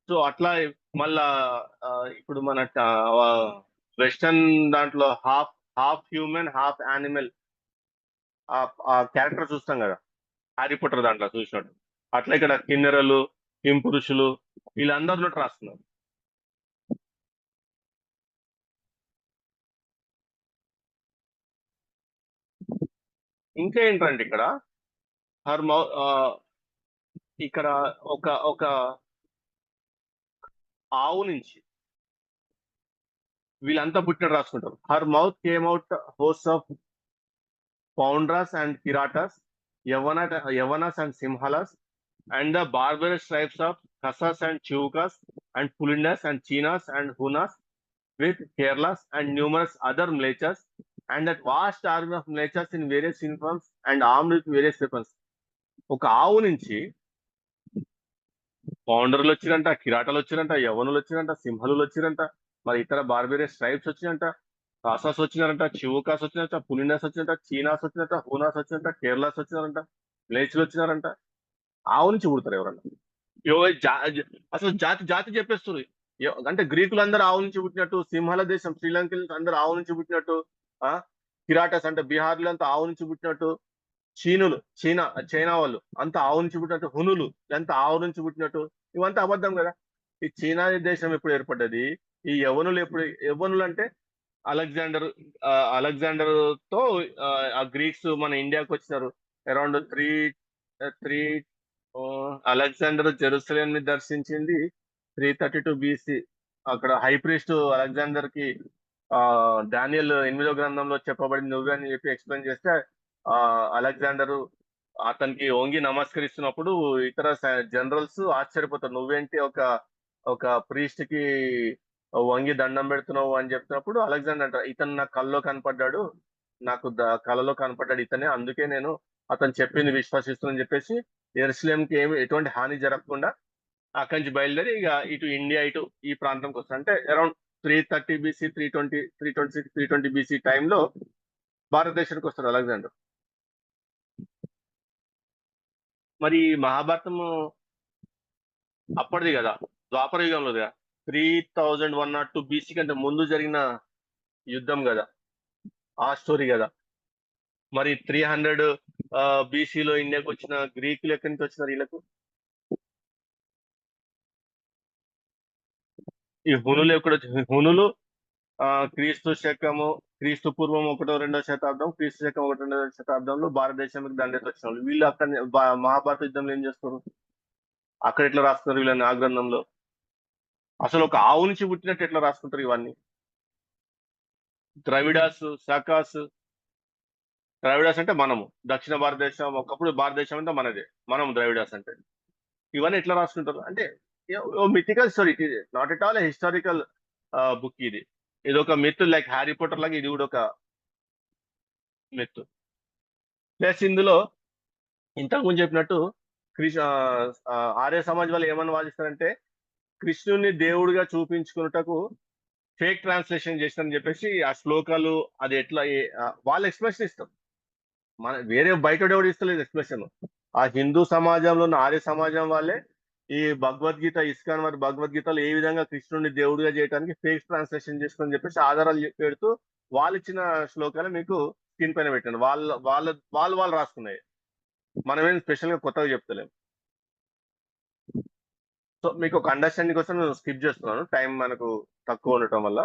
సో అట్లా మళ్ళా ఇప్పుడు మన వెస్టర్న్ దాంట్లో half half human half animal ఆ క్యారెక్టర్ చూస్తాం కదా, హ్యారీ పాటర్ దాంట్లో చూసినట్టు. అట్లా ఇక్కడ కిన్నెరలు, కింపురుషులు వీళ్ళందరిలో రాస్తున్నారు. ఇంకా ఏంటంటే ఇక్కడ హర్ మౌ ఇక్కడ ఒక ఒక ఆవు నుంచి వీళ్ళంతా పుట్టినట్టు రాసుకుంటారు. Her mouth came out host of Paundras and Kiratas, Yavanas and Sinhalas, and the barbarous tribes of Khasas and Chiukas and Pulindas and Chinas and Hunas with Kerlas and numerous other Mlechas, and that vast army of Mlechas in various uniforms and armed with various weapons. ఒక ఆవు నుంచి పౌండర్లు వచ్చిరంట, కిరాటాలు వచ్చిరంట, యవనులు వచ్చిరంట, సింహలు వచ్చిరంట, మరి ఇతర barbarous tribes వచ్చిరంట, Casas వచ్చినారంట, చివుకాస్ వచ్చినారంట, పులిండాస్ వచ్చినారంట, చీనాస్ వచ్చినారంట, హూనాస్ వచ్చినారంట, Kerala's వచ్చినారంట, ప్లేచ్లు వచ్చినారంట. ఆవు నుంచి పుడతారు ఎవరన్నా? అసలు జాతి జాతి చెప్పేస్తారు. అంటే గ్రీకులు అందరూ ఆవు నుంచి పుట్టినట్టు, సింహల దేశం శ్రీలంకలు అందరూ ఆవు నుంచి పుట్టినట్టు, కిరాటస్ అంటే బీహార్లు అంతా ఆవు నుంచి పుట్టినట్టు, చైనా వాళ్ళు అంతా ఆవు నుంచి పుట్టినట్టు, హునులు అంతా ఆవు నుంచి పుట్టినట్టు, ఇవంతా అబద్ధం కదా. ఈ చైనా దేశం ఎప్పుడు ఏర్పడ్డది? ఈ యవనులు అంటే అలెగ్జాండర్ తో ఆ గ్రీక్స్ మన ఇండియాకి వచ్చినారు అరౌండ్ త్రీ అలెగ్జాండర్ జెరూసలేం ని దర్శించింది 332 BC. అక్కడ హై ప్రీస్ట్ అలెగ్జాండర్ కి డానియల్ 8వ గ్రంథంలో చెప్పబడింది నువ్వే అని చెప్పి ఎక్స్ప్లెయిన్ చేస్తే, అలెగ్జాండర్ అతనికి వంగి నమస్కరిస్తున్నప్పుడు ఇతర జనరల్స్ ఆశ్చర్యపోతారు, నువ్వేంటి ఒక ప్రీస్ట్ కి వంగి దండం పెడుతున్నావు అని చెప్తున్నప్పుడు అలెగ్జాండర్ అంటారు, ఇతను నా కల్లో కనపడ్డాడు, నాకు కలలో కనపడ్డాడు ఇతనే, అందుకే నేను అతను చెప్పింది విశ్వసిస్తున్నాను చెప్పేసి యెరూషలేంకి ఎటువంటి హాని జరగకుండా అక్కడి నుంచి బయలుదేరి ఇక ఇటు ఇండియా ఇటు ఈ ప్రాంతంకి వస్తారు. అంటే అరౌండ్ 330 BC, 320 BC టైంలో భారతదేశానికి వస్తారు అలెగ్జాండర్. మరి మహాభారతం అప్పటిది కదా, ద్వాపర యుగంలో 3102 BC కంటే ముందు జరిగిన యుద్ధం కదా, ఆ స్టోరీ కదా. మరి 300 BCలో ఇండియాకి వచ్చిన గ్రీకులు ఎక్కడి నుంచి వచ్చినారు వీళ్ళకు? ఈ హునులు క్రీస్తు పూర్వం 1వ-2వ శతాబ్దం, క్రీస్తు శకం 1వ-2వ శతాబ్దంలో భారతదేశానికి దండెత్తి వచ్చిన వాళ్ళు. వీళ్ళు అక్కడ మహాభారత యుద్ధంలో ఏం చేస్తారు? అక్కడ ఎట్లా రాస్తున్నారు వీళ్ళని ఆ గ్రంథంలో? అసలు ఒక ఆవు నుంచి పుట్టినట్టు ఎట్లా రాసుకుంటారు ఇవన్నీ? ద్రవిడాస్, శాకాస్. ద్రవిడాస్ అంటే మనము, దక్షిణ భారతదేశం, ఒకప్పుడు భారతదేశం అంతా మనదే, మనం ద్రవిడాస్ అంటే. ఇవన్నీ ఎట్లా రాసుకుంటారు అంటే mythical story, it is not at all historical book. ఇది ఒక మిత్, లైక్ హ్యారీ పాటర్ లాగా ఇది కూడా ఒక మిత్. ప్లస్ ఇందులో ఇంతకుముందు చెప్పినట్టు ఆర్య సమాజ్ వాళ్ళు ఏమని వాదిస్తారంటే కృష్ణుని దేవుడిగా చూపించుకున్నటకు ఫేక్ ట్రాన్స్లేషన్ చేస్తారని చెప్పేసి ఆ శ్లోకాలు అది ఎట్లా వాళ్ళ ఎక్స్ప్లెనేషన్ ఇస్తాం. వేరే బయట ఎవడు ఇస్తలేదు ఎక్స్ప్లెనేషన్. ఆ హిందూ సమాజంలో ఉన్న ఆర్య సమాజం వాళ్ళే ఈ భగవద్గీత, ఇస్కాన్ వారి భగవద్గీతలో ఏ విధంగా కృష్ణుడిని దేవుడిగా చేయడానికి ఫేక్ ట్రాన్స్లేషన్ చేసుకొని చెప్పేసి ఆధారాలు పెడుతూ వాళ్ళు ఇచ్చిన శ్లోకాలు మీకు స్క్రీన్ పైన పెట్టాను. వాళ్ళు రాసుకున్నాయి, మనమేం స్పెషల్ గా కొత్తగా చెప్తలేం. సో మీకు ఒక అండర్స్టాండింగ్ కోసం నేను స్కిప్ చేస్తున్నాను, టైం మనకు తక్కువ ఉండటం వల్ల.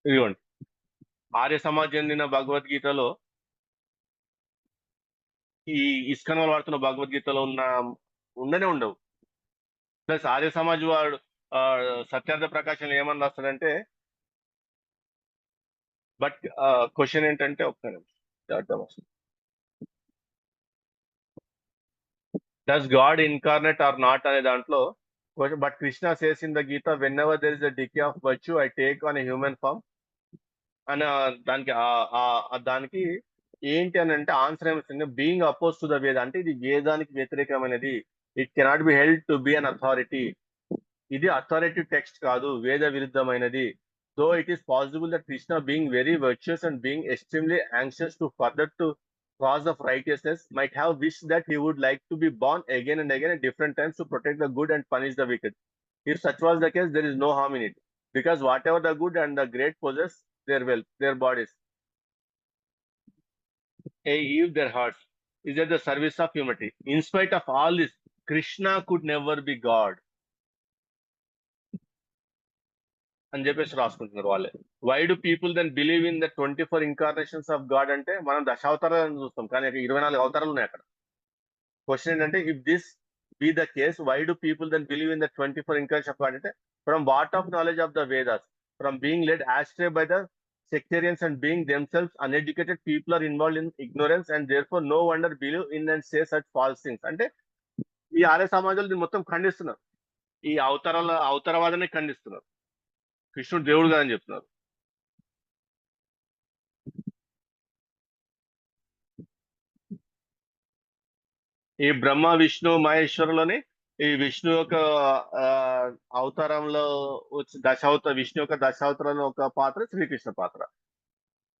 ఇదిగోండి, ఆర్య సమాజ్ చెందిన భగవద్గీతలో ఈ ఇస్కాన్ వాళ్ళు వాడుతున్న భగవద్గీతలో ఉండనే ఉండవు. ప్లస్ ఆర్య సమాజ్ వాడు సత్యార్థ ప్రకాశం ఏమని రాస్తాడంటే, బట్ క్వశ్చన్ ఏంటంటే ఒక్క నిమిషం, does god incarnate or not అనే దాంట్లో, but Krishna says in the Gita whenever there is a decay of virtue I take on a human form అని దానికి ఏంటి అని అంటే ఆన్సర్ ఏమవుతుంది, బీయింగ్ అపోజ్ టు ద వేద అంటే ఇది వేదానికి వ్యతిరేకమైనది. It cannot be held to be an authority. ఇది అథారిటీ టెక్స్ట్ కాదు, వేద విరుద్ధమైనది. Though it is possible that Krishna being very virtuous and being extremely anxious to further to cause of righteousness might have wished that he would like to be born again and again at different times to protect the good and punish the wicked. If such was the case, there is no harm in it, because whatever the good and the great possess their wealth, their bodies, give their hearts, is at the service of humanity. In spite of all this, Krishna could never be God అని చెప్పేసి రాసుకుంటున్నారు వాళ్ళే. Why do people then believe in the 24 incarnations of god అంటే మనం దశావతారాలను చూస్తాం, కానీ 24 అవతారాలు ఉన్నాయి అక్కడ. క్వశ్చన్ ఏంటంటే, if this be the case, why do people then believe in the 24 incarnation of god అంటే, from what of knowledge of the Vedas, from being led astray by the sectarians and being themselves uneducated, people are involved in ignorance and therefore no wonder believe in and say such false things. అంటే ఈ ఆర్య సమాజాలు దీన్ని మొత్తం ఖండిస్తున్నారు, ఈ అవతారవాదాన్ని ఖండిస్తున్నారు, కృష్ణుడు దేవుడు కాదని చెప్తున్నారు. ఈ బ్రహ్మ విష్ణు మహేశ్వరులోని ఈ విష్ణు యొక్క అవతారంలో వచ్చి విష్ణు యొక్క దశావతారంలో ఒక పాత్ర శ్రీకృష్ణ పాత్ర.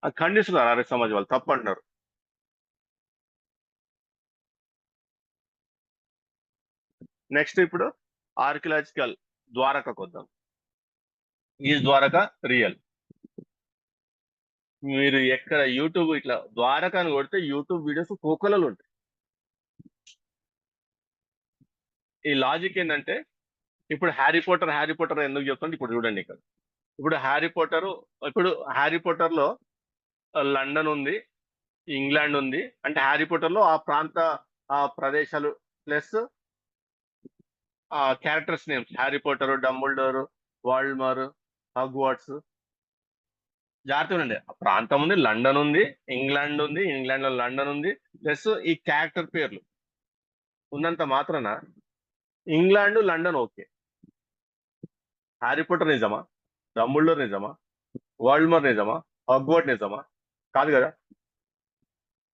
అది ఖండిస్తున్నారు ఆర్య సమాజ్ వాళ్ళు, తప్పు అంటున్నారు. నెక్స్ట్ ఇప్పుడు ఆర్కియలాజికల్ ద్వారకకు వద్దాం. ఈ ద్వారక రియల్? మీరు ఎక్కడ యూట్యూబ్ ఇట్లా ద్వారక అని కొడితే యూట్యూబ్ వీడియోస్ కోకొలలు ఉంటాయి. ఈ లాజిక్ ఏంటంటే, ఇప్పుడు హ్యారీ పోటర్ ఎందుకు చెప్తాను ఇప్పుడు చూడండి. ఇక్కడ ఇప్పుడు హ్యారీ పోటర్ లో లండన్ ఉంది, ఇంగ్లాండ్ ఉంది. అంటే హ్యారీ పోటర్ లో ఆ ప్రాంత ప్రదేశాలు plus characters names, Harry Potter, Dumbledore, Voldemort, Hogwarts. జాగ్రత్తగా ఉండండి, ఆ ప్రాంతం ఉంది, లండన్ ఉంది, ఇంగ్లాండ్ ఉంది, ఇంగ్లాండ్ లో లండన్ ఉంది, ప్లస్ ఈ క్యారెక్టర్ పేర్లు ఉన్నంత మాత్రాన England London okay. Harry Potter నిజమా? డంబుల్డోర్ నిజమా? వాల్డమార్ నిజమా? హాగ్వార్ట్ నిజమా? కాదు కదా,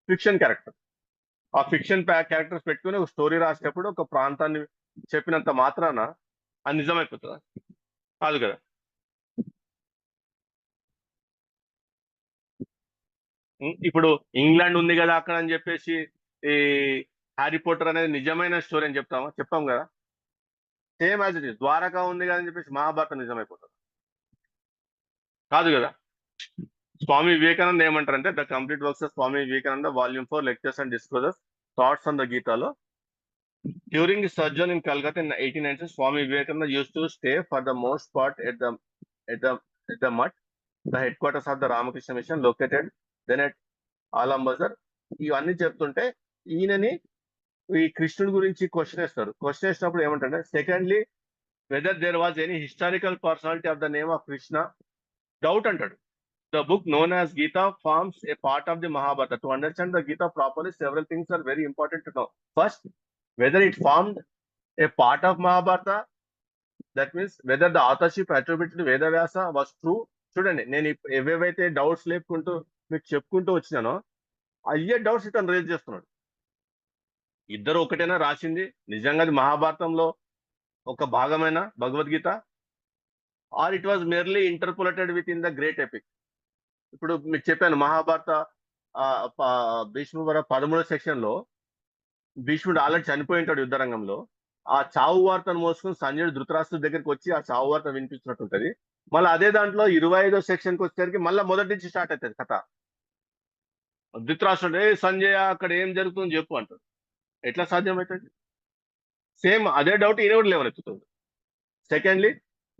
ఫిక్షన్ క్యారెక్టర్. ఆ ఫిక్షన్ క్యారెక్టర్స్ పెట్టుకుని ఒక స్టోరీ రాసేటప్పుడు ఒక ప్రాంతాన్ని చెప్పినంత మాత్రాన అది నిజమైపోతుందా? కాదు కదా. ఇప్పుడు ఇంగ్లాండ్ ఉంది కదా అక్కడ అని చెప్పేసి ఈ హ్యారీ పోటర్ అనేది నిజమైన స్టోరీ అని చెప్తామా? చెప్తాం కదా. Same as it is Dwaraka ఉంది కదా అని చెప్పేసి మహాభారతం నిజమైపోతుంది? కాదు కదా. స్వామి వివేకానంద ఏమంటారంటే, the complete works of Swami Vivekananda volume 4 lectures and discourses thoughts on the గీతాలో, during the sojourn in Calcutta in 1896, Swami Vivekananda used to stay for the most part at the Mutt, the headquarters of the Ramakrishna Mission, located then at Alambazar. ఇవన్నీ చెప్తుంటే ఈయనని ఈ కృష్ణుడి గురించి question వేస్తారు. Question వేసినప్పుడు ఏమంటారంటే, secondly whether there was any historical personality of the name of Krishna, doubt అంటాడు. The book known as Gita forms a part of the Mahabharata. To understand the Gita properly, several things are very important to know. First, whether it formed a part of Mahabharata, that means whether the authorship attributed to Vedavyasa was true. చూడండి, నేను ఏవేవైతే doubts లేపుకుంటూ మీకు చెప్పుకుంటూ వచ్చినానో అయ్యే doubts ఇతను raise చేస్తున్నాడు. ఇద్దరు ఒకటేనా రాసింది? నిజంగా అది మహాభారతంలో ఒక భాగమైన భగవద్గీత, or it was merely interpolated with in the great epic? ఇప్పుడు మీకు చెప్పాను, మహాభారత భీష్మ 13వ సెక్షన్ లో భీష్ముడు ఆల్రెడీ చనిపోయి ఉంటాడు యుద్ధరంగంలో. ఆ చావు వార్తను మోసుకుని సంజయుడు ధృతరాష్ట్రుడి దగ్గరికి వచ్చి ఆ చావు వార్త వినిపించినట్టు ఉంటది. మళ్ళీ అదే దాంట్లో 25వ సెక్షన్ కి వచ్చేసరికి మళ్ళీ మొదటి నుంచి స్టార్ట్ అవుతుంది కథ. ధృతరాష్ట్రుడు, సంజయ్ అక్కడ ఏం జరుగుతుందని చెప్పు అంటాడు. ఎట్లా సాధ్యమవుతుంది? సేమ్ అదే డౌట్ ఈయన కూడా లేవనెత్తుతుంది. Secondly,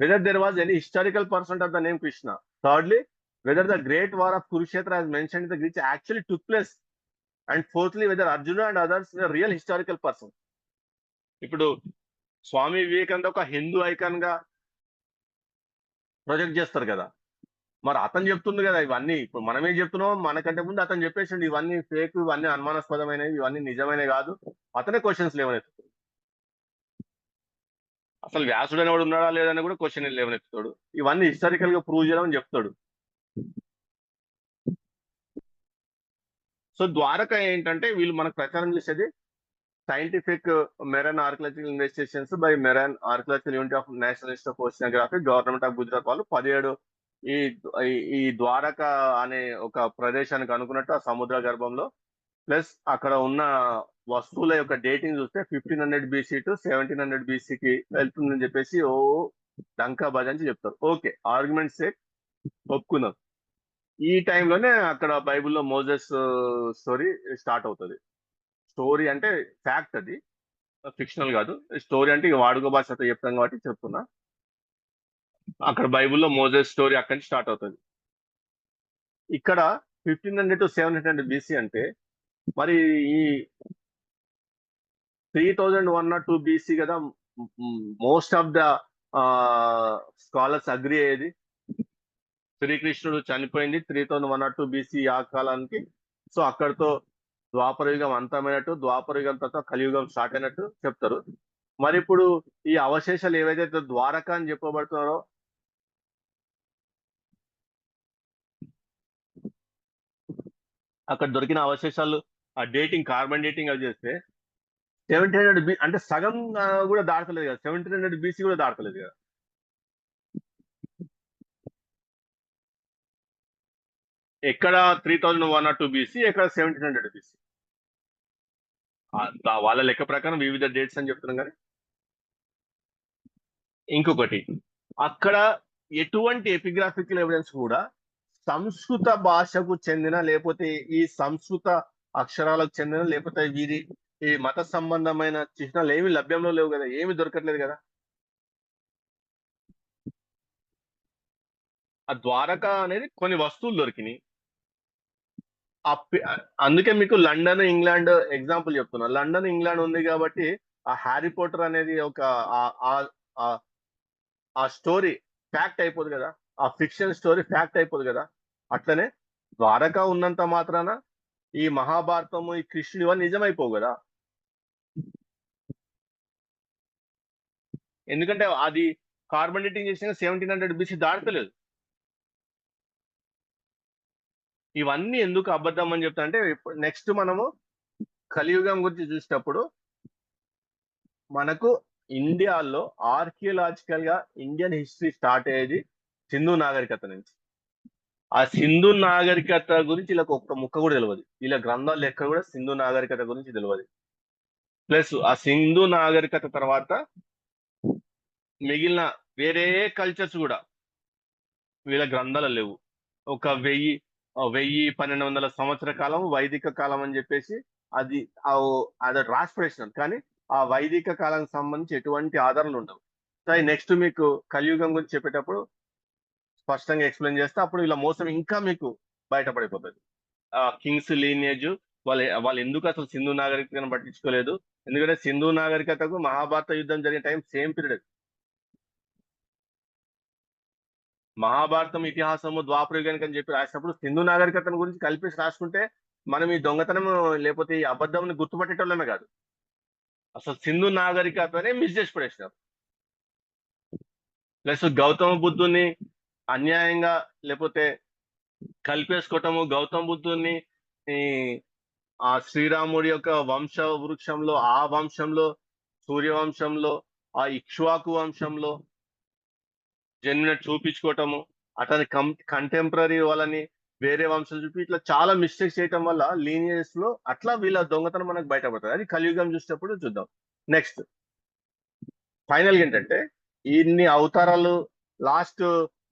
whether there was any historical person of the name Krishna. Thirdly, whether the great war of Kurukshetra as mentioned in the Greek actually took place, and fourthly, whether Arjuna and others were real historical person. ఇప్పుడు స్వామి వివేకానంద ఒక Hindu icon గా project చేస్తారు కదా, మరి అతను చెప్తుంది కదా ఇవన్నీ. ఇప్పుడు మనమే చెప్తున్నాం, మనకంటే ముందు అతను చెప్పేసిండు ఇవన్నీ ఫేక్, ఇవన్నీ అనుమానాస్పదమైనవి, ఇవన్నీ నిజమైనవి కాదు. అతనే క్వశ్చన్స్ లేవనెత్తుతాడు. అసలు వ్యాసుడు అనేవాడు ఉన్నాడా లేదని కూడా క్వశ్చన్ లేవనెత్తుతాడు. ఇవన్నీ హిస్టారికల్ గా ప్రూవ్ చేయడం చెప్తాడు. సో ద్వారక ఏంటంటే వీళ్ళు మనకు ప్రచారం చేసేది scientific marine archaeological investigations by marine archaeological unit of national institute of ఓషియోగ్రఫీ government of Gujarat వాళ్ళు 17 ఈ ఈ ద్వారక అనే ఒక ప్రదేశానికి అనుకున్నట్టు ఆ సముద్ర గర్భంలో ప్లస్ అక్కడ ఉన్న వస్తువుల యొక్క డేటింగ్ చూస్తే 1500 BC టు 1700 BCకి వెళ్తుందని చెప్పేసి ఓ డంకా బజాంచి చెప్తారు. ఓకే, ఆర్గ్యుమెంట్ సేక్ ఒప్పుకుందాం. ఈ టైంలోనే అక్కడ బైబిల్లో మోజెస్ స్టోరీ స్టార్ట్ అవుతుంది. స్టోరీ అంటే ఫ్యాక్ట్, అది ఫిక్షనల్ కాదు. స్టోరీ అంటే ఇక వాడుక భాషతో చెప్తాం కాబట్టి చెప్తున్నా. అక్కడ బైబిల్లో మోజెస్ స్టోరీ అక్కడి నుంచి స్టార్ట్ అవుతుంది. ఇక్కడ 1500 to 700 BC అంటే మరి ఈ 3102 BC కదా most of the scholars agri అయ్యేది. శ్రీకృష్ణుడు చనిపోయింది 3102 BC ఆ కాలానికి. సో అక్కడితో ద్వాపర యుగం అంతమైనట్టు, ద్వాపర యుగం తర్వాత కలియుగం స్టార్ట్ అయినట్టు చెప్తారు. మరి ఇప్పుడు ఈ అవశేషాలు ఏవైతే ద్వారక అని చెప్పబడుతున్నారో అక్కడ దొరికిన అవశేషాలు ఆ డేటింగ్, కార్బన్ డేటింగ్ అవి చేస్తే 1700 అంటే సగం కూడా దాటలేదు కదా, 1700 BC కూడా దాటలేదు కదా. ఎక్కడ 3102 BC, ఎక్కడ 1700 BC. వాళ్ళ లెక్క ప్రకారం వివిధ డేట్స్ అని చెప్తున్నాం. కానీ ఇంకొకటి, అక్కడ ఎటువంటి ఎపిగ్రాఫికల్ ఎవిడెన్స్ కూడా సంస్కృత భాషకు చెందిన, లేకపోతే ఈ సంస్కృత అక్షరాలకు చెందిన, లేకపోతే వీరి ఈ మత సంబంధమైన చిహ్నాలు ఏమి లభ్యంలో లేవు కదా, ఏమి దొరకట్లేదు కదా. ఆ ద్వారక అనేది కొన్ని వస్తువులు దొరికినాయి. అందుకే మీకు లండన్ ఇంగ్లాండ్ ఎగ్జాంపుల్ చెప్తున్నా. లండన్ ఇంగ్లాండ్ ఉంది కాబట్టి ఆ హ్యారీ పోటర్ అనేది ఒక ఆ స్టోరీ ఫ్యాక్ట్ అయిపోదు కదా, ఆ ఫిక్షన్ స్టోరీ ఫ్యాక్ట్ అయిపోదు కదా. అట్లనే ద్వారక ఉన్నంత మాత్రాన ఈ మహాభారతము, ఈ కృష్ణుడు ఇవన్నీ నిజమైపోవు కదా. ఎందుకంటే అది కార్బన్ డేటింగ్ చేసిన 1700 BC దాటలేదు. ఇవన్నీ ఎందుకు అబద్ధం అని చెప్తా అంటే, నెక్స్ట్ మనము కలియుగం గురించి చూసేటప్పుడు మనకు ఇండియాలో ఆర్కియలాజికల్ గా ఇండియన్ హిస్టరీ స్టార్ట్ అయ్యేది సింధు నాగరికత నుంచి. ఆ సింధు నాగరికత గురించి ఇలా ఒక్క ముక్క కూడా తెలియదు. ఇలా గ్రంథాలు ఎక్కడ కూడా సింధు నాగరికత గురించి తెలియదు. ప్లస్ ఆ సింధు నాగరికత తర్వాత మిగిలిన వేరే కల్చర్స్ కూడా వీళ్ళ గ్రంథాలు లేవు. ఒక 1000-1200 సంవత్సర కాలం వైదిక కాలం అని చెప్పేసి అది అది రాసి ప్రశ్న, కానీ ఆ వైదిక కాలానికి సంబంధించి ఎటువంటి ఆధారాలు ఉండవు. సో నెక్స్ట్ మీకు కలియుగం గురించి చెప్పేటప్పుడు స్పష్టంగా ఎక్స్ప్లెయిన్ చేస్తే అప్పుడు ఇలా మోసం ఇంకా మీకు బయటపడిపోతుంది. ఆ కింగ్స్ లీనియేజ్ వాళ్ళు ఎందుకు అసలు సింధు నాగరికతను పట్టించుకోలేదు. ఎందుకంటే సింధు నాగరికతకు మహాభారత యుద్ధం జరిగిన టైం సేమ్ పీరియడ్. మహాభారతం ఇతిహాసము ద్వాపర యుగానికి అని చెప్పి రాసినప్పుడు సింధు నాగరికతను గురించి కలిపేసి రాసుకుంటే మనం ఈ దొంగతనం లేకపోతే ఈ అబద్ధం గుర్తుపట్టేటోళ్ళమే కాదు. అసలు సింధు నాగరికతనే మిస్ చేసి పడేసినారు. ప్లస్ గౌతమ బుద్ధుని అన్యాయంగా లేకపోతే కలిపేసుకోవటము, గౌతమ బుద్ధుని ఆ శ్రీరాముడి యొక్క వంశ వృక్షంలో, ఆ వంశంలో, సూర్యవంశంలో, ఆ ఇక్ష్వాకు వంశంలో జన్మినట్టు చూపించుకోవటము, అతని కంటెంపరీ వాళ్ళని వేరే వంశం చూపి ఇట్లా చాలా మిస్టేక్స్ చేయటం వల్ల లీనియస్ లో అట్లా వీళ్ళ దొంగతనం మనకు బయటపడుతుంది. అది కలియుగం చూసేటప్పుడు చూద్దాం. నెక్స్ట్ ఫైనల్ ఏంటంటే, ఇన్ని అవతారాలు లాస్ట్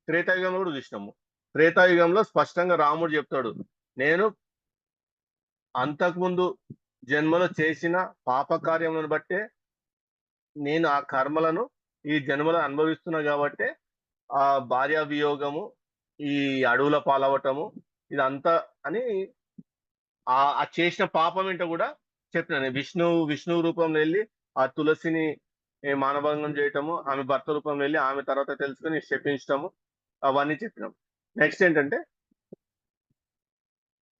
త్రేతాయుగంలో కూడా చూసినాము. త్రేతాయుగంలో స్పష్టంగా రాముడు చెప్తాడు, నేను అంతకుముందు జన్మలో చేసిన పాప కార్యములను బట్టే నేను ఆ కర్మలను ఈ జన్మలో అనుభవిస్తున్నా కాబట్టి ఆ భార్య వియోగము, ఈ అడవుల పాలవటము ఇదంతా అని ఆ చేసిన పాపం ఏంటో కూడా చెప్పినాను. విష్ణువు రూపంలో వెళ్ళి ఆ తులసిని మానభంగం చేయటము, ఆమె భర్త రూపంలో వెళ్ళి ఆమె తర్వాత తెలుసుకుని శపించటము, అవన్నీ చెప్పినాం. నెక్స్ట్ ఏంటంటే,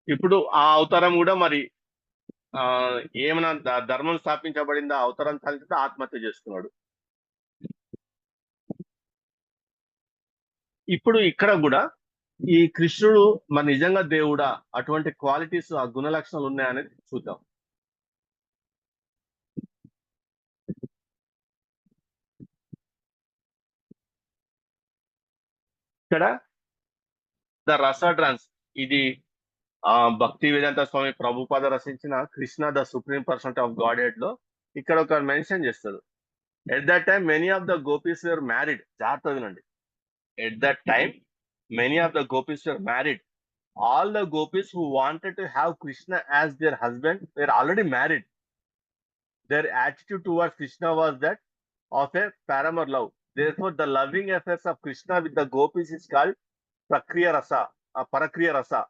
ఇప్పుడు ఆ అవతారం కూడా మరి ఆ ఏమైనా ధర్మం స్థాపించబడింది, ఆ అవతారం తలితే ఆత్మహత్య చేసుకున్నాడు. ఇప్పుడు ఇక్కడ కూడా ఈ కృష్ణుడు మరి నిజంగా దేవుడా, అటువంటి క్వాలిటీస్, ఆ గుణ లక్షణాలు ఉన్నాయనేది చూద్దాం. ఇక్కడ ద రస డ్రాన్స్, ఇది భక్తి వేదాంత స్వామి ప్రభుపాద రచించిన Krishna the supreme person of godhead లో ఇక్కడ ఒక మెన్షన్ చేస్తారు. At that time many of the gopis were married. జాగ్రత్త వినండి. At that time many of the gopis were married. All the gopis who wanted to have Krishna as their husband were already married. Their attitude towards Krishna was that of a paramour love. Therefore, the loving affairs of Krishna with the gopis is called Prakriya Rasa, Parakriya Rasa.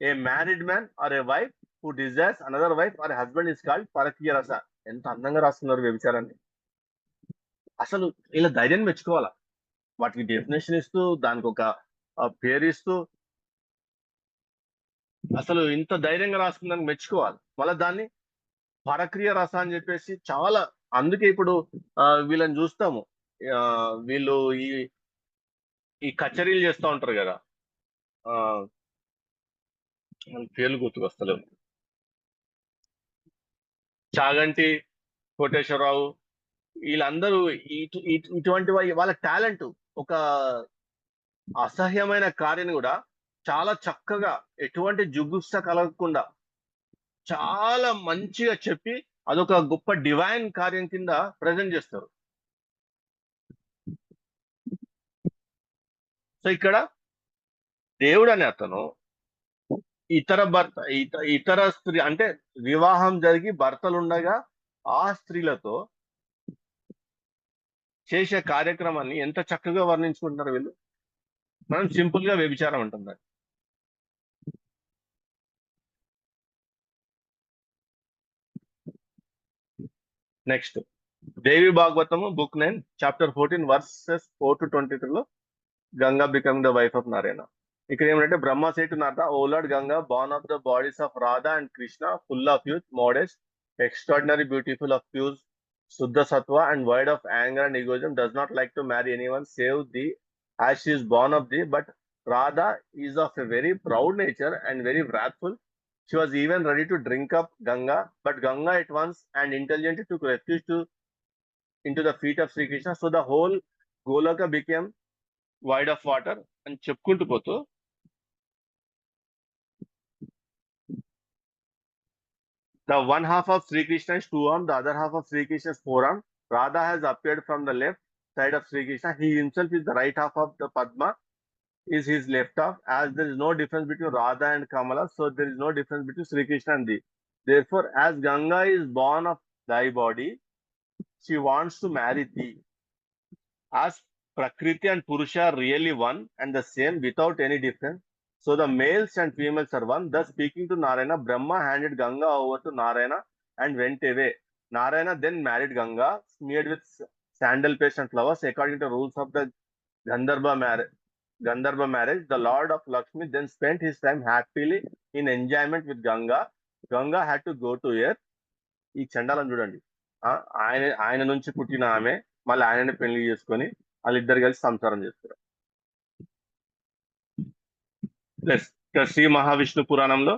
A married man or a wife who desires another wife or a husband is called Parakriya Rasa. ఎంత అందంగా రాస్తున్నారు వ్యభిచారాన్ని. అసలు ఇలా ధైర్యం మెచ్చుకోవాలా, వాటికి definition ఇస్తూ దానికి ఒక పేరు ఇస్తూ అసలు ఇంత ధైర్యంగా రాసుకుందానికి మెచ్చుకోవాలి. మళ్ళీ దాన్ని పరక్రియ రస అని చెప్పేసి చాలా, అందుకే ఇప్పుడు వీళ్ళని చూస్తాము. వీళ్ళు ఈ ఈ కచేరీలు చేస్తూ ఉంటారు కదా, ఆ పేర్లు గుర్తుకొస్తలేవు. చాగంటి కోటేశ్వరరావు, వీళ్ళందరూ ఇటువంటి వాళ్ళ టాలెంట్, ఒక అసహ్యమైన కార్యాన్ని కూడా చాలా చక్కగా, ఎటువంటి జుగుప్స కలగకుండా చాలా మంచిగా చెప్పి అదొక గొప్ప డివైన్ కార్యం కింద ప్రజెంట్ చేస్తారు. సో ఇక్కడ దేవుడు అనే అతను ఇతర స్త్రీ అంటే వివాహం జరిగి భర్తలు ఉండగా ఆ స్త్రీలతో చేసే కార్యక్రమాన్ని ఎంత చక్కగా వర్ణించుకుంటున్నారు వీళ్ళు. మనం సింపుల్ గా వ్యభిచారం అంటున్నారు. Next Devi Bhagavatamu book 9 chapter 14 versus 4 to 23 లో Ganga becoming the wife of Narayana. ఇక్కడ ఏమంటే బ్రహ్మ said to Narada, O Lord Ganga, born of the bodies of Radha and Krishna, full of youth, modest, extraordinary, beautiful, of pure Suddha Sattva and void of anger and egoism, does not like to marry anyone save thee, as she is born of thee. But Radha is of a very proud nature and very wrathful. She was even ready to drink up Ganga, but Ganga at once and intelligently took refuge into the feet of Sri Krishna. So the whole Goloka became void of water. అని చెప్పుకుంటూ పోతూ the one half of Sri Krishna's two arm, the other half of Sri Krishna's forearm. Radha has appeared from the left side of Sri Krishna. He himself is the right half of the Padma, is his left half. As there is no difference between Radha and Kamala, so there is no difference between Sri Krishna and thee. Therefore, as Ganga is born of thy body, she wants to marry thee. As Prakriti and Purusha are really one and the same without any difference, so the males and females are one. Thus speaking to Narayana, Brahma handed Ganga over to Narayana and went away. Narayana then married Ganga, smeared with sandal paste and flowers, according to the rules of the Gandharva marriage. The Lord of Lakshmi then spent his time happily in enjoyment with Ganga. Ganga had to go to earth. ఈ చండాలను చూడండి, ఆయన నుంచి పుట్టిన ఆమె మళ్ళీ ఆయనని పెళ్లి చేసుకొని వాళ్ళిద్దరు కలిసి సంసారం చేస్తారు. ప్లస్ శ్రీ మహావిష్ణు పురాణంలో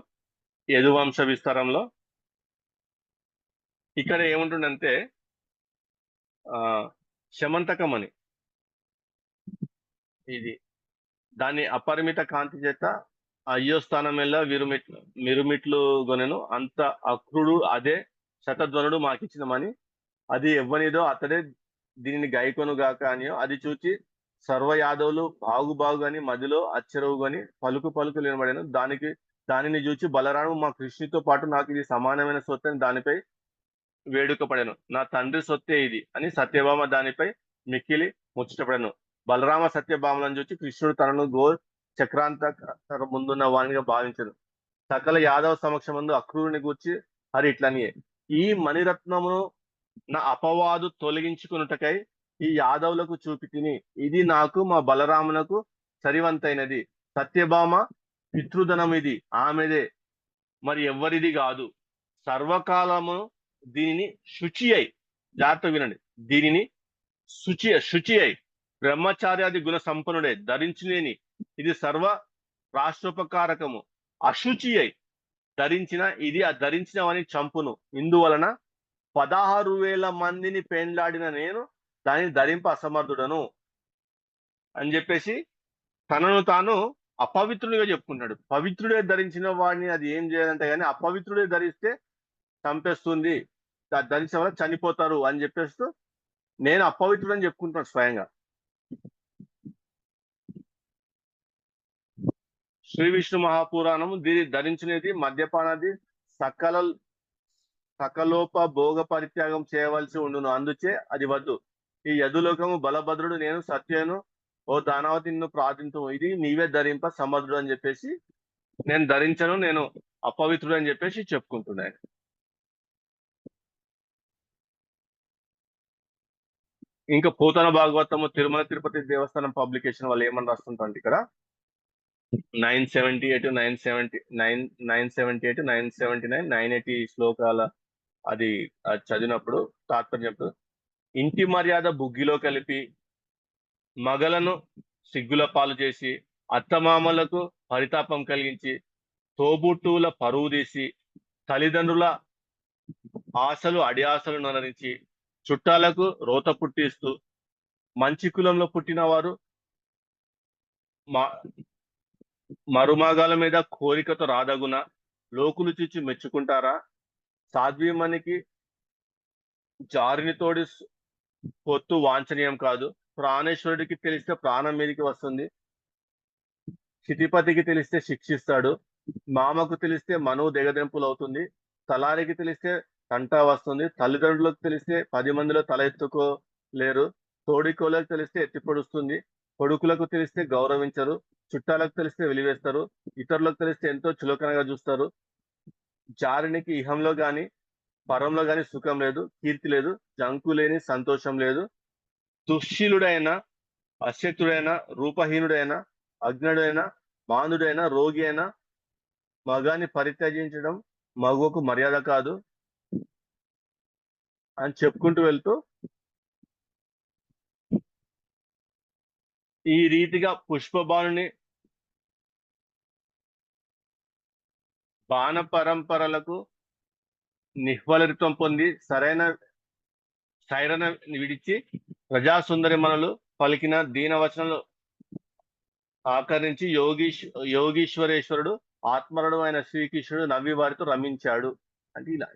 యదువంశ విస్తారంలో ఇక్కడ ఏముంటుందంటే శమంతకమని, ఇది దాన్ని అపరిమిత కాంతి చేత అయ్యో స్థానం వెళ్ళ మిరుమిట్లు గొనెను, అంత అక్రుడు అదే శతధ్వనుడు మాకిచ్చినమని, అది ఎవ్వనిదో అతడే దీనిని గైకొనుగాక అనియో, అది చూచి సర్వ యాదవులు బాగు అని మదిలో అచ్చరవుగని పలుకు నిలబడాను. దానిని చూచి బలరాము, మా కృష్ణుతో పాటు నాకు ఇది సమానమైన సొత్తు అని దానిపై వేడుకపడాను. నా తండ్రి సొత్తే ఇది అని సత్యభామ దానిపై మిక్కిలి ముచ్చటపడాను. బలరామ సత్యభామలను చూచి కృష్ణుడు తనను గో చక్రాంత ముందున్న వాణిగా భావించను. సకల యాదవ సమక్షమందు అక్రూరుని గూర్చి హరి ఇట్లనియే, ఈ మణిరత్నమును నా అపవాదు తొలగించుకున్నటకై ఈ యాదవులకు చూపి తిని, ఇది నాకు మా బలరామునకు సరివంతైనది. సత్యభామ పితృధనం ఇది, ఆమెదే, మరి ఎవ్వరిది కాదు. సర్వకాలము దీనిని శుచి అయి, జాగ్రత్త వినండి, దీనిని శుచి అయి బ్రహ్మచార్యాది గుణ సంపన్నుడే ధరించులేని, ఇది సర్వ రాష్ట్రోపకారకము, అశుచి అయి ధరించిన ఇది ఆ ధరించినవని చంపును. ఇందువలన 16,000 మందిని పెండ్లాడిన నేను దానిని ధరింప అసమర్థుడను అని చెప్పేసి తనను తాను అపవిత్రుడిగా చెప్పుకుంటాడు. పవిత్రుడే ధరించిన వాడిని అది ఏం చేయాలంటే కానీ అపవిత్రుడే ధరిస్తే చంపేస్తుంది, ధరించిన వల్ల చనిపోతారు అని చెప్పేస్తూ నేను అపవిత్రుడని చెప్పుకుంటున్నాను స్వయంగా. శ్రీ విష్ణు మహాపురాణము దీన్ని ధరించినది మద్యపానది సకలోప భోగ పరిత్యాగం చేయవలసి ఉండును, అందుచే అది వద్దు. ఈ యదులోకము బలభద్రుడు నేను సత్యను ఓ దానావతి నిన్ను ప్రార్థించు, ఇది నీవే ధరింప సమర్థుడు అని చెప్పేసి నేను ధరించను, నేను అపవిత్రుడు అని చెప్పేసి చెప్పుకుంటున్నాను. ఇంకా పోతన భాగవతము తిరుమల తిరుపతి దేవస్థానం పబ్లికేషన్ వాళ్ళు ఏమని రాస్తుంటారు ఇక్కడ 978 979 980 శ్లోకాల అది చదివినప్పుడు తాత్పర్యం చెప్తూ, ఇంటి మర్యాద బుగ్గిలో కలిపి మగలను సిగ్గుల పాలు చేసి అత్తమామలకు పరితాపం కలిగించి తోబుట్టువుల పరువు తీసి తల్లిదండ్రుల ఆశలు అడియాసలు నొనరించి చుట్టాలకు రోత పుట్టిస్తూ మంచి కులంలో పుట్టిన వారు మరుమగాల మీద కోరికతో రాదగున లోకులు చూచి మెచ్చుకుంటారా? సాధ్వీమణికి జారిని తోడి పొత్తు వాంఛనీయం కాదు. ప్రాణేశ్వరుడికి తెలిస్తే ప్రాణం మీదకి వస్తుంది, క్షితిపతికి తెలిస్తే శిక్షిస్తాడు, మామకు తెలిస్తే మనువు దిగదెంపులు అవుతుంది, తలారికి తెలిస్తే తంటా వస్తుంది, తల్లిదండ్రులకు తెలిస్తే 10 మందిలో తల ఎత్తుకోలేరు, తోడికోలకు తెలిస్తే ఎత్తి పొడుస్తుంది, కొడుకులకు తెలిస్తే గౌరవించరు, చుట్టాలకు తెలిస్తే వెలివేస్తారు, ఇతరులకు తెలిస్తే ఎంతో చులకనగా చూస్తారు. జారినికి ఇహంలో గాని పరంలో గాని సుఖం లేదు, కీర్తి లేదు, జంకు లేని సంతోషం లేదు. దుశ్శీలుడైన, అశక్తుడైన, రూపహీనుడైన, అజ్ఞుడైన, మానుడైన, రోగి అయిన మగాన్ని పరిత్యజించడం మగువకు మర్యాద కాదు అని చెప్పుకుంటూ వెళ్తూ ఈ రీతిగా పుష్పబాణుని బాణ పరంపరలకు నిహ్వలరిత్వం పొంది సైరన విడిచి ప్రజాసుందరి మనలు పలికిన దీనవచనలు ఆకరించి యోగీశ్వరేశ్వరుడు ఆత్మరుడు అయిన శ్రీకృష్ణుడు నవ్వి వారితో రమించాడు. అంటే ఇలా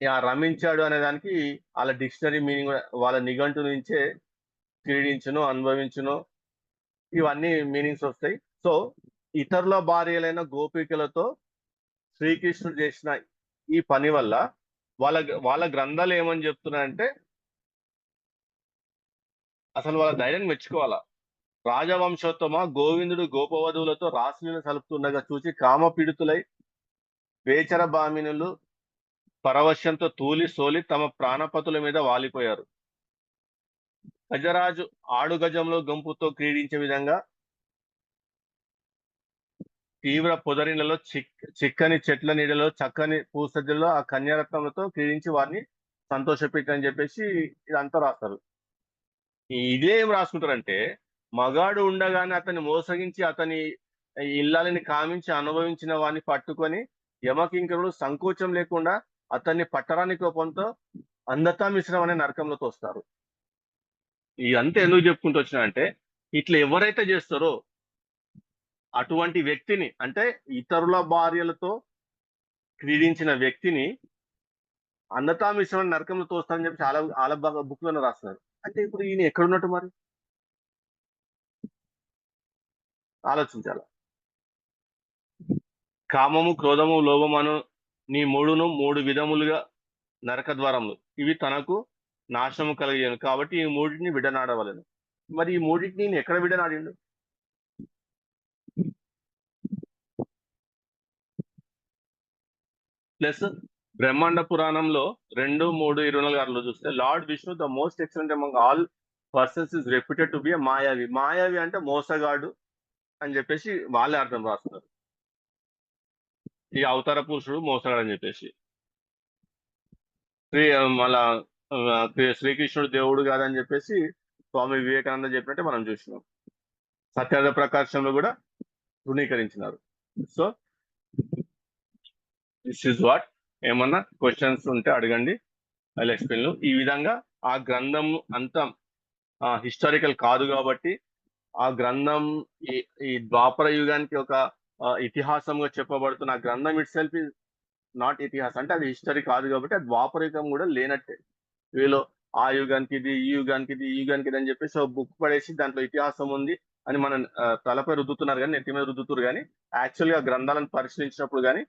ఈ రమించాడు అనే దానికి వాళ్ళ డిక్షనరీ మీనింగ్ వాళ్ళ నిఘంటు నుంచే క్రీడించును, అనుభవించును, ఇవన్నీ మీనింగ్స్ వస్తాయి. సో ఇతరుల భార్యలైన గోపికలతో శ్రీకృష్ణుడు చేసిన ఈ పని వల్ల వాళ్ళ గ్రంథాలు ఏమని చెప్తున్నాయంటే అసలు వాళ్ళ ధైర్యం మెచ్చుకోవాలా. రాజవంశోత్తమ గోవిందుడు గోపవధువులతో రాసులను సలుపుతుండగా చూసి కామపీడితులై వేచర బామినులు పరవశ్యంతో తూలి సోలి తమ ప్రాణపతుల మీద వాలిపోయారు. గజరాజు ఆడుగజంలో గంపుతో క్రీడించే విధంగా తీవ్ర పొదరిలలో చిక్కని చెట్ల నీడలో చక్కని పూసజ్జలో ఆ కన్యారత్నంతో క్రీడించి వారిని సంతోషపెట్టని చెప్పేసి ఇదంతా రాస్తారు. ఇదే ఏం రాసుకుంటారంటే మగాడు ఉండగానే అతన్ని మోసగించి అతని ఇల్లాలని కామించి అనుభవించిన వాడిని పట్టుకొని యమకింకరుడు సంకోచం లేకుండా అతన్ని పట్టరాని కోపంతో అందతా మిశ్రం అనే నరకంలో తోస్తారు. ఇదంతా ఎందుకు చెప్పుకుంటూ వచ్చినా అంటే ఇట్లా ఎవరైతే చేస్తారో అటువంటి వ్యక్తిని, అంటే ఇతరుల భార్యలతో క్రీడించిన వ్యక్తిని అందతా మిశ్రమ నరకంలో తోస్తారని చెప్పి చాలా బాగా బుక్ లోనే రాస్తున్నారు. అంటే ఇప్పుడు ఈయన ఎక్కడున్నట్టు మరి ఆలోచించాలి. కామము, క్రోధము, లోభమను నీ 3 విధములుగా నరక ద్వారములు, ఇవి తనకు నాశనము కలిగాను కాబట్టి ఈ 3టిని విడనాడవలను. మరి ఈ 3టిని నేను ఎక్కడ విడనాడిండు? ప్లస్ బ్రహ్మాండ పురాణంలో 2, 3, 24 చూస్తే lord Vishnu the most excellent among all persons is reputed to be మాయావి. మాయావి అంటే మోసగాడు అని చెప్పేసి వాళ్ళే అర్థం రాస్తున్నారు. ఈ అవతార పురుషుడు మోసగాడు అని చెప్పేసి మళ్ళా శ్రీకృష్ణుడు దేవుడు కాదని చెప్పేసి స్వామి వివేకానంద చెప్పినట్టే మనం చూసినాం. సత్యార్థ ప్రకాశంలో కూడా తృణీకరించినారు. So this is what. ఏమన్నా క్వశ్చన్స్ ఉంటే అడగండి, ఐ ఎక్స్ప్లెయిన్. ఈ విధంగా ఆ గ్రంథం అంతా హిస్టారికల్ కాదు కాబట్టి ఆ గ్రంథం ఈ ద్వాపర యుగానికి ఒక ఇతిహాసంగా చెప్పబడుతున్న ఆ గ్రంథం ఇట్ సెల్ఫ్ ఇస్ నాట్ ఇతిహాసం, అంటే అది హిస్టరీ కాదు కాబట్టి అది ద్వాపర యుగం కూడా లేనట్టే. వీళ్ళు ఆ యుగానికి ఇది, ఈ యుగానికి ఇది, ఈ యుగానికి ఇది అని చెప్పేసి ఒక బుక్ పడేసి దాంట్లో ఇతిహాసం ఉంది అని మనం తలపై రుద్దుతున్నారు కానీ, నెత్తి మీద రుద్దుతున్నారు కానీ, యాక్చువల్ గా గ్రంథాలను పరిశీలించినప్పుడు కానీ,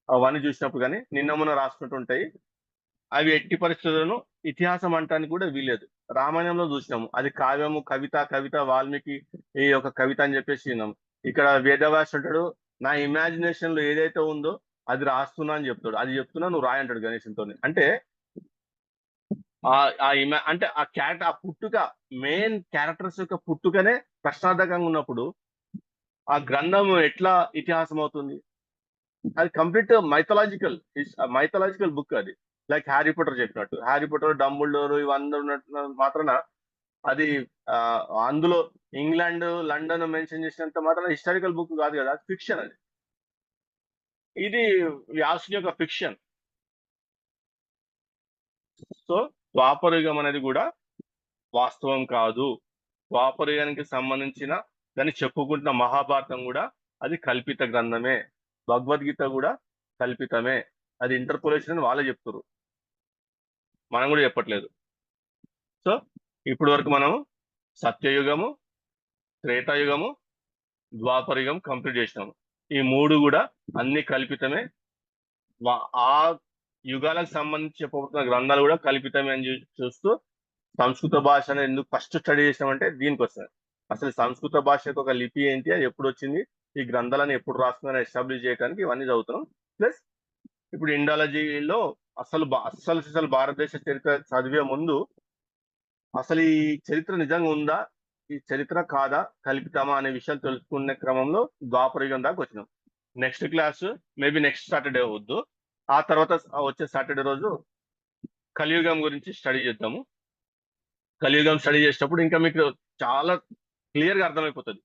అవన్నీ చూసినప్పుడు కానీ నిన్న మొన్న రాసుకుంటుంటాయి. అవి ఎట్టి పరిస్థితులను ఇతిహాసం అంటానికి కూడా వీలేదు. రామాయణంలో చూసినాము, అది కావ్యము, కవిత, కవిత వాల్మీకి ఈ యొక్క కవిత అని చెప్పేసి విన్నాము. ఇక్కడ వేదవ్యాసుడు అంటాడు, నా ఇమాజినేషన్ లో ఏదైతే ఉందో అది రాస్తున్నా అని చెప్తాడు. అది చెప్తున్నా నువ్వు రాయి అంటాడు గణేశంతో. అంటే అంటే ఆ క్యారెక్టర్, ఆ పుట్టుక, మెయిన్ క్యారెక్టర్స్ యొక్క పుట్టుకనే ప్రశ్నార్థకంగా ఉన్నప్పుడు ఆ గ్రంథం ఎట్లా ఇతిహాసం అవుతుంది? అది కంప్లీట్ మైథలాజికల్ బుక్ అది. లైక్ హ్యారీ పాటర్ చెప్పినట్టు, హ్యారీ పాటర్, డంబుల్డోర్ ఇవందరూ ఉన్నట్టు మాత్రాన అది అందులో ఇంగ్లాండ్, లండన్ మెన్షన్ చేసినంత మాత్రం హిస్టారికల్ బుక్ కాదు కదా, ఫిక్షన్ అది. ఇది వ్యాసుని యొక్క ఫిక్షన్. సో ద్వాపరయుగం అనేది కూడా వాస్తవం కాదు. ద్వాపరయుగానికి సంబంధించిన దాన్ని చెప్పుకుంటున్న మహాభారతం కూడా అది కల్పిత గ్రంథమే. భగవద్గీత కూడా కల్పితమే. అది ఇంటర్పోలేషన్ అని వాళ్ళే చెప్తారు, మనం కూడా చెప్పట్లేదు. సో ఇప్పటి వరకు మనం సత్యయుగము, త్రేతాయుగము, ద్వాపరయుగం కంప్లీట్ చేసినాము. ఈ మూడు కూడా అన్ని కల్పితమే. ఆ యుగాలకు సంబంధించి చెప్పబడుతున్న గ్రంథాలు కూడా కల్పితమే అని చూస్తూ సంస్కృత భాష అనేది ఎందుకు ఫస్ట్ స్టడీ చేసినామంటే దీనికి వస్తుంది. అసలు సంస్కృత భాషకు ఒక లిపి ఏంటి, అది ఎప్పుడు వచ్చింది, ఈ గ్రంథాలను ఎప్పుడు రాస్తుందని ఎస్టాబ్లిష్ చేయడానికి ఇవన్నీ చదువుతున్నాం. ప్లస్ ఇప్పుడు ఇండాలజీలో అసలు భారతదేశ చరిత్ర చదివే ముందు అసలు ఈ చరిత్ర నిజంగా ఉందా, ఈ చరిత్ర కాదా, కల్పితమా అనే విషయాలు తెలుసుకునే క్రమంలో ద్వాపరయుగం దాకా వచ్చినాం. Next class maybe next Saturday అవద్దు, ఆ తర్వాత వచ్చే సాటర్డే రోజు కలియుగం గురించి స్టడీ చేద్దాము. కలియుగం స్టడీ చేసేటప్పుడు ఇంకా మీకు చాలా క్లియర్ గా అర్థమైపోతుంది.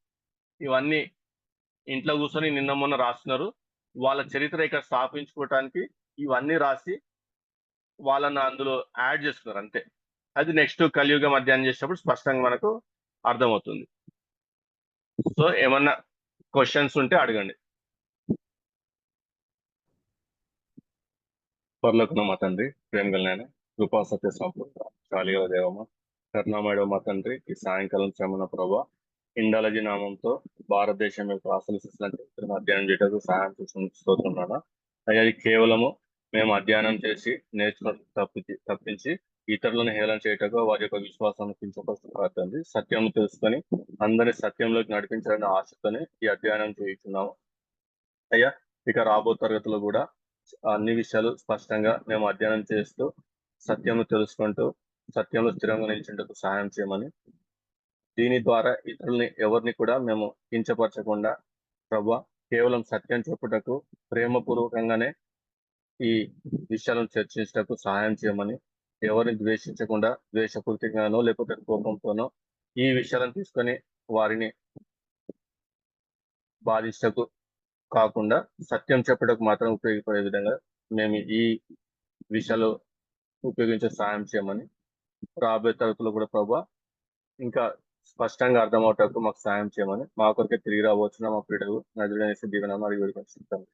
ఇవన్నీ ఇంట్లో కూర్చొని నిన్న మొన్న రాస్తున్నారు, వాళ్ళ చరిత్ర ఇక్కడ స్థాపించుకోవటానికి ఇవన్నీ రాసి వాళ్ళని అందులో యాడ్ చేస్తున్నారు అంతే. అది నెక్స్ట్ కలియుగం అధ్యయనం చేసేటప్పుడు స్పష్టంగా మనకు అర్థమవుతుంది. సో ఏమన్నా క్వశ్చన్స్ ఉంటే అడగండి. పర్లోకన మా తండ్రి, ప్రేమ గలనైన కృపా సత్య సంపూర్ణ కాళీగల దేవమ్మ, కరుణామయుడ మా తండ్రి, ఈ సాయంకాలం శ్రమణ ప్రభా ఇండాలజీ నామంతో భారతదేశం యొక్క అసలు చరిత్రను అధ్యయనం చేయడానికి సహాయం చేస్తున్నాడా అయ్యా. అది కేవలము మేము అధ్యయనం చేసి నేర్చుకుని తప్పించి ఇతరులను హేళన చేయటకు వారి యొక్క విశ్వాసాన్ని కించపరుస్తుంది. సత్యం తెలుసుకొని అందరినీ సత్యంలోకి నడిపించాలనే ఆశతోనే ఈ అధ్యయనం చేస్తున్నాము అయ్యా. ఇక రాబో తరగతిలో కూడా అన్ని విషయాలు స్పష్టంగా మేము అధ్యయనం చేస్తూ సత్యము తెలుసుకుంటూ సత్యంలో స్థిరంగా నిలిచేందుకు సహాయం చేయమని, దీని ద్వారా ఇతరుల్ని ఎవరిని కూడా మేము కించపరచకుండా ప్రభా కేవలం సత్యం చెప్పుటకు ప్రేమపూర్వకంగానే ఈ విషయాలను చర్చించటకు సహాయం చేయమని, ఎవరిని ద్వేషించకుండా ద్వేషపూర్తిగానో లేకపోతే కోపంతోనో ఈ విషయాలను తీసుకొని వారిని బాధించటకు కాకుండా సత్యం చెప్పడానికి మాత్రం ఉపయోగపడే విధంగా మేము ఈ విషయాలు ఉపయోగించే సహాయం చేయమని, రాబోయే తరగతిలో కూడా ప్రభా ఇంకా స్పష్టంగా అర్థమవటకు మాకు సహాయం చేయమని, మా కొరకే తిరిగి రావచ్చున మా ప్రియుడు నజరుడైన యేసు దీవెన మరియు వేడుకొంచున్నాము.